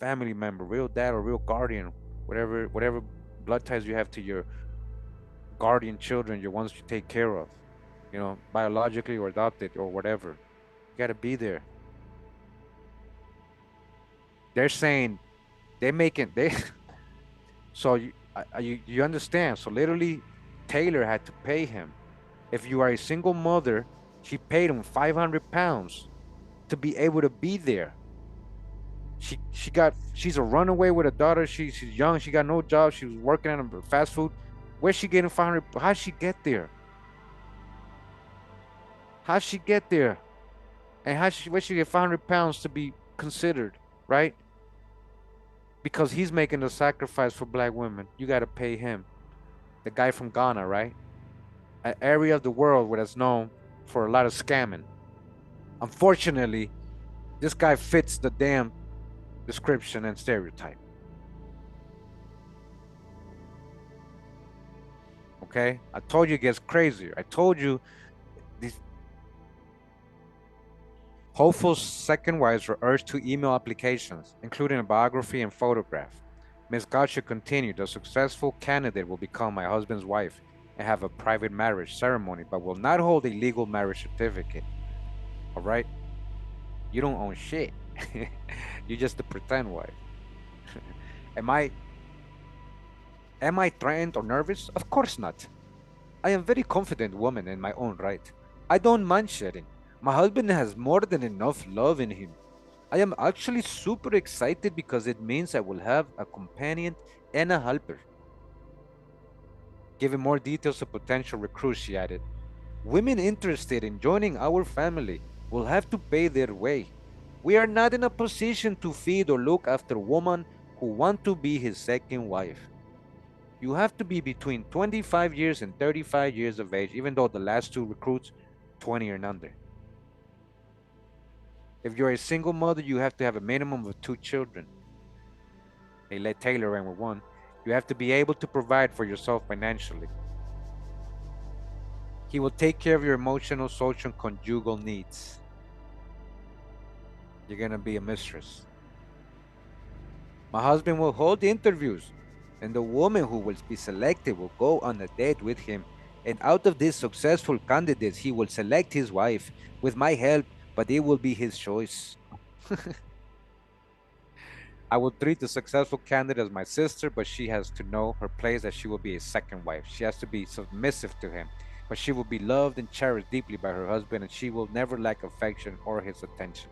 family member, real dad or real guardian, whatever blood ties you have to your guardian children, your ones you take care of, you know, biologically or adopted or whatever. You gotta be there. They're saying they so you understand. So literally Taylor had to pay him. If you are a single mother, she paid him £500 to be able to be there. She's a runaway with a daughter. She's young. She got no job. She was working at a fast food. Where's she getting 500? How'd she get there? How'd she get there? And where'd she get £500 to be considered, right? Because he's making the sacrifice for black women. You got to pay him. The guy from Ghana, right? An area of the world where that's known for a lot of scamming. Unfortunately, this guy fits the damn description and stereotype. Okay? I told you it gets crazier. I told you these hopeful second wives were urged to email applications, including a biography and photograph. Ms. Gotcha continued, the successful candidate will become my husband's wife and have a private marriage ceremony, but will not hold a legal marriage certificate. All right? You don't own shit. You're just a pretend wife. Am I threatened or nervous? Of course not. I am a very confident woman in my own right. I don't mind sharing. My husband has more than enough love in him. I am actually super excited because it means I will have a companion and a helper. Giving more details to potential recruits, she added, women interested in joining our family will have to pay their way. We are not in a position to feed or look after women who want to be his second wife. You have to be between 25 years and 35 years of age, even though the last two recruits, 20 and under. If you're a single mother, you have to have a minimum of 2 children. They let Taylor in with 1. You have to be able to provide for yourself financially. He will take care of your emotional, social, and conjugal needs. You're going to be a mistress. My husband will hold the interviews, and the woman who will be selected will go on a date with him. And out of these successful candidates, he will select his wife with my help, but it will be his choice. I will treat the successful candidate as my sister, but she has to know her place that she will be a second wife. She has to be submissive to him, but she will be loved and cherished deeply by her husband, and she will never lack affection or his attention.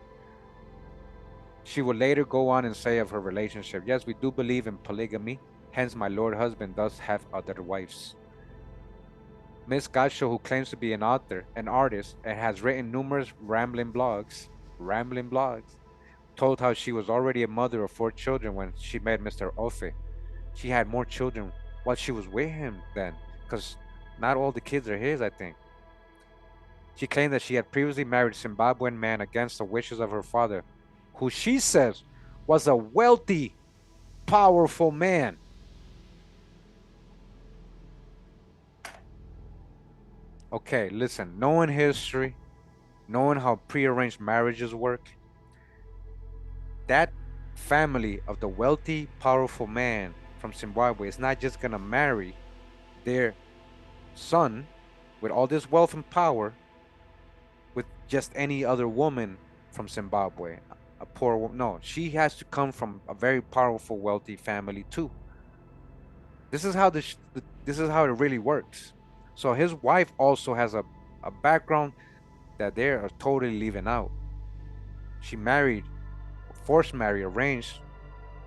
She will later go on and say of her relationship, yes, we do believe in polygamy, hence my lord husband does have other wives. Miss Gacho, who claims to be an author, an artist, and has written numerous rambling blogs, told how she was already a mother of 4 children when she met Mr. Ofe. She had more children while she was with him then, because not all the kids are his, I think. She claimed that she had previously married a Zimbabwean man against the wishes of her father, who she says was a wealthy, powerful man. Okay, listen, knowing history, knowing how prearranged marriages work, that family of the wealthy, powerful man from Zimbabwe is not just gonna marry their son with all this wealth and power with just any other woman from Zimbabwe, a poor woman. No, she has to come from a very powerful, wealthy family too. This is how this is how it really works. So his wife also has a background that they are totally leaving out. She married, forced marriage, arranged,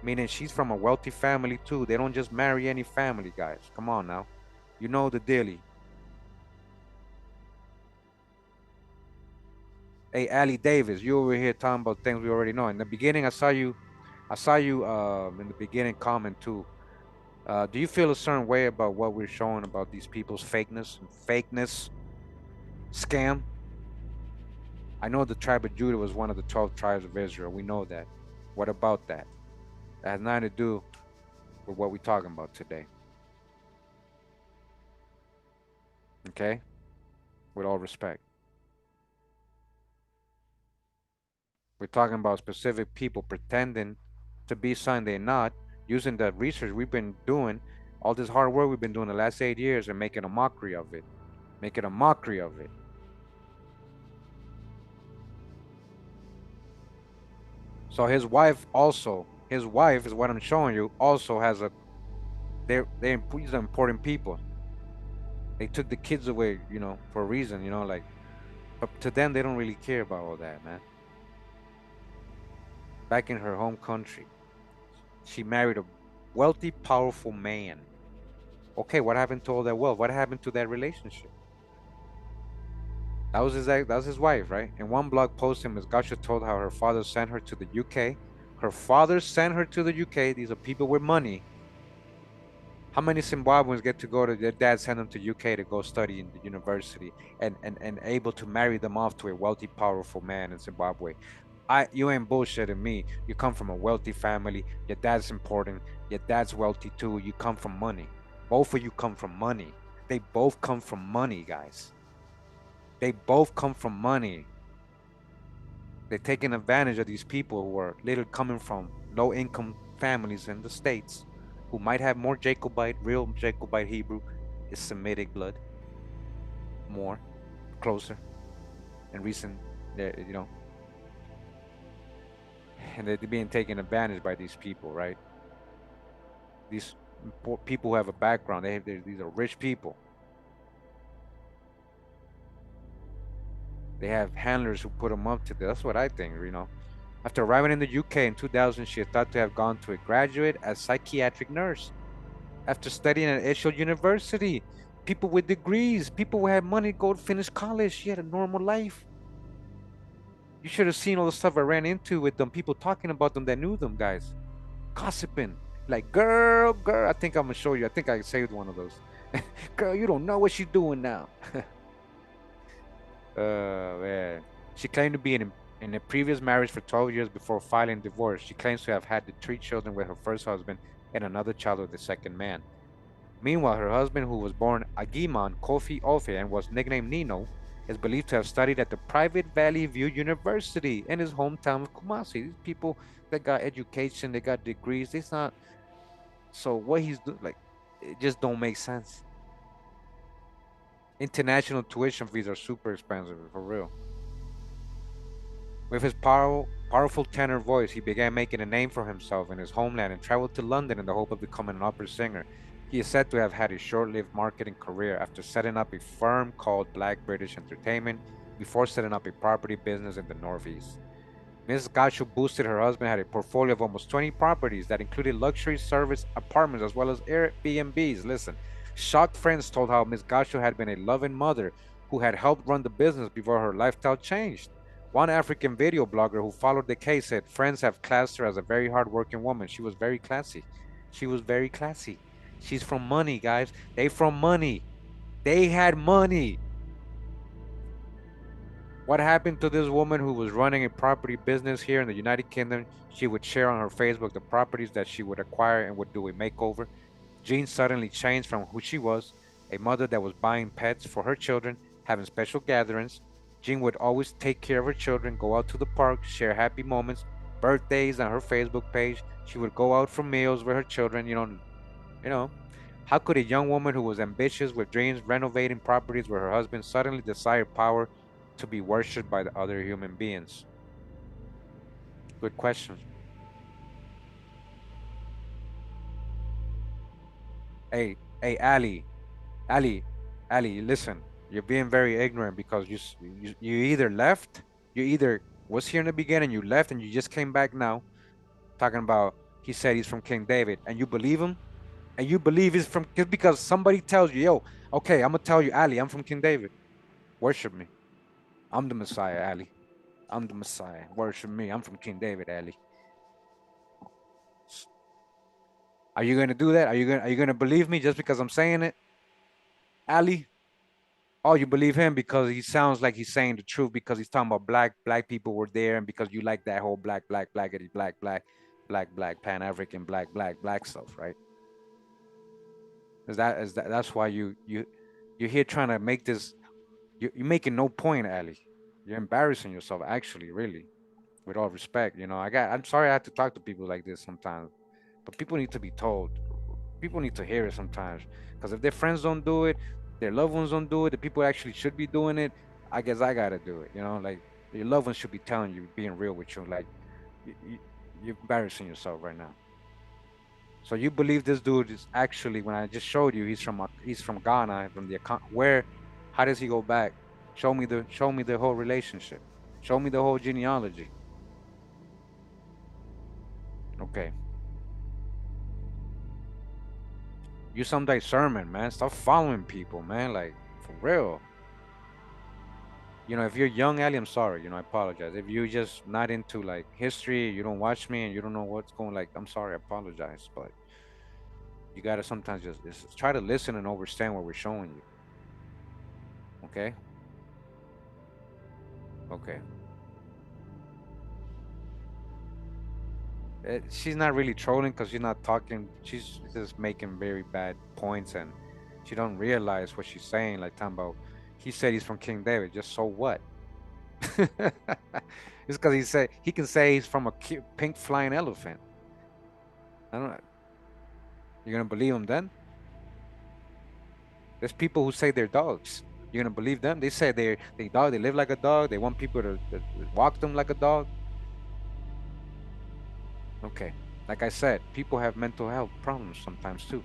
meaning she's from a wealthy family too. They don't just marry any family, guys. Come on now. You know the daily. Hey, Ali Davis, you over here talking about things we already know. In the beginning, I saw you in the beginning comment too. Do you feel a certain way about what we're showing about these people's fakeness, scam? I know the tribe of Judah was one of the 12 tribes of Israel. We know that. What about that? That has nothing to do with what we're talking about today. Okay? With all respect. We're talking about specific people pretending to be something they're not, using the research we've been doing, all this hard work we've been doing the last 8 years, and making a mockery of it. Making a mockery of it. So his wife is what I'm showing you, also has these are important people. They took the kids away, for a reason, like, but to them, they don't really care about all that, man. Back in her home country, she married a wealthy, powerful man. Okay, what happened to all that wealth? What happened to that relationship? That was his wife, right? In one blog post, Ms. Gasha told how her father sent her to the UK. Her father sent her to the UK. These are people with money. How many Zimbabweans get to go to their dad send them to UK to go study in the university and able to marry them off to a wealthy, powerful man in Zimbabwe? You ain't bullshitting me. You come from a wealthy family. Your dad's important. Your dad's wealthy too. You come from money. Both of you come from money. They both come from money, guys. They both come from money. They're taking advantage of these people who are literally coming from low-income families in the States, who might have more real Jacobite Hebrew, is Semitic blood, more, closer, and recent, and they're being taken advantage by these people, right? These people who have a background, these are rich people. They have handlers who put them up to this. That's what I think, After arriving in the UK in 2000, she is thought to have gone to a graduate as psychiatric nurse. After studying at Eshel University, people with degrees, people who had money go to finish college, she had a normal life. You should have seen all the stuff I ran into with them, people talking about them that knew them, guys. Gossiping. Like, girl, I think I'm going to show you. I think I saved one of those. Girl, you don't know what she's doing now. Man. She claimed to be in a previous marriage for 12 years before filing divorce. She claims to have had the 3 children with her first husband and another child with the second man. Meanwhile, her husband, who was born Agiman Kofi Ofe and was nicknamed Nino, is believed to have studied at the private Valley View University in his hometown of Kumasi. These people that got education, they got degrees, it's not. So what he's doing, like, it just don't make sense. International tuition fees are super expensive, for real. With his powerful tenor voice, he began making a name for himself in his homeland and traveled to London in the hope of becoming an opera singer. He is said to have had a short-lived marketing career after setting up a firm called Black British Entertainment before setting up a property business in the Northeast. Ms. Gacho boosted her husband had a portfolio of almost 20 properties that included luxury service apartments as well as Airbnbs. Listen, shocked friends told how Ms. Gacho had been a loving mother who had helped run the business before her lifestyle changed. One African video blogger who followed the case said friends have classed her as a very hardworking woman. She was very classy. She was very classy. She's from money, guys. They from money. They had money. What happened to this woman who was running a property business here in the United Kingdom? She would share on her Facebook the properties that she would acquire and would do a makeover. Jean suddenly changed from who she was, a mother that was buying pets for her children, having special gatherings. Jean would always take care of her children, go out to the park, share happy moments, birthdays on her Facebook page. She would go out for meals with her children, You know, how could a young woman who was ambitious with dreams, renovating properties with her husband, suddenly desire power to be worshipped by the other human beings? Good question. Hey, Ali, listen. You're being very ignorant because you either left, you either was here in the beginning, you left, and you just came back now talking about he said he's from King David, and you believe him, and you believe he's from just because somebody tells you, yo, okay, I'm gonna tell you, Ali, I'm from King David. Worship me. I'm the Messiah, Ali. I'm the Messiah. Worship me. I'm from King David, Ali. Are you gonna do that? Are you gonna believe me just because I'm saying it, Ali? Oh, you believe him because he sounds like he's saying the truth because he's talking about black people were there and because you like that whole black Pan African black stuff, right? Is that that's why you're here trying to make this you're making no point, Ali. You're embarrassing yourself, actually, really. With all respect, I'm sorry I have to talk to people like this sometimes, but people need to be told. People need to hear it sometimes. Because if their friends don't do it, their loved ones don't do it, the people actually should be doing it. I guess I gotta do it. Like your loved ones should be telling you, being real with you. Like you're embarrassing yourself right now. So you believe this dude is actually, when I just showed you, he's from Ghana, from the account. Where, how does he go back? Show me the whole relationship. Show me the whole genealogy. Okay. Use some discernment, man. Stop following people, man. Like, for real. If you're young, Ali, I'm sorry. I apologize. If you're just not into like history, you don't watch me and you don't know what's going, like, I'm sorry, I apologize. But you gotta sometimes just try to listen and understand what we're showing you. Okay? Okay. She's not really trolling because she's not talking. She's just making very bad points, and she don't realize what she's saying. Like talking about, he said he's from King David. Just so what? It's because he can say he's from a pink flying elephant. I don't know. You're gonna believe him then? There's people who say they're dogs. You're gonna believe them? They say they dog. They live like a dog. They want people to walk them like a dog. Okay. Like I said, people have mental health problems sometimes too.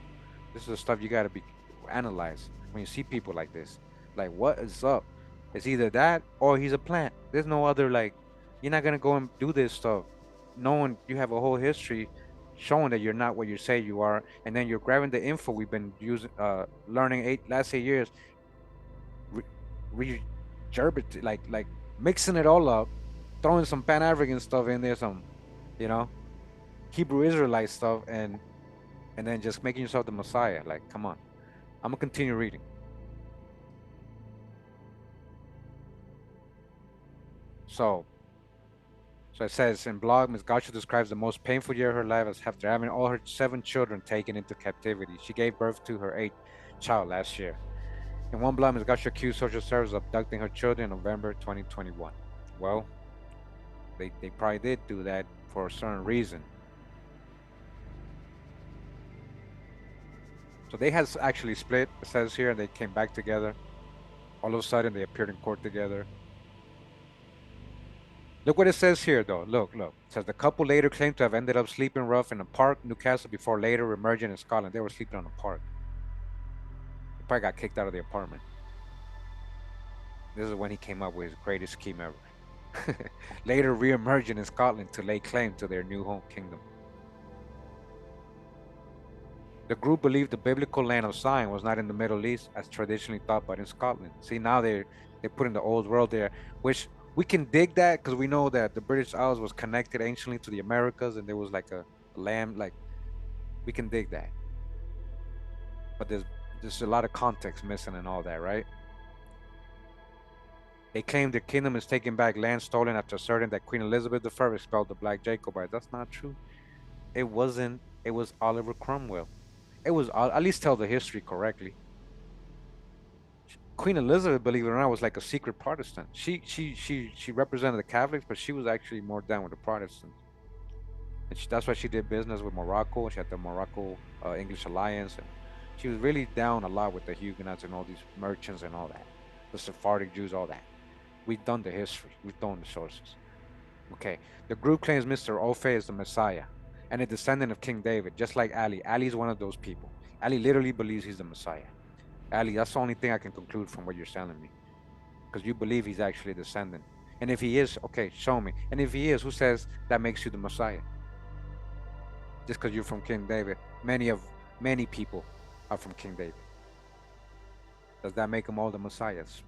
This is the stuff you gotta be analyze when you see people like this. Like, what is up? It's either that or he's a plant. There's no other, like, you're not gonna go and do this stuff knowing you have a whole history showing that you're not what you say you are, and then you're grabbing the info we've been using learning last 8 years, re like mixing it all up, throwing some Pan-African stuff in there, some, you know, Hebrew Israelite stuff, and then just making yourself the Messiah. Like, come on. I'm gonna continue reading. So it says in blog, Ms. Gaucho describes the most painful year of her life as after having all her 7 children taken into captivity. She gave birth to her 8th child last year. In one blog, Ms. Gaucho accused social services of abducting her children in November 2021. Well, they probably did do that for a certain reason. So they had actually split, it says here, and they came back together. All of a sudden, they appeared in court together. Look what it says here, though. Look. It says the couple later claimed to have ended up sleeping rough in a park, Newcastle, before later emerging in Scotland. They were sleeping on a park. They probably got kicked out of the apartment. This is when he came up with his greatest scheme ever. Later re-emerging in Scotland to lay claim to their new home kingdom. The group believed the biblical land of Zion was not in the Middle East as traditionally thought, but in Scotland. See, now they're putting the old world there, which we can dig that because we know that the British Isles was connected anciently to the Americas, and there was like a land, like, we can dig that. But there's a lot of context missing and all that, right? They claim the kingdom is taking back land stolen after asserting that Queen Elizabeth I expelled the Black Jacobites. That's not true. It wasn't. It was Oliver Cromwell. It was, at least tell the history correctly. Queen Elizabeth, believe it or not, was like a secret Protestant. She represented the Catholics, but she was actually more down with the Protestants. And that's why she did business with Morocco. She had the Morocco English Alliance, and she was really down a lot with the Huguenots and all these merchants and all that, the Sephardic Jews, all that. We've done the history. We've done the sources. Okay, the group claims Mr. Ofe is the Messiah and a descendant of King David, just like Ali. Ali is one of those people. Ali literally believes he's the Messiah. Ali, that's the only thing I can conclude from what you're telling me, because you believe he's actually a descendant. And if he is, okay, show me. And if he is, who says that makes you the Messiah? Just because you're from King David. Many people are from King David. Does that make them all the Messiahs?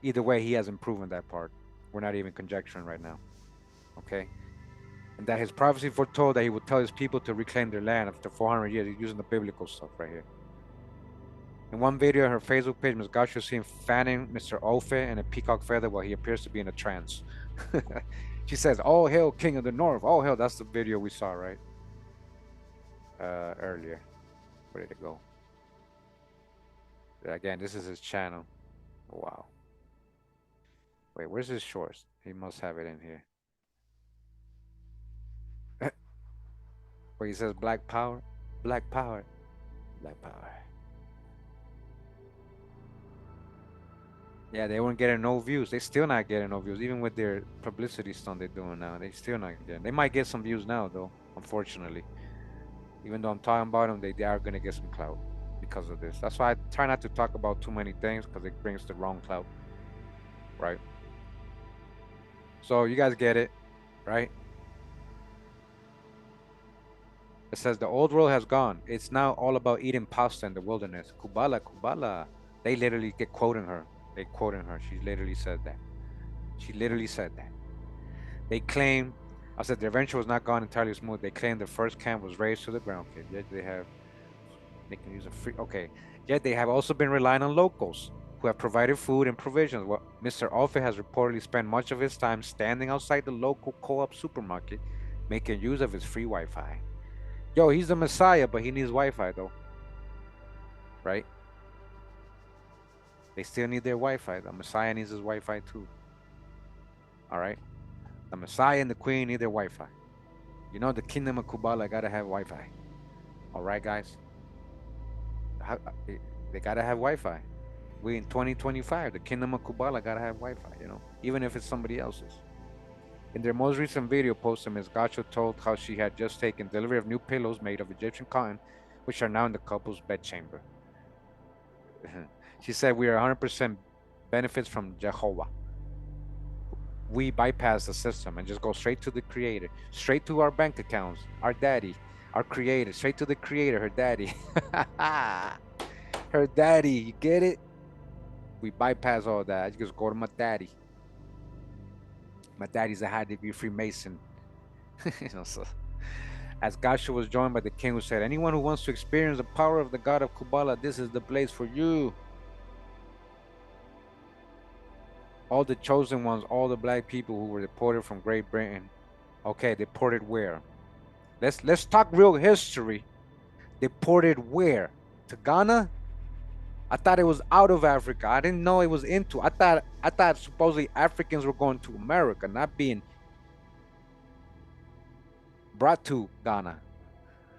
Either way, he hasn't proven that part. We're not even conjecturing right now. Okay? And that his prophecy foretold that he would tell his people to reclaim their land after 400 years. He's using the biblical stuff right here. In one video on her Facebook page, Ms. Gaucho is seen fanning Mr. Ofe in a peacock feather while he appears to be in a trance. She says, "Oh, hail, King of the North." Oh, hell, that's the video we saw, right? Earlier. Where did it go? Again, this is his channel. Wow. Wait, where's his shorts? He must have it in here. Where he says black power, black power, black power. Yeah, they weren't getting no views. They still not getting no views, even with their publicity stunt they're doing now. They still not getting. They might get some views now, though. Unfortunately, even though I'm talking about them, they are gonna get some clout because of this. That's why I try not to talk about too many things, because it brings the wrong clout, right? So you guys get it, right? It says the old world has gone. It's now all about eating pasta in the wilderness. Kubala, Kubala. They literally get quoting her. They quoting her. She literally said that. She literally said that. They claim, I said the adventure was not gone entirely smooth. They claim the first camp was razed to the ground. Okay, yet they have, they can use a free, okay. Yet they have also been relying on locals who have provided food and provisions. Well, Mr. Alfe has reportedly spent much of his time standing outside the local co-op supermarket, making use of his free Wi-Fi. Yo, he's the Messiah, but he needs Wi-Fi though, right? They still need their Wi-Fi. The Messiah needs his Wi-Fi too. All right? The Messiah and the Queen need their Wi-Fi. You know, the Kingdom of Kubala gotta have Wi-Fi. All right, guys? They gotta have Wi-Fi. We in 2025, the Kingdom of Kubala gotta have Wi-Fi, you know, even if it's somebody else's. In their most recent video posted, Ms. Gacho told how she had just taken delivery of new pillows made of Egyptian cotton, which are now in the couple's bedchamber. She said, "We are 100% benefits from Jehovah. We bypass the system and just go straight to the creator, straight to our bank accounts, our daddy, our creator, straight to the creator, her daddy." Her daddy, you get it? We bypass all that. I just go to my daddy. My daddy's a high degree Freemason. You know, so. As Gasha was joined by the king, who said, "Anyone who wants to experience the power of the god of Kubala, this is the place for you. All the chosen ones, all the black people who were deported from Great Britain." Okay, deported where? Let's talk real history. Deported where? To Ghana? I thought it was out of Africa. I didn't know it was into. I thought supposedly Africans were going to America, not being brought to Ghana.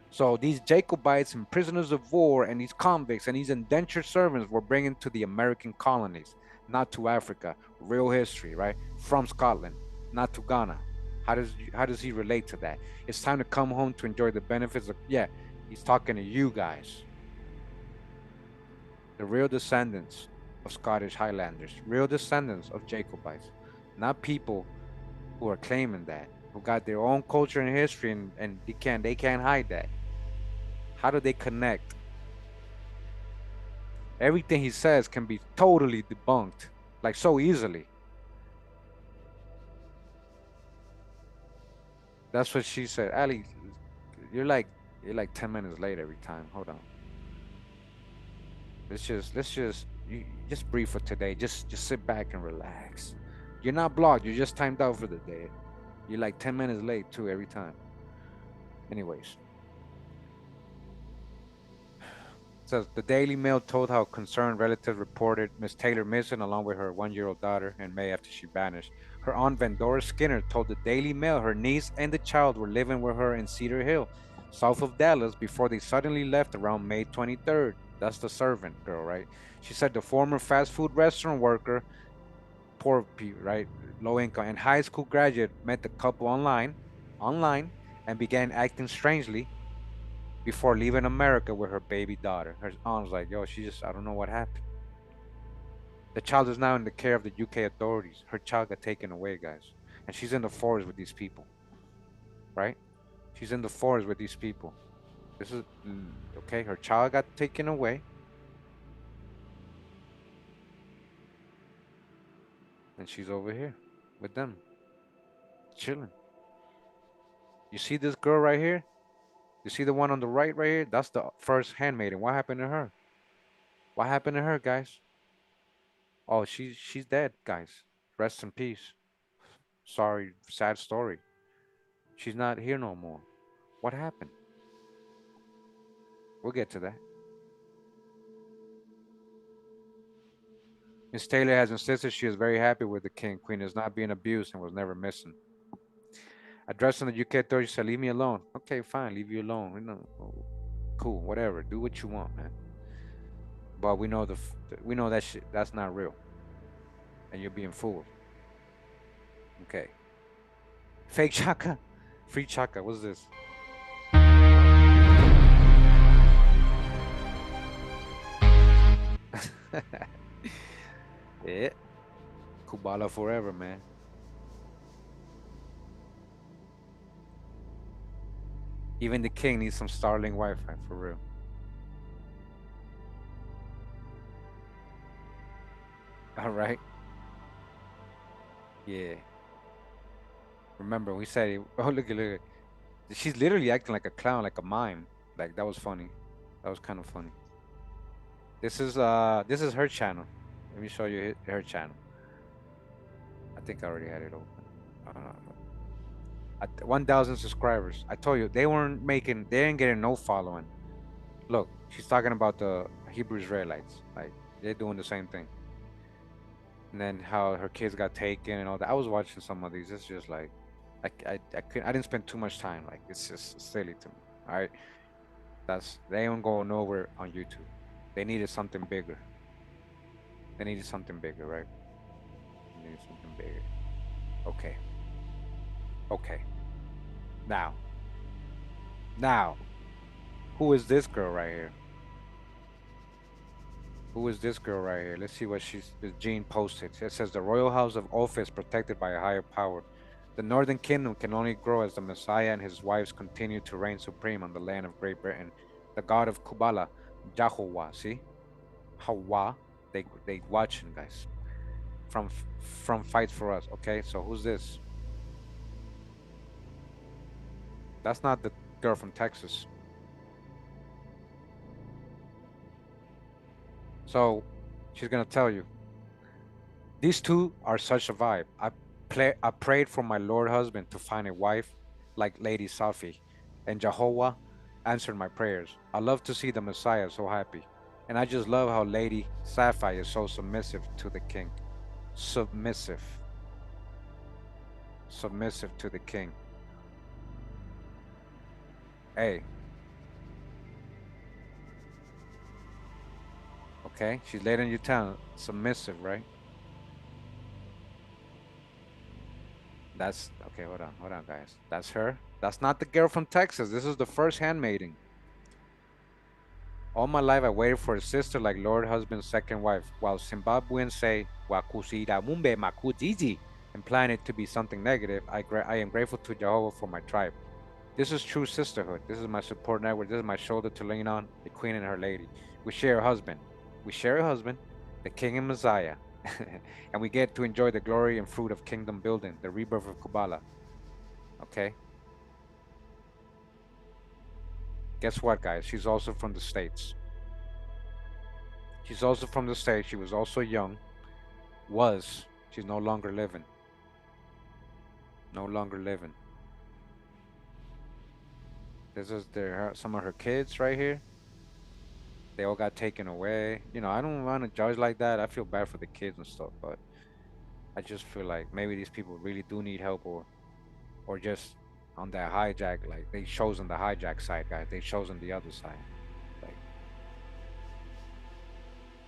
So these Jacobites and prisoners of war and these convicts and these indentured servants were bringing to the American colonies, not to Africa. Real history, right? From Scotland, not to Ghana. How does he relate to that? It's time to come home to enjoy the benefits of, yeah, he's talking to you guys. The real descendants of Scottish Highlanders, real descendants of Jacobites, not people who are claiming that, who got their own culture and history, and they can't hide that. How do they connect? Everything he says can be totally debunked, like so easily. That's what she said. Ali, you're like 10 minutes late every time. Hold on. Let's just breathe for today. Just sit back and relax. You're not blocked. You're just timed out for the day. You're like 10 minutes late too every time. Anyways. Says the Daily Mail told how concerned relatives reported Miss Taylor missing along with her 1-year-old daughter in May after she vanished. Her aunt Vendora Skinner told the Daily Mail her niece and the child were living with her in Cedar Hill, south of Dallas, before they suddenly left around May 23rd. That's the servant girl, right? She said the former fast food restaurant worker, poor people, right, low income, and high school graduate met the couple online, and began acting strangely before leaving America with her baby daughter. Her aunt was like, yo, I don't know what happened. The child is now in the care of the UK authorities. Her child got taken away, guys. And she's in the forest with these people, right? She's in the forest with these people. This is, okay, her child got taken away. And she's over here with them, chilling. You see this girl right here? You see the one on the right here? That's the first handmaiden. What happened to her? What happened to her, guys? Oh, she's dead, guys. Rest in peace. Sorry, sad story. She's not here no more. What happened? We'll get to that. Miss Taylor has insisted she is very happy with the king. Queen is not being abused and was never missing. Addressing the UK authorities, said, leave me alone. Okay, fine, leave you alone. Cool, whatever. Do what you want, man. But we know we know that shit. That's not real, and you're being fooled. Okay. Fake Chaka, free Chaka. What's this? Yeah. Kubala forever, man. Even the king needs some Starlink Wi-Fi, for real. All right. Yeah. Remember, we said, oh, look. She's literally acting like a clown, like a mime. Like, that was funny. That was kind of funny. This is her channel. Let me show you her channel. I think I already had it open. I don't know. At 1,000 subscribers. I told you, they ain't getting no following. Look, she's talking about the Hebrew Israelites. Like, they're doing the same thing. And then how her kids got taken and all that. I was watching some of these. It's just like, I didn't spend too much time. Like, it's just silly to me. All right. They ain't going nowhere on YouTube. They needed something bigger. Right? They needed something bigger. Okay. Now, who is this girl right here? Let's see what Jean posted. It says the royal house of Ophir is protected by a higher power. The northern kingdom can only grow as the Messiah and his wives continue to reign supreme on the land of Great Britain. The god of Kubala, Jehovah, see? Hawa, they watching, guys. From Fights for Us. Okay, so who's this? That's not the girl from Texas. So she's gonna tell you. These two are such a vibe. I prayed for my Lord husband to find a wife like Lady Safi, and Jehovah answered my prayers. I love to see the Messiah so happy, and I just love how Lady Safi is so submissive to the king. Submissive to the king. Hey. Okay, she's letting you tell. Submissive, right? That's okay. Hold on, guys. That's her. That's not the girl from Texas. This is the first handmaiden. All my life, I waited for a sister like Lord husband's second wife, while Zimbabweans say "Wakusira mumbe makudidi," implying it to be something negative. I am grateful to Jehovah for my tribe. This is true sisterhood. This is my support network. This is my shoulder to lean on. The queen and her lady. We share a husband. The king and Messiah. And we get to enjoy the glory and fruit of kingdom building, the rebirth of Kubala. Okay? Guess what, guys? She's also from the States. She was also young. She's no longer living. This is some of her kids right here. They all got taken away. I don't want to judge like that. I feel bad for the kids and stuff, but I just feel like maybe these people really do need help, or just on that hijack, like they chosen the hijack side, guys. They chosen the other side. Like,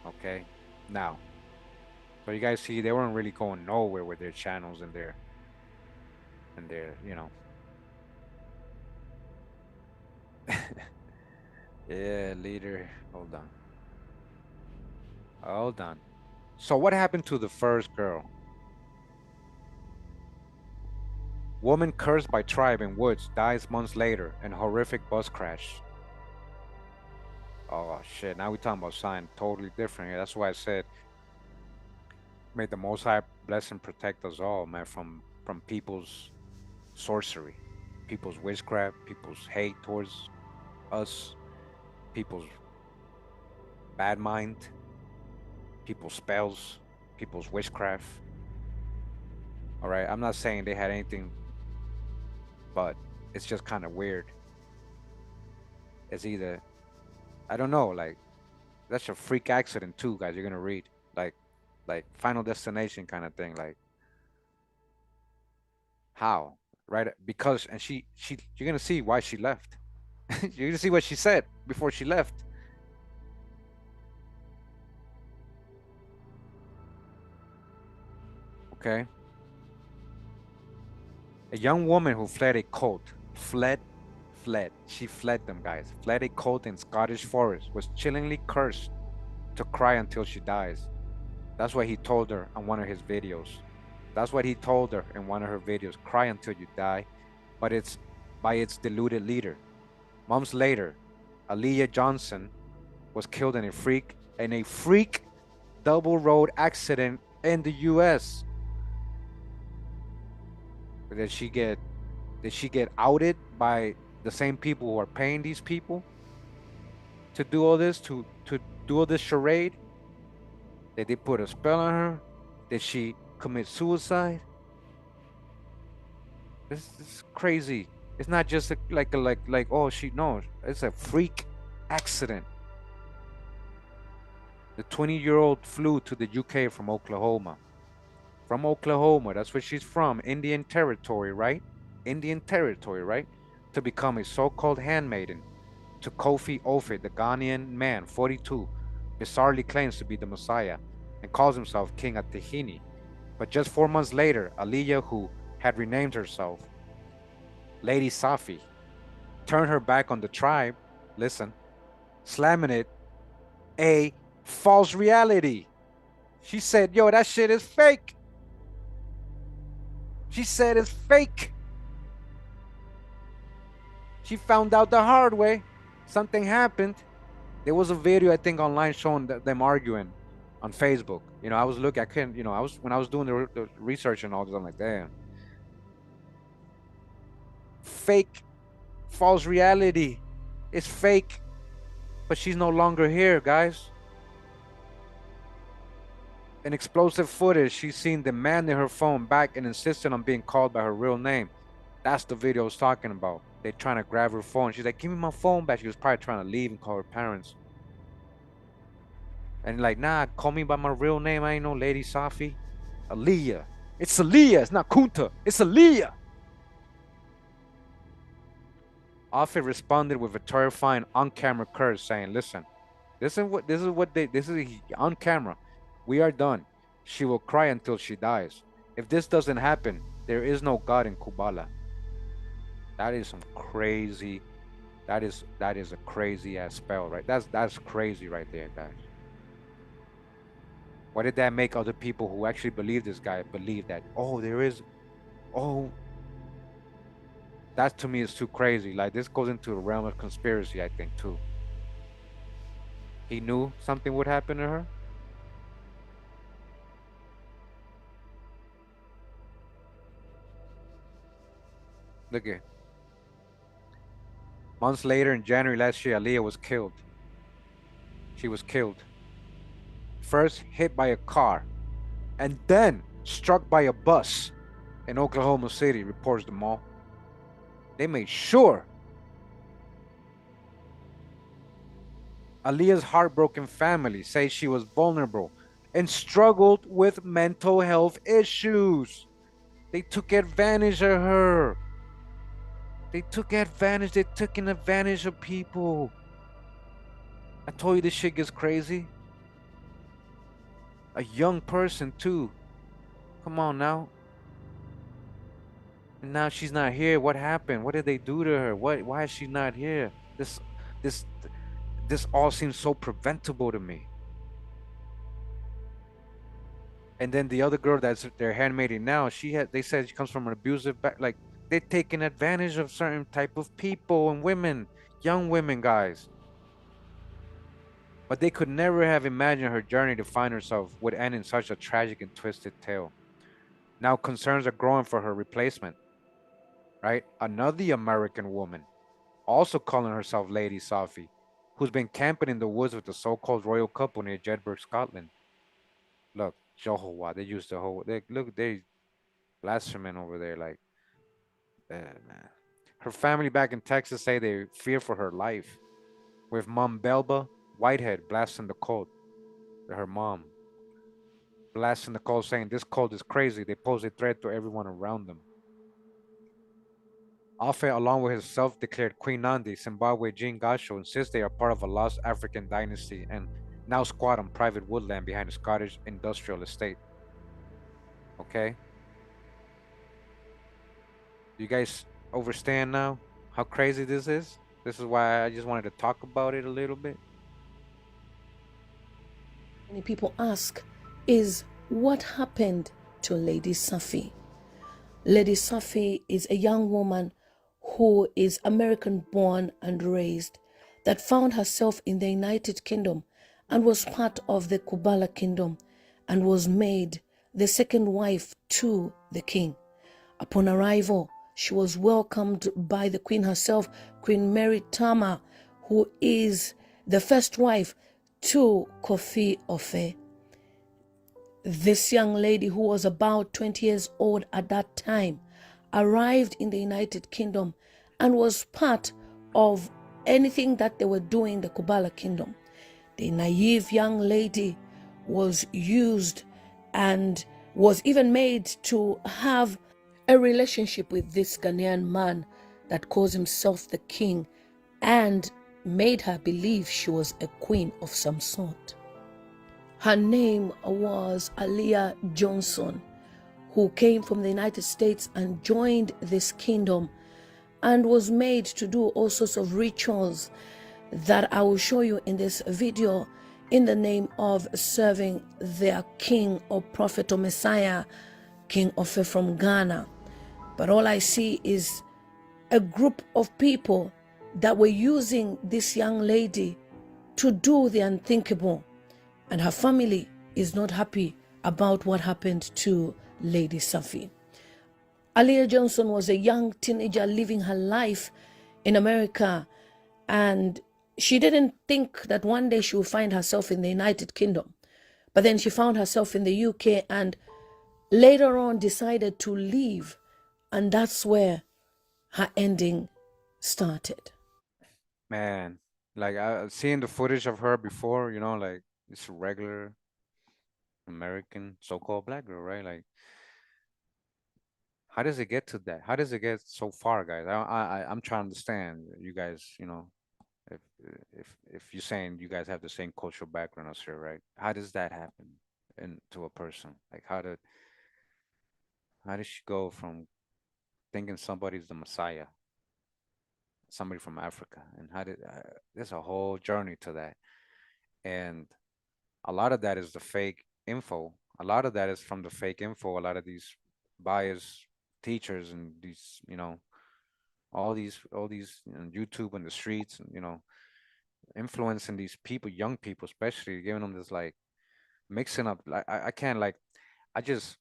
okay, now, so you guys see, they weren't really going nowhere with their channels and their, yeah, leader. Hold on, hold on. So what happened to the first girl? Woman cursed by tribe in woods dies months later in horrific bus crash. Oh shit! Now we're talking about something totally different here. That's why I said, may the Most High bless and protect us all, man, from people's sorcery, people's witchcraft, people's hate towards us, people's bad mind, people's spells, people's witchcraft. All right, I'm not saying they had anything, but it's just kind of weird. It's either, I don't know, like that's a freak accident too, guys. You're gonna read like Final Destination kind of thing, like how, right? Because and she you're gonna see why she left. You're gonna see what she said before she left. Okay. A young woman who fled a cult, fled. She fled them, guys. Fled a cult in Scottish forest, was chillingly cursed to cry until she dies. That's what he told her on one of his videos. That's what he told her in one of her videos. Cry until you die, but it's by its deluded leader. Months later, Aaliyah Johnson was killed in a freak double road accident in the US. Did she get outed by the same people who are paying these people to do all this, to do all this charade? Did they put a spell on her? Did she commit suicide? This is crazy. It's not just like oh she no, it's a freak accident. The 20-year-old flew to the UK from Oklahoma. From Oklahoma, that's where she's from, Indian Territory, right? Indian Territory, right? To become a so-called handmaiden to Kofi Ofe, the Ghanaian man, 42, bizarrely claims to be the Messiah and calls himself King at Tahini. But just 4 months later, Aaliyah, who had renamed herself Lady Safi, turned her back on the tribe, listen, slamming it a false reality. She said, yo, that shit is fake. She said it's fake. She found out the hard way. Something happened. There was a video, I think, online showing them arguing on Facebook. You know, I was looking, I couldn't, you know, when I was doing the research and all this, I'm like, damn. Fake, false reality. It's fake. But she's no longer here, guys. In explosive footage, she's seen demanding her phone back and insisting on being called by her real name. That's the video I was talking about. They're trying to grab her phone. She's like, give me my phone back. She was probably trying to leave and call her parents. And like, nah, call me by my real name. I ain't no Lady Safi. Aaliyah. It's Aaliyah. It's not Kunta. It's Aaliyah. Offit responded with a terrifying on-camera curse saying, listen, this is on camera. We are done. She will cry until she dies. If this doesn't happen, there is no God in Kubala. That is some crazy, that is a crazy ass spell, right? That's crazy right there, guys. What did that make other people who actually believe this guy believe that, oh, there is, oh, that to me is too crazy. Like, this goes into the realm of conspiracy, I think, too. He knew something would happen to her. Look at. Months later, in January last year, Aaliyah was killed. She was killed. First hit by a car, and then struck by a bus in Oklahoma City, reports the Mall. They made sure. Aaliyah's heartbroken family says she was vulnerable and struggled with mental health issues. They took advantage of her. They took advantage. They took an advantage of people. I told you this shit gets crazy. A young person too. Come on now. And now she's not here. What happened? What did they do to her? Why is she not here? This this all seems so preventable to me. And then the other girl that's their handmaiden now, they said she comes from an abusive back, like they're taking advantage of certain type of people and women, young women, guys. But they could never have imagined her journey to find herself would end in such a tragic and twisted tale. Now concerns are growing for her replacement, right? Another American woman, also calling herself Lady Sophie, who's been camping in the woods with the so-called royal couple near Jedburgh, Scotland. Look, Jehovah, they used the whole, they blaspheming over there, like, man. Her family back in Texas say they fear for her life, with Mom Belba Whitehead blasting the cult. Her mom blasting the cult, saying this cult is crazy. They pose a threat to everyone around them. Afe, along with his self-declared Queen Nandi, Zimbabwe Jean Gasho, insists they are part of a lost African dynasty and now squat on private woodland behind a Scottish industrial estate. Okay? You guys understand now how crazy this is? This is why I just wanted to talk about it a little bit. Many people ask is what happened to Lady Safi? Lady Safi is a young woman who is American born and raised that found herself in the United Kingdom and was part of the Kubala kingdom and was made the second wife to the king. Upon arrival, she was welcomed by the queen herself, Queen Mary Tama, who is the first wife to Kofi Ofe. This young lady, who was about 20 years old at that time, arrived in the United Kingdom and was part of anything that they were doing in the Kubala kingdom. The naive young lady was used and was even made to have a relationship with this Ghanaian man that calls himself the king and made her believe she was a queen of some sort. Her name was Aliyah Johnson, who came from the United States and joined this kingdom and was made to do all sorts of rituals that I will show you in this video in the name of serving their king or prophet or messiah, King Ofe from Ghana. But all I see is a group of people that were using this young lady to do the unthinkable. And her family is not happy about what happened to Lady Safi. Aliyah Johnson was a young teenager living her life in America, and she didn't think that one day she would find herself in the United Kingdom. But then she found herself in the UK and later on decided to leave, and that's where her ending started. Man, like I seeing the footage of her before, like it's a regular American so-called black girl, right? Like, how does it get to that? How does it get so far, guys? I'm trying to understand. You guys, if if you're saying you guys have the same cultural background as here, right? How does that happen to a person? Like, how does she go from thinking somebody's the Messiah, somebody from Africa, and how did there's a whole journey to that, and a lot of that is the fake info. A lot of that is from the fake info. A lot of these biased teachers and these, all these YouTube and the streets, and influencing these people, young people especially, giving them this like mixing up. Like I can't like, I just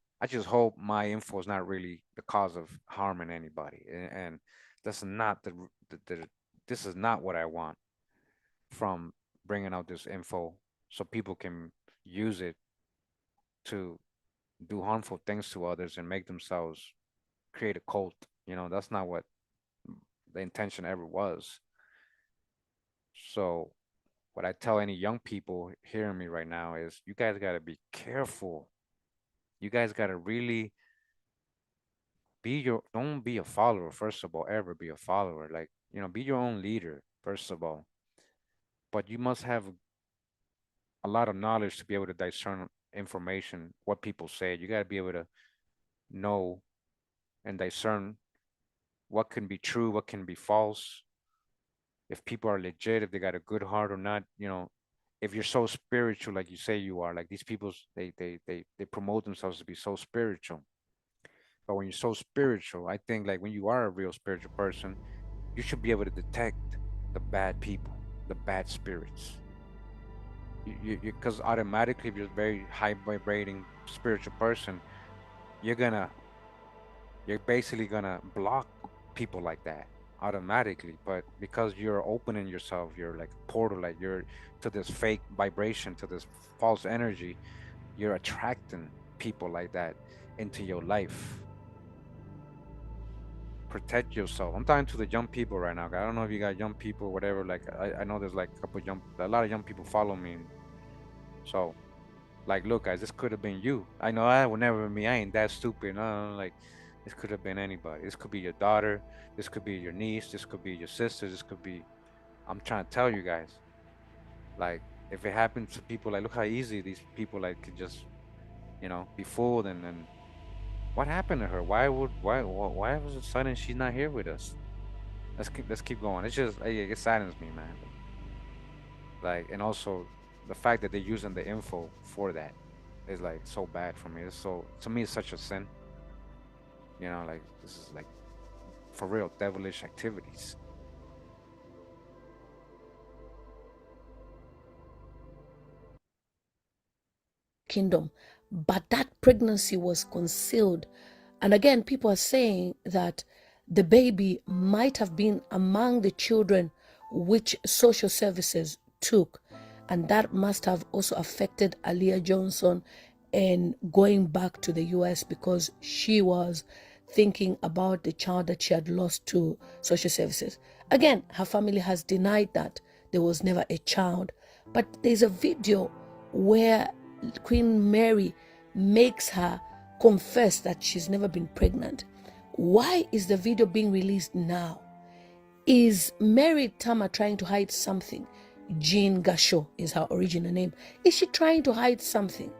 hope my info is not really the cause of harming anybody, and that's not the this is not what I want from bringing out this info so people can use it to do harmful things to others and make themselves create a cult. That's not what the intention ever was. So what I tell any young people hearing me right now is you guys got to be careful. You guys got to really don't be a follower, first of all, ever be a follower. Like, be your own leader, first of all. But you must have a lot of knowledge to be able to discern information, what people say. You got to be able to know and discern what can be true, what can be false, if people are legit, if they got a good heart or not. If you're so spiritual like you say you are, like these people, they promote themselves to be so spiritual. But when you're so spiritual, I think like when you are a real spiritual person, you should be able to detect the bad people, the bad spirits. Because automatically, if you're a very high vibrating spiritual person, you're basically gonna block people like that automatically. But because you're opening yourself, you're like a portal, like you're to this fake vibration, to this false energy, you're attracting people like that into your life. Protect yourself. I'm talking to the young people right now. I don't know if you got young people, whatever. Like I know there's like a lot of young people follow me. So, like, look, guys, this could have been you. I know I would never be me. I ain't that stupid. No, like, this could have been anybody. This could be your daughter. This could be your niece. This could be your sister. This could be. I'm trying to tell you guys. Like, if it happens to people, like, look how easy these people like could just, be fooled and what happened to her? Why was it sudden she's not here with us? Let's keep going. It's just it saddens me, man. Like, and also the fact that they're using the info for that is like so bad for me. It's so, to me, it's such a sin. Like this is like for real devilish activities. Kingdom, but that pregnancy was concealed. And again, people are saying that the baby might have been among the children which social services took, and that must have also affected Aaliyah Johnson in going back to the US, because she was thinking about the child that she had lost to social services. Again, her family has denied that there was never a child, but there's a video where Queen Mary makes her confess that she's never been pregnant. Why is the video being released now? Is Mary Tama trying to hide something? Jean Gasho is her original name. Is she trying to hide something?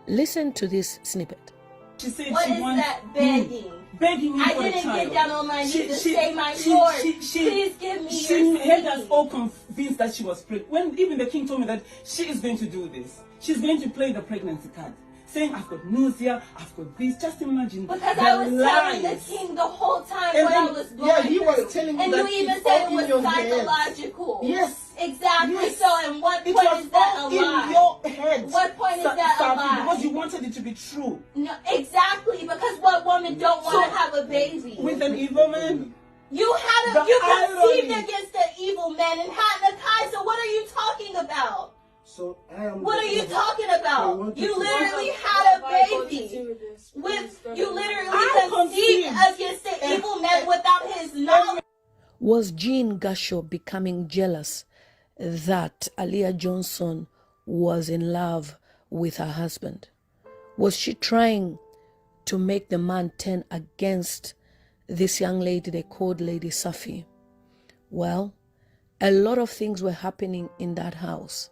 Listen to this snippet. She said what she is wants that begging? Begging me I for didn't a child. get down on my knees to say my Lord. Please give me your She had us all convinced that she was pregnant. When even the king told me that she is going to do this. She's going to play the pregnancy card. Saying, I've got nausea, I've got this. Just imagine. Because I was telling the king the whole time and what then, I was going yeah, he through. was telling and you you that even it's said all it was in your psychological. head. Yes. Exactly. Yes. So, and what It point was is that a all lie? in your head. What point is that a lie? Because you wanted it to be true. No, exactly. Because what woman don't want to have a baby? With an evil man. You conceived against the evil man and had Nakai. So what are you talking about? So I am. What are you talking about? You literally had a baby. You literally conceived against the evil man without his knowledge. Was Jean Gasho becoming jealous that Aaliyah Johnson was in love with her husband? Was she trying to make the man turn against this young lady they called Lady Safi? Well, a lot of things were happening in that house.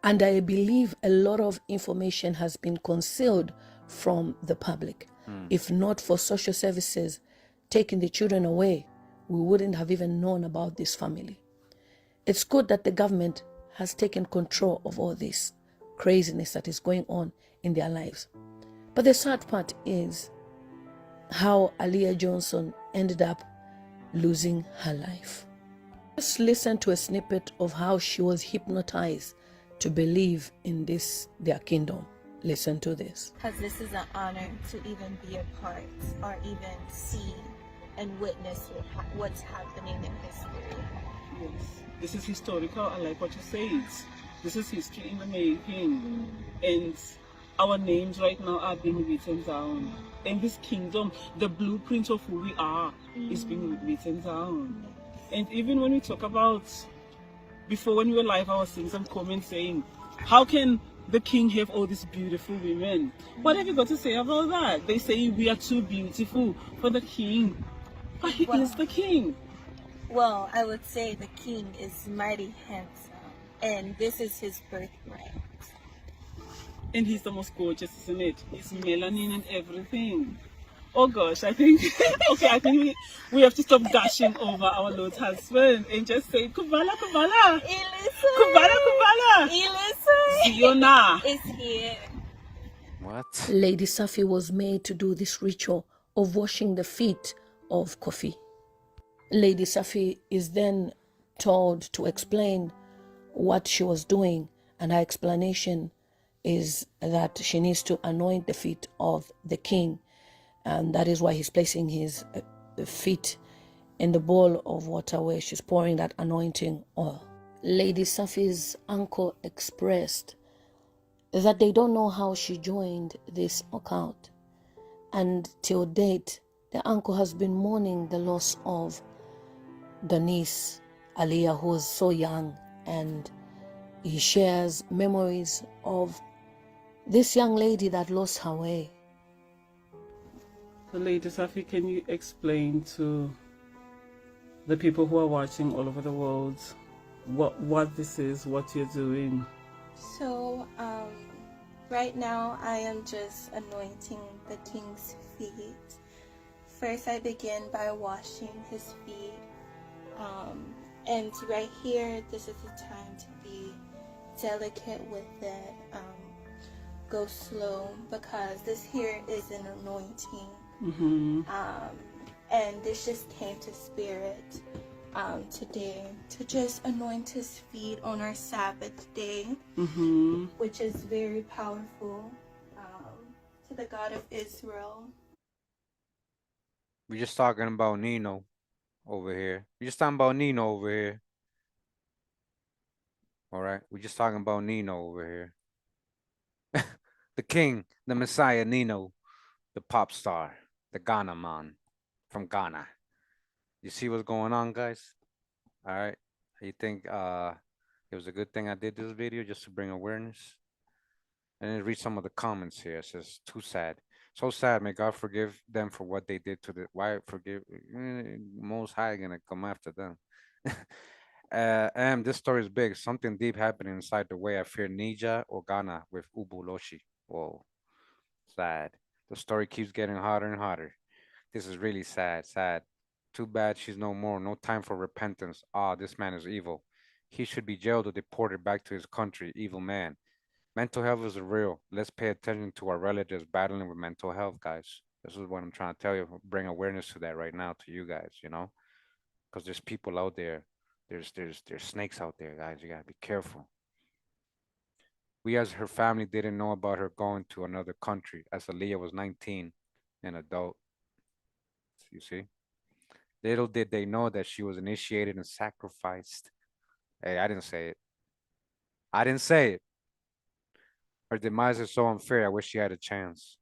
And I believe a lot of information has been concealed from the public. If not for social services taking the children away, we wouldn't have even known about this family. It's good that the government has taken control of all this craziness that is going on in their lives. But the sad part is how Aaliyah Johnson ended up losing her life. Just listen to a snippet of how she was hypnotized to believe in this, their kingdom. Listen to this. Because this is an honor to even be a part or even see and witness what's happening in history. Yes. This is historical. I like what you said. This is history in the making. And our names right now are being written down. In this kingdom, the blueprint of who we are is being written down. And even when we talk about before when we were live, I was seeing some comments saying, how can the king have all these beautiful women? What have you got to say about that? They say we are too beautiful for the king, but he is the king. Well, I would say the king is mighty handsome, and this is his birthright. And he's the most gorgeous, isn't it? He's melanin and everything. Oh gosh, I think, okay, I think we have to stop gushing over our Lord's husband and just say, Kubala, Kubala. Kubala, Kubala. Ziona is here. What? Lady Safi was made to do this ritual of washing the feet of Kofi. Lady Safi is then told to explain what she was doing, and her explanation is that she needs to anoint the feet of the king, and that is why he's placing his feet in the bowl of water where she's pouring that anointing oil. Lady Safi's uncle expressed that they don't know how she joined this account, and till date the uncle has been mourning the loss of the niece Aliyah, who was so young, and he shares memories of this young lady that lost her way. So Lady Safi, can you explain to the people who are watching all over the world what this is, what you're doing? So, right now I am just anointing the king's feet. First I begin by washing his feet. And right here, this is the time to be delicate with it. Go slow, because this here is an anointing. And this just came to spirit today to just anoint his feet on our Sabbath day, which is very powerful to the God of Israel. We're just talking about Nino over here. We're just talking about Nino over here. All right, we're just talking about Nino over here. The king, the Messiah, Nino, the pop star, the Ghana man from Ghana. You see what's going on, guys? All right. You think it was a good thing I did this video just to bring awareness? And then read some of the comments here. It says, too sad. So sad. May God forgive them for what they did to the. Why forgive? Most High gonna come after them. And this story is big. Something deep happening inside the way I fear Nija or Ghana with Ubuloshi. Whoa, sad. The story keeps getting hotter and hotter. This is really sad, sad. Too bad she's no more. No time for repentance. Ah, this man is evil. He should be jailed or deported back to his country. Evil man. Mental health is real. Let's pay attention to our relatives battling with mental health, guys. This is what I'm trying to tell you. Bring awareness to that right now to you guys, you know? Because there's people out there. There's snakes out there, guys. You gotta be careful. We as her family didn't know about her going to another country as Aaliyah was 19, an adult. You see? Little did they know that she was initiated and sacrificed. Hey, I didn't say it. I didn't say it. Her demise is so unfair. I wish she had a chance.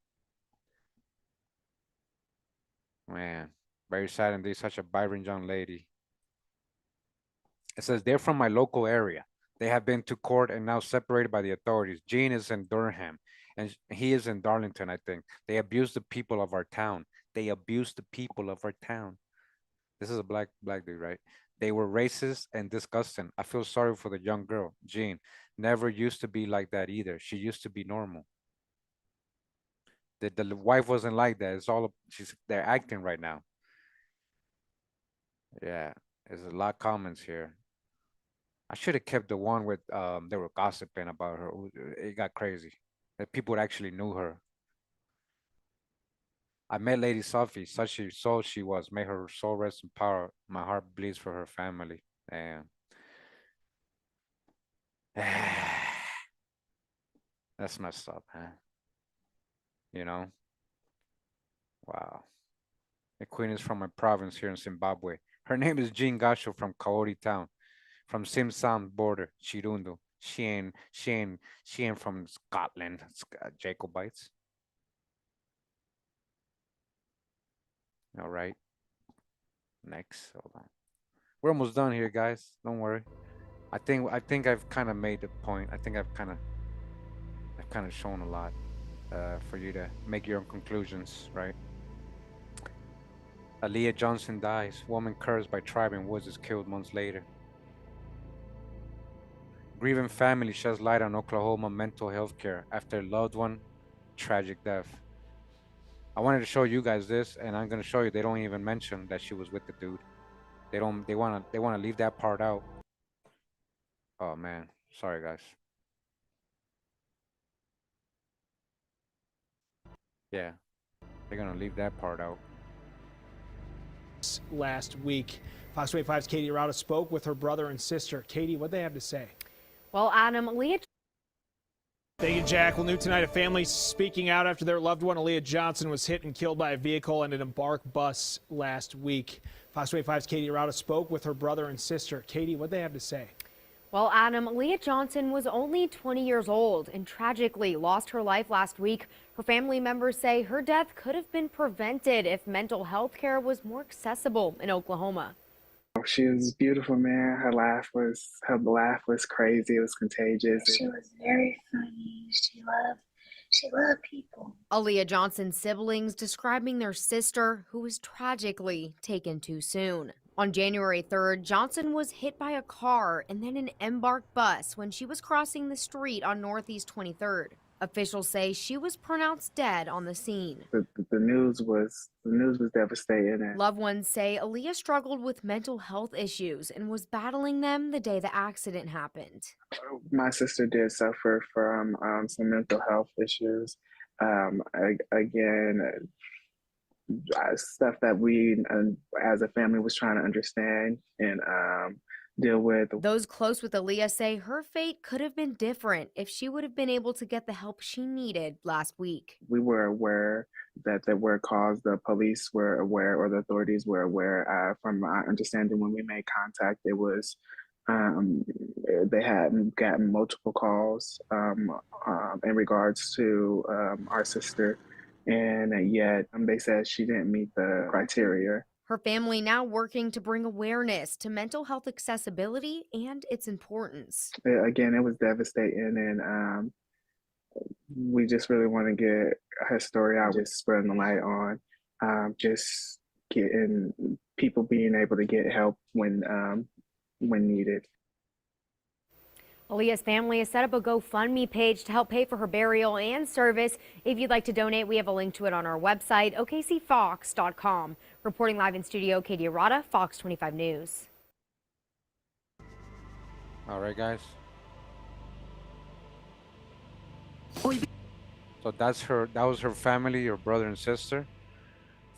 Man, very sad indeed. Such a vibrant young lady. It says they're from my local area. They have been to court and now separated by the authorities. Gene is in Durham and he is in Darlington, I think. They abuse the people of our town. They abuse the people of our town. This is a black dude, right? They were racist and disgusting. I feel sorry for the young girl, Jean. Never used to be like that either. She used to be normal. The wife wasn't like that. It's all they're acting right now. Yeah, there's a lot of comments here. I should have kept the one with they were gossiping about her. It got crazy. That people actually knew her. I met Lady Sophie, such a soul she was. May her soul rest in power. My heart bleeds for her family. Damn. That's messed up, man. You know? Wow. The queen is from a province here in Zimbabwe. Her name is Jean Gasho from Kaori town, from Simsam border, Chirundu. She ain't from Scotland, Jacobites. All right. Next, hold on. We're almost done here, guys. Don't worry. I think I've kind of made the point. I think I've kind of shown a lot for you to make your own conclusions, right? Aaliyah Johnson dies. Woman cursed by tribe in woods is killed months later. Grieving family sheds light on Oklahoma mental health care after loved one tragic death. I wanted to show you guys this, and I'm gonna show you. They don't even mention that she was with the dude. They don't. They wanna leave that part out. Oh man, sorry guys. Yeah, they're gonna leave that part out. Last week, Fox 25's Katie Arata spoke with her brother and sister. Katie, what they have to say? Well, Adam, Aaliyah. Thank you, Jack. Well, new tonight, a family speaking out after their loved one, Aaliyah Johnson, was hit and killed by a vehicle and an Embark bus last week. Fox 25's Katie Arata spoke with her brother and sister. Katie, what they have to say? Well, Adam, Aaliyah Johnson was only 20 years old and tragically lost her life last week. Her family members say her death could have been prevented if mental health care was more accessible in Oklahoma. She was beautiful, man. Her laugh was crazy. It was contagious. She was very funny. She loved people. Aaliyah Johnson's siblings describing their sister, who was tragically taken too soon. On January 3rd, Johnson was hit by a car and then an Embark bus when she was crossing the street on Northeast 23rd. Officials say she was pronounced dead on the scene. The news was devastating. And Loved ones say Aaliyah struggled with mental health issues and was battling them the day the accident happened. my sister did suffer from some mental health issues. Again, stuff that we as a family was trying to understand and deal with. Those close with Aaliyah say her fate could have been different if she would have been able to get the help she needed last week. We were aware that there were calls, the police were aware, or the authorities were aware. From my understanding, when we made contact, it was they had gotten multiple calls in regards to our sister, and yet they said she didn't meet the criteria. Her family now working to bring awareness to mental health accessibility and its importance. Again, it was devastating, and we just really want to get her story out, just spreading the light on just getting people being able to get help when needed. Aaliyah's family has set up a GoFundMe page to help pay for her burial and service. If you'd like to donate, we have a link to it on our website, okcfox.com. Reporting live in studio, Katie Arata, Fox 25 News. All right, guys. So that was her family, her brother and sister.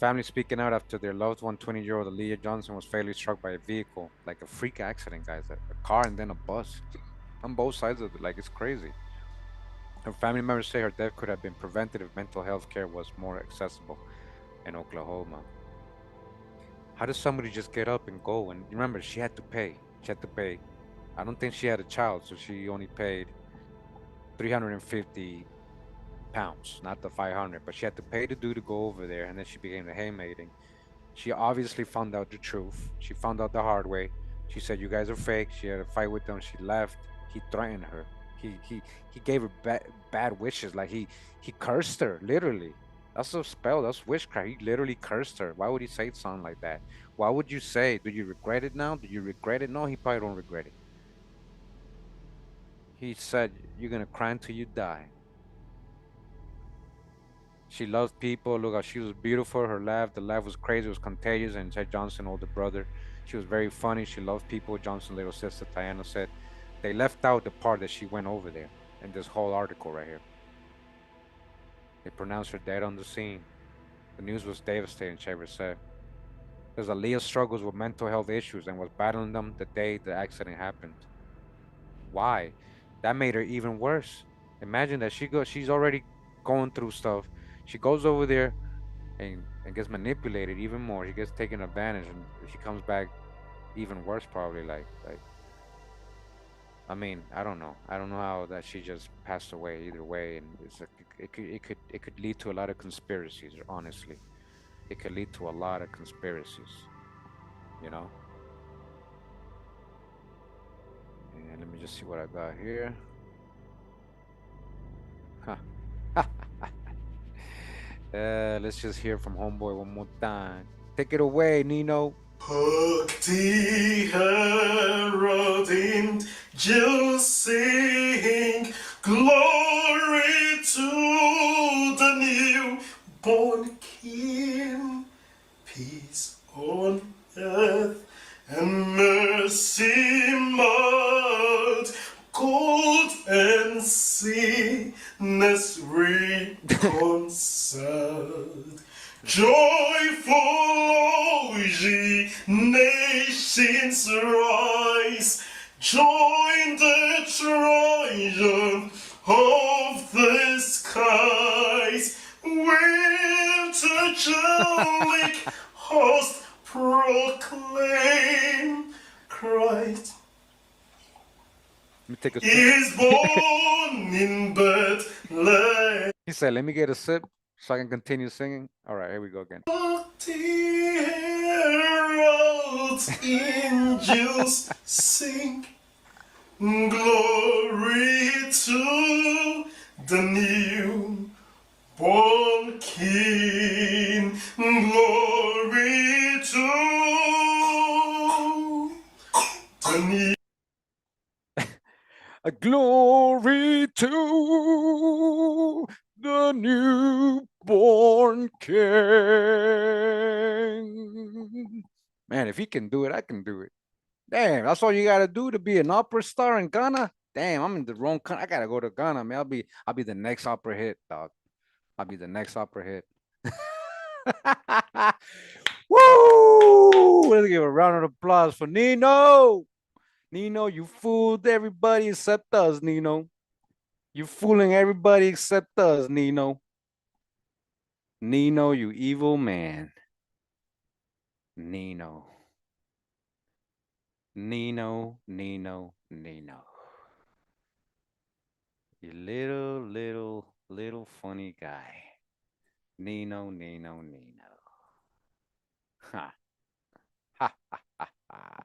Family speaking out after their loved one, 20-year-old Aaliyah Johnson, was fatally struck by a vehicle, like a freak accident, guys. A car and then a bus. On both sides of it, like it's crazy. Her family members say her death could have been prevented if mental health care was more accessible in Oklahoma. How does somebody just get up and go? And remember, she had to pay. I don't think she had a child, so she only paid 350 pounds, not the 500, but she had to pay the dude to go over there, and then she began the haymaking. She obviously found out the truth. She found out the hard way. She said, "You guys are fake." She had a fight with them. She left. He threatened her. He gave her bad wishes. Like he cursed her, literally. That's a spell. That's witchcraft. He literally cursed her. Why would he say something like that? Why would you say, "Do you regret it now? Do you regret it?" No, he probably don't regret it. He said, "You're gonna cry until you die." She loved people. Look how she was beautiful. Her laugh, the laugh was crazy. It was contagious. And said Johnson, older brother, she was very funny. She loved people. Johnson's little sister, Tiana, said they left out the part that she went over there in this whole article right here. They pronounced her dead on the scene. The news was devastating, Shaver said. There's Aaliyah struggles with mental health issues and was battling them the day the accident happened. Why? That made her even worse. Imagine that she's already going through stuff. She goes over there and gets manipulated even more. She gets taken advantage, and she comes back even worse, probably. Like I mean, I don't know how that she just passed away either way, and it could lead to a lot of conspiracies. Honestly, it could lead to a lot of conspiracies. You know. And let me just see what I got here. Huh. Let's just hear from Homeboy one more time. Take it away, Nino. Bhakti herald angels sing, glory to the newborn King, peace on earth and mercy mild, cold and sickness reconciled. Joyful, O ye nations, rise, join the triumph of the skies, with angelic host proclaim, Christ Let me take a is born in Bethlehem. He said, let me get a sip so I can continue singing. All right, here we go again. Heralds, angels sing, glory to the newborn King, glory to the new. A glory to the newborn King. Man, if he can do it, I can do it. Damn, that's all you gotta do to be an opera star in Ghana. Damn, I'm in the wrong country. I gotta go to Ghana, man. I'll be the next opera hit, dog. I'll be the next opera hit. Woo! Let's give a round of applause for Nino. Nino, you fooled everybody except us, Nino. You fooling everybody except us, Nino. Nino, you evil man. Nino. Nino, Nino, Nino. You little funny guy. Nino, Nino, Nino. Ha. Ha, ha, ha, ha.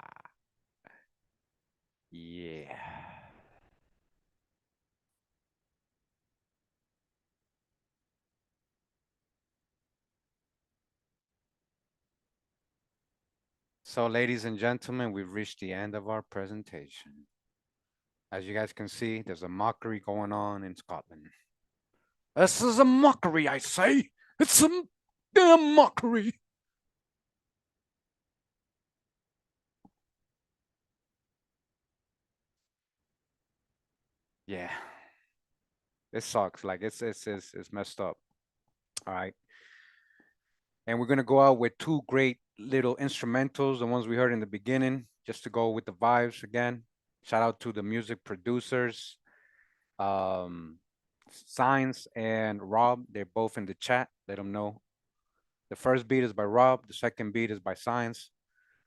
Yeah. So, ladies and gentlemen, we've reached the end of our presentation. As you guys can see, there's a mockery going on in Scotland. This is a mockery, I say. It's a damn mockery. Yeah. It sucks. Like it's messed up. All right. And we're gonna go out with two great little instrumentals, the ones we heard in the beginning, just to go with the vibes again. Shout out to the music producers, Science and Rob. They're both in the chat. Let them know. The first beat is by Rob. The second beat is by Science.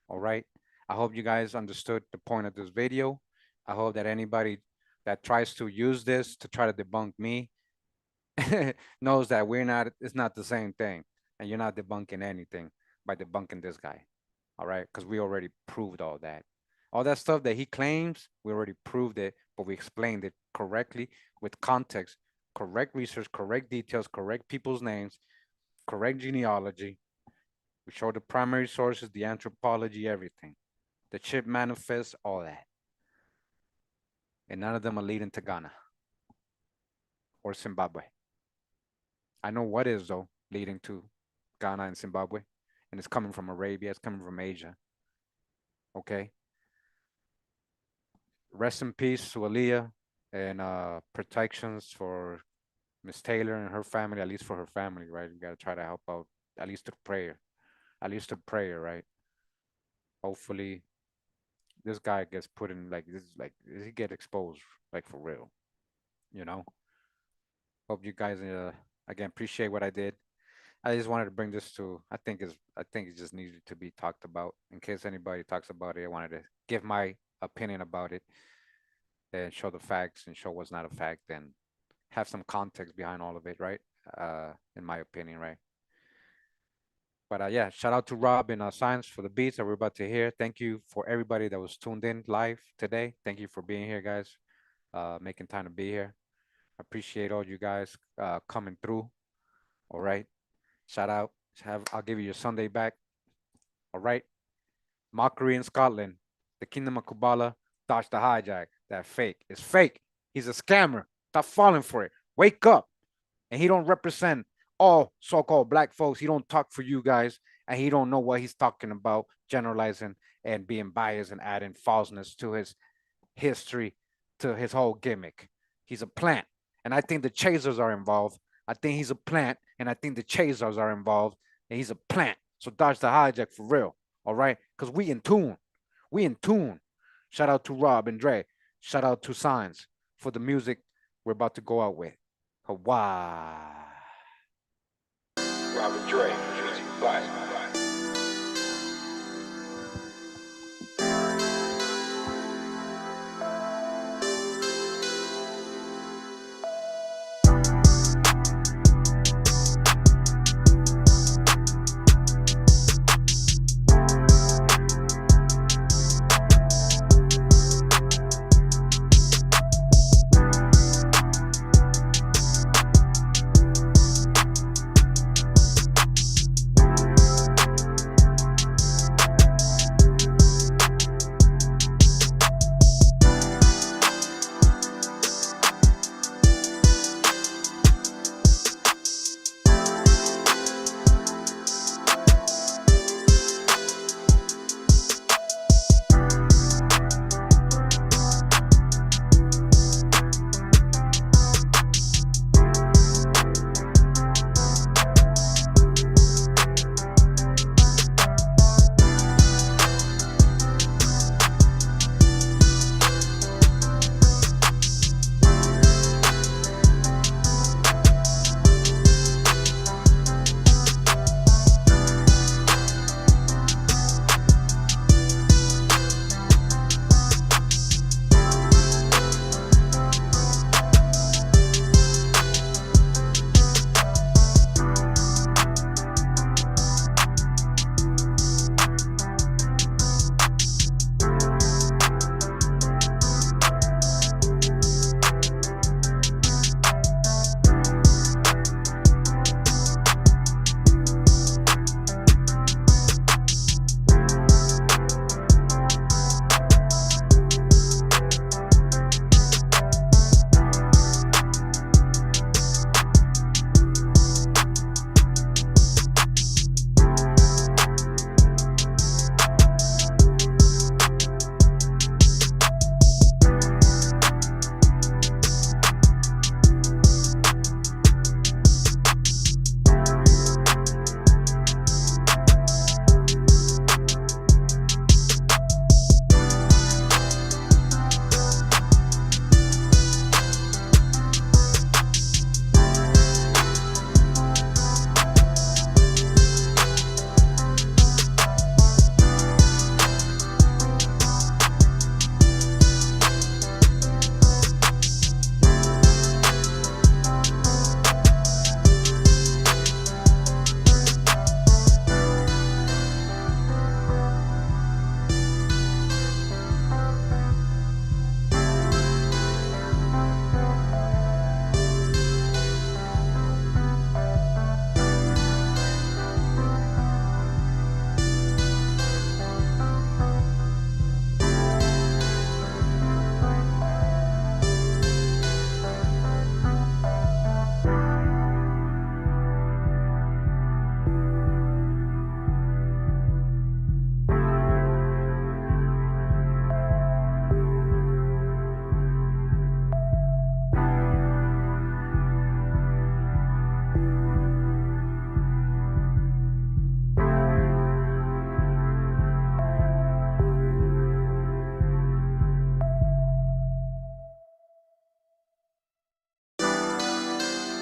All right. I hope you guys understood the point of this video. I hope that anybody that tries to use this to try to debunk me knows that it's not the same thing. And you're not debunking anything by debunking this guy. All right. Because we already proved all that. All that stuff that he claims, we already proved it, but we explained it correctly with context, correct research, correct details, correct people's names, correct genealogy. We showed the primary sources, the anthropology, everything. The chip manifest, all that. And none of them are leading to Ghana or Zimbabwe. I know what is, though, leading to Ghana and Zimbabwe. And it's coming from Arabia, it's coming from Asia. Okay? Rest in peace to Aaliyah, and protections for Miss Taylor and her family, at least for her family, right? We got to try to help out, at least through prayer. At least through prayer, right? Hopefully, this guy gets put in, like, he get exposed, like, for real, you know? Hope you guys, again, appreciate what I did. I just wanted to bring this to, I think it just needed to be talked about. In case anybody talks about it, I wanted to give my opinion about it and show the facts and show what's not a fact and have some context behind all of it, right? In my opinion, right? But yeah, shout out to Rob and Science for the beats that we're about to hear. Thank you for everybody that was tuned in live today. Thank you for being here, guys. Making time to be here. Appreciate all you guys coming through. All right. Shout out. I'll give you your Sunday back. All right. Mockery in Scotland. The Kingdom of Kubala dodged the hijack. That fake. It's fake. He's a scammer. Stop falling for it. Wake up. And he don't represent all so-called black folks. He don't talk for you guys, and he don't know what he's talking about, generalizing and being biased and adding falseness to his history, to his whole gimmick. He's a plant, and I think the chasers are involved. I think he's a plant, and I think the chasers are involved, and he's a plant. So dodge the hijack for real, all right? Because we in tune. We in tune. Shout out to Rob and Dre. Shout out to Signs for the music we're about to go out with. Hawaii. Robert Dre, bye.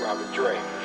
Robert Dre.